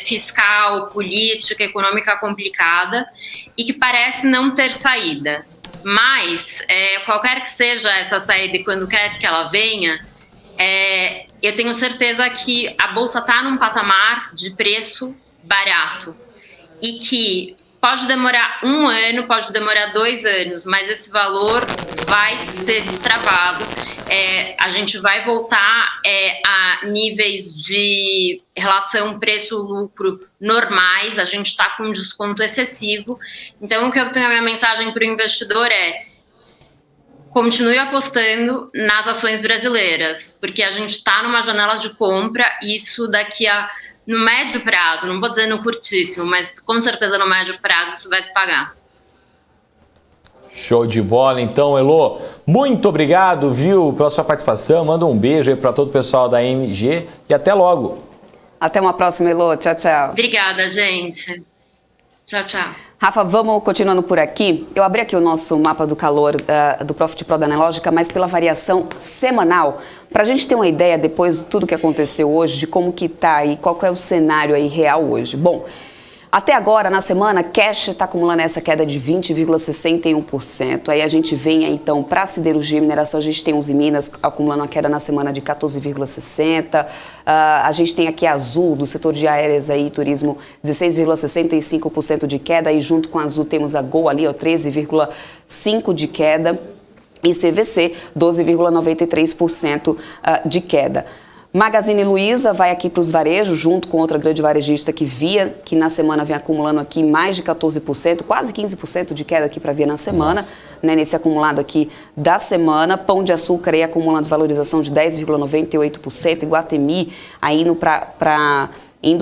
fiscal, política, econômica complicada e que parece não ter saída. Mas, qualquer que seja essa saída e quando quer que ela venha, eu tenho certeza que a Bolsa está num patamar de preço barato e que pode demorar 1 ano, pode demorar 2 anos, mas esse valor vai ser destravado. A gente vai voltar a níveis de relação preço-lucro normais, a gente está com um desconto excessivo. Então, o que eu tenho a minha mensagem para o investidor continue apostando nas ações brasileiras, porque a gente está numa janela de compra, isso daqui no médio prazo, não vou dizer no curtíssimo, mas com certeza no médio prazo isso vai se pagar. Show de bola, então, Elô. Muito obrigado, viu, pela sua participação. Manda um beijo aí para todo o pessoal da MG e até logo. Até uma próxima, Elô. Tchau, tchau. Obrigada, gente. Tchau, tchau. Rafa, vamos continuando por aqui. Eu abri aqui o nosso mapa do calor do Profit Pro da Analogica, mas pela variação semanal, para a gente ter uma ideia depois de tudo que aconteceu hoje, de como que tá aí, qual que é o cenário aí real hoje. Bom, até agora, na semana, Cash está acumulando essa queda de 20,61%. Aí a gente vem, então, para siderurgia e mineração, a gente tem Uzi Minas acumulando uma queda na semana de 14,60%. A gente tem aqui a Azul, do setor de aéreas e turismo, 16,65% de queda. E junto com a Azul temos a Gol ali, 13,5% de queda. E CVC, 12,93% de queda. Magazine Luiza vai aqui para os varejos, junto com outra grande varejista que na semana vem acumulando aqui mais de 14%, quase 15% de queda aqui para Via na semana, né, nesse acumulado aqui da semana. Pão de Açúcar aí acumulando valorização de 10,98%, Iguatemi aí indo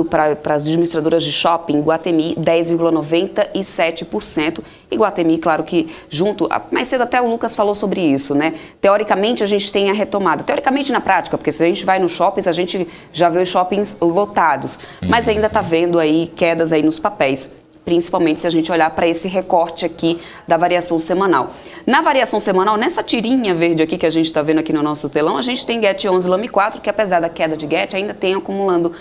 para as administradoras de shopping, Iguatemi 10,97%. Iguatemi, claro que junto, mais cedo até o Lucas falou sobre isso, né? Teoricamente a gente tem a retomada, teoricamente na prática, porque se a gente vai nos shoppings, a gente já vê os shoppings lotados, mas ainda está vendo aí quedas aí nos papéis, principalmente se a gente olhar para esse recorte aqui da variação semanal. Na variação semanal, nessa tirinha verde aqui que a gente está vendo aqui no nosso telão, a gente tem GET 11 Lame 4, que apesar da queda de GET, ainda está acumulando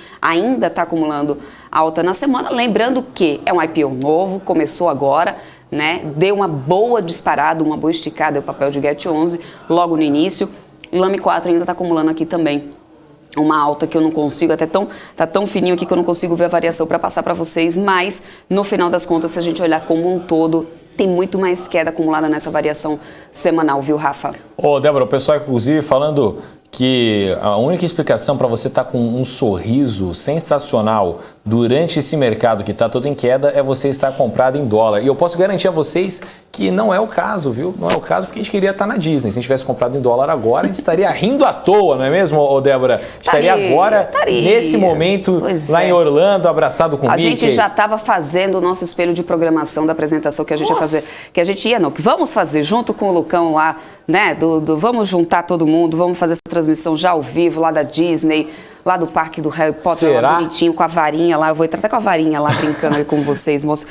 alta na semana. Lembrando que é um IPO novo, começou agora, né? Deu uma boa disparada, uma boa esticada o papel de GET 11 logo no início. Lame 4 ainda está acumulando aqui também uma alta que eu não consigo, tá tão fininho aqui que eu não consigo ver a variação para passar para vocês, mas no final das contas, se a gente olhar como um todo, tem muito mais queda acumulada nessa variação semanal, viu, Rafa? Débora, o pessoal inclusive falando que a única explicação para você estar com um sorriso sensacional durante esse mercado que está todo em queda é você estar comprado em dólar. E eu posso garantir a vocês que não é o caso, viu? Não é o caso porque a gente queria estar na Disney. Se a gente tivesse comprado em dólar agora, a gente estaria rindo à toa, não é mesmo, ô Débora? Estaria agora, nesse momento, lá em Orlando, abraçado com o Mickey. A gente já estava fazendo o nosso espelho de programação da apresentação que a gente ia fazer. Que a gente ia, não, que vamos fazer junto com o Lucão lá, né? Vamos juntar todo mundo, vamos fazer essa transmissão já ao vivo lá da Disney, lá do parque do Harry Potter, lá bonitinho, com a varinha lá. Eu vou entrar até com a varinha lá, brincando aí com vocês, moço.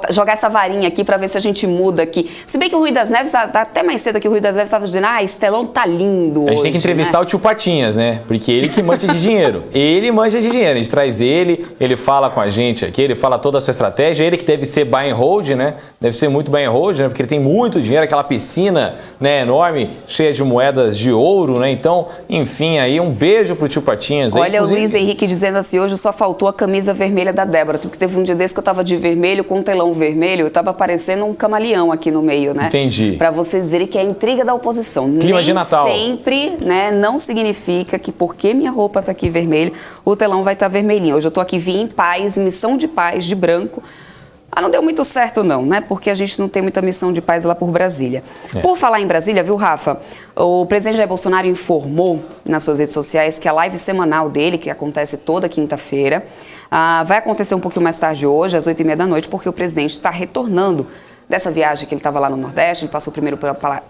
Jogar essa varinha aqui pra ver se a gente muda aqui. Se bem que o Rui das Neves, até mais cedo aqui, o Rui das Neves estava dizendo, Estelão tá lindo hoje. A gente tem que entrevistar o tio Patinhas, né? Porque ele que manja de dinheiro. Ele manja de dinheiro. A gente traz ele fala com a gente aqui, ele fala toda a sua estratégia. Ele que deve ser buy and hold, né? Deve ser muito buy and hold, né? Porque ele tem muito dinheiro, aquela piscina, né, enorme, cheia de moedas de ouro, né? Então, enfim, aí um beijo pro tio Patinhas. Olha, o Luiz Henrique dizendo assim, hoje só faltou a camisa vermelha da Débora, porque teve um dia desse que eu tava de vermelho, com um telão vermelho, eu tava parecendo um camaleão aqui no meio, né? Entendi. Pra vocês verem que é a intriga da oposição. Clima de Natal. Sempre, né, não significa que porque minha roupa tá aqui vermelha, o telão vai estar vermelhinho. Hoje eu tô aqui, vim em paz, missão de paz, de branco. Não deu muito certo não, né? Porque a gente não tem muita missão de paz lá por Brasília. Por falar em Brasília, viu, Rafa? O presidente Jair Bolsonaro informou nas suas redes sociais que a live semanal dele, que acontece toda quinta-feira, vai acontecer um pouquinho mais tarde hoje, às 8h30 da noite, porque o presidente está retornando dessa viagem que ele estava lá no Nordeste. Ele passou primeiro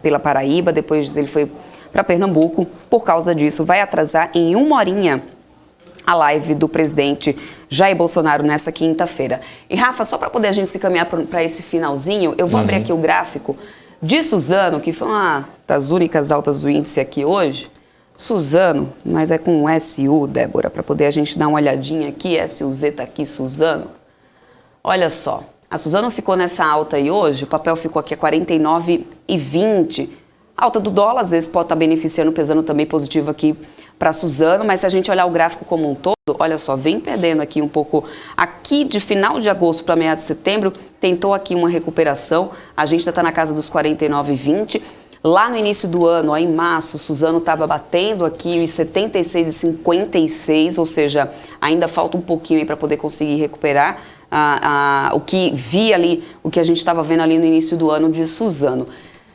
pela Paraíba, depois ele foi para Pernambuco. Por causa disso, vai atrasar em 1 horinha a live do presidente Jair Bolsonaro nessa quinta-feira. E, Rafa, só para poder a gente se caminhar para esse finalzinho, eu vou abrir aqui o gráfico de Suzano, que foi uma das únicas altas do índice aqui hoje. Suzano, mas é com um SU, Débora, para poder a gente dar uma olhadinha aqui. SUZ tá aqui, Suzano. Olha só, a Suzano ficou nessa alta aí hoje, o papel ficou aqui a 49,20. Alta do dólar, às vezes pode estar beneficiando, pesando também positivo aqui para Suzano, mas se a gente olhar o gráfico como um todo, olha só, vem perdendo aqui um pouco. Aqui de final de agosto para meados de setembro, tentou aqui uma recuperação, a gente já está na casa dos 49,20. Lá no início do ano, em março, o Suzano estava batendo aqui os 76,56, ou seja, ainda falta um pouquinho aí para poder conseguir recuperar o que via ali, o que a gente estava vendo ali no início do ano de Suzano.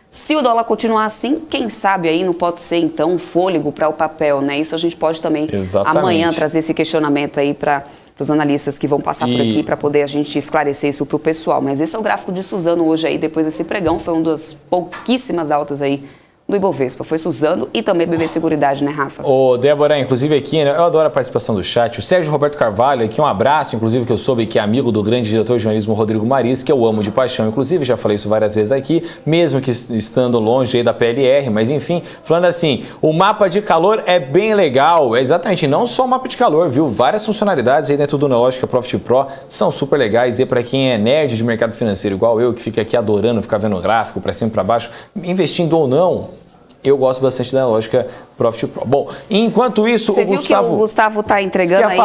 Se o dólar continuar assim, quem sabe aí não pode ser então um fôlego para o papel, né? Isso a gente pode também amanhã trazer esse questionamento aí para os analistas que vão passar por aqui para poder a gente esclarecer isso para o pessoal. Mas esse é o gráfico de Suzano hoje aí, depois desse pregão, foi uma das pouquíssimas altas aí do Ibovespa. Foi Suzano e também BB Seguridade, né, Rafa? Ô, Débora, inclusive aqui, né, eu adoro a participação do chat. O Sérgio Roberto Carvalho, aqui um abraço, inclusive, que eu soube que é amigo do grande diretor de jornalismo Rodrigo Maris, que eu amo de paixão. Inclusive, já falei isso várias vezes aqui, mesmo que estando longe aí da PLR, mas enfim, falando assim, o mapa de calor é bem legal. É exatamente, não só o mapa de calor, viu? Várias funcionalidades aí dentro do Neológica Profit Pro são super legais. E para quem é nerd de mercado financeiro igual eu, que fica aqui adorando ficar vendo gráfico para cima e para baixo, investindo ou não, eu gosto bastante da lógica Profit Pro. Bom, enquanto isso, o Gustavo... Você viu que o Gustavo tá entregando aí?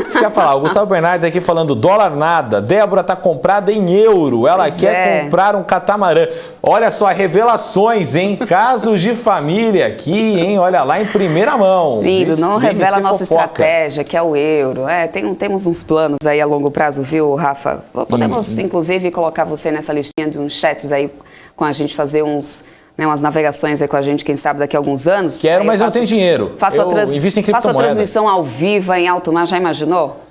Isso quer falar. O Gustavo Bernardes aqui falando dólar nada. Débora tá comprada em euro. Ela quer comprar um catamarã. Olha só, revelações, hein? Casos de família aqui, hein? Olha lá em primeira mão. Lindo, não revela a nossa estratégia, que é o euro. Temos uns planos aí a longo prazo, viu, Rafa? Podemos, inclusive, colocar você nessa listinha de uns chats aí com a gente, fazer umas navegações aí com a gente, quem sabe daqui a alguns anos. Quero, mas não tenho dinheiro. Invisto em criptomoeda. Faço a transmissão ao vivo em alto mar, já imaginou?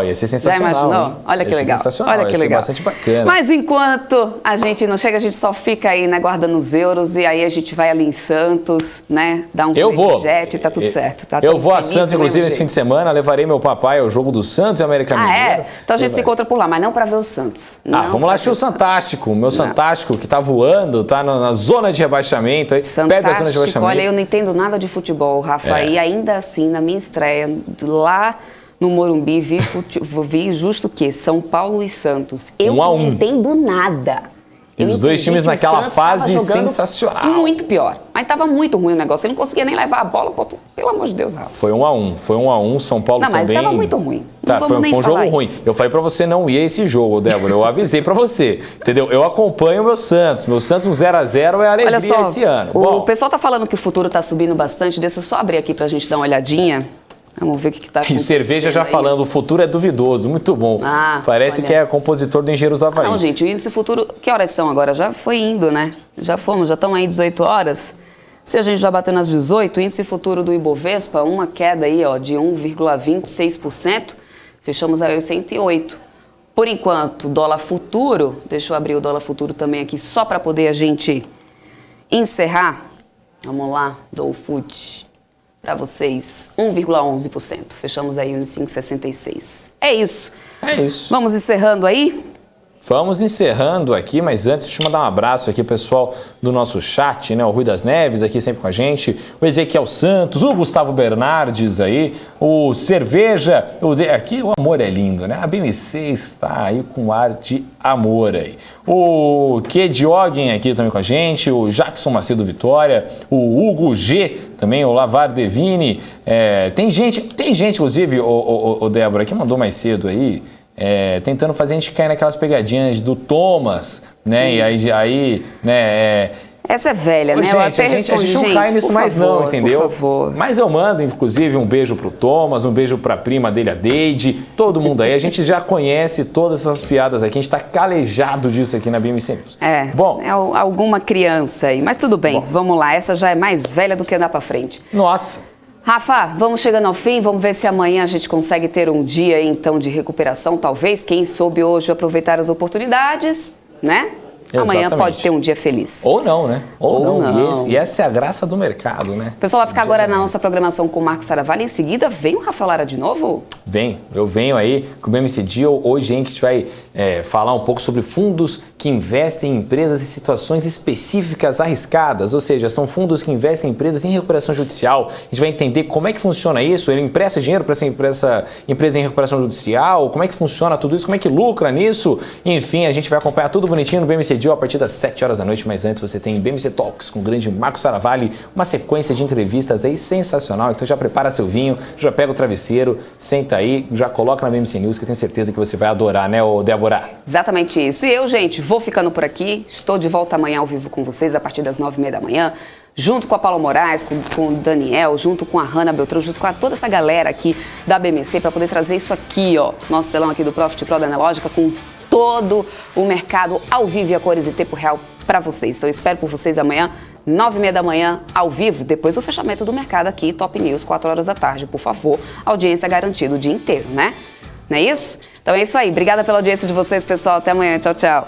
Ia ser sensacional. Já imaginou? Olha que legal. Sensacional. Olha que legal. Bastante bacana. Mas enquanto a gente não chega, a gente só fica aí, né, guardando os euros, e aí a gente vai ali em Santos, né, dar um jet e tá tudo certo. Eu vou a Santos, inclusive, nesse fim de semana, levarei meu papai ao jogo do Santos e América Mineiro. Então a gente se encontra por lá, mas não para ver o Santos. Vamos lá assistir o Santástico. Meu Santástico, que tá voando, tá na zona de rebaixamento, aí, perto da zona de rebaixamento. Olha, eu não entendo nada de futebol, Rafa, e ainda assim, na minha estreia, lá no Morumbi, vi justo que São Paulo e Santos. Eu não entendo nada. Os dois times naquela fase sensacional. Muito pior. Mas estava muito ruim o negócio. Ele não conseguia nem levar a bola. Pelo amor de Deus, Rafa. Foi 1-1. São Paulo também. Mas estava muito ruim. Foi um jogo ruim. Eu falei pra você não ir a esse jogo, Débora. Eu avisei pra você. Entendeu? Eu acompanho o meu Santos. Meu Santos 1-0 é alegria esse ano. O pessoal tá falando que o futuro tá subindo bastante. Deixa eu só abrir aqui pra gente dar uma olhadinha. Vamos ver o que está acontecendo. E cerveja já aí. falando, o futuro é duvidoso, muito bom. Parece olha. que é compositor do Engenheiros do Havaí. Não, gente, o índice futuro, que horas são agora? Já foi indo, né? Já estão aí 18 horas. Se a gente já bateu nas 18, o índice futuro do Ibovespa, uma queda aí, ó, de 1,26%, fechamos aí os 108. Por enquanto, dólar futuro, deixa eu abrir o dólar futuro também aqui, só para poder a gente encerrar. Vamos lá, Dow Food, para vocês, 1,11%. Fechamos aí nos 5,66. É isso. É isso. Vamos encerrando aí? Vamos encerrando aqui, mas antes deixa eu mandar um abraço aqui, pessoal do nosso chat, né? O Rui das Neves aqui sempre com a gente, o Ezequiel Santos, o Gustavo Bernardes aí, o Cerveja, aqui o amor é lindo, né? A BMC está aí com ar de amor aí. O Kediogen aqui também com a gente, o Jackson Macedo Vitória, o Hugo G também, o Lavar Devini. Tem gente, inclusive, o Débora, que mandou mais cedo aí, tentando fazer a gente cair naquelas pegadinhas do Thomas, né? E aí né? Essa é velha, né? Gente, Eu até a gente não cai nisso mais não, entendeu? Por favor. Mas eu mando, inclusive, um beijo pro Thomas, um beijo pra prima dele, a Deide, todo mundo aí. A gente já conhece todas essas piadas aqui, a gente tá calejado disso aqui na BMC News. Bom, é alguma criança aí, mas tudo bem, vamos lá. Essa já é mais velha do que andar pra frente. Nossa. Rafa, vamos chegando ao fim, vamos ver se amanhã a gente consegue ter um dia então de recuperação, talvez. Quem soube hoje aproveitar as oportunidades, né? Amanhã Exatamente. pode ter um dia feliz. Ou não, né? Ou não. não. E essa é a graça do mercado, né? O pessoal vai ficar agora na nossa programação com o Marcos Saravalli. Em seguida, vem o Rafa Lara de novo? Eu venho aí com o BMC Deal. Hoje a gente vai falar um pouco sobre fundos que investem em empresas em situações específicas arriscadas, ou seja, são fundos que investem em empresas em recuperação judicial. A gente vai entender como é que funciona isso, ele empresta dinheiro para essa empresa em recuperação judicial, como é que funciona tudo isso, como é que lucra nisso. Enfim, a gente vai acompanhar tudo bonitinho no BMC Deal a partir das 7 horas da noite, mas antes você tem BMC Talks com o grande Marcos Saravalli, uma sequência de entrevistas aí sensacional, então já prepara seu vinho, já pega o travesseiro, senta aí, já coloca na BMC News que eu tenho certeza que você vai adorar, né, Débora? Exatamente isso. E eu, gente, vou ficando por aqui, estou de volta amanhã ao vivo com vocês a partir das 9h30 da manhã, junto com a Paula Moraes, com o Daniel, junto com a Hanna Beltrão, junto com toda essa galera aqui da BMC para poder trazer isso aqui, ó, nosso telão aqui do Profit Pro da Analógica, com todo o mercado ao vivo e a cores e tempo real para vocês. Então eu espero por vocês amanhã, 9h30 da manhã, ao vivo, depois do fechamento do mercado aqui, Top News, 4 horas da tarde, por favor. Audiência garantida o dia inteiro, né? Não é isso? Então é isso aí. Obrigada pela audiência de vocês, pessoal. Até amanhã. Tchau, tchau.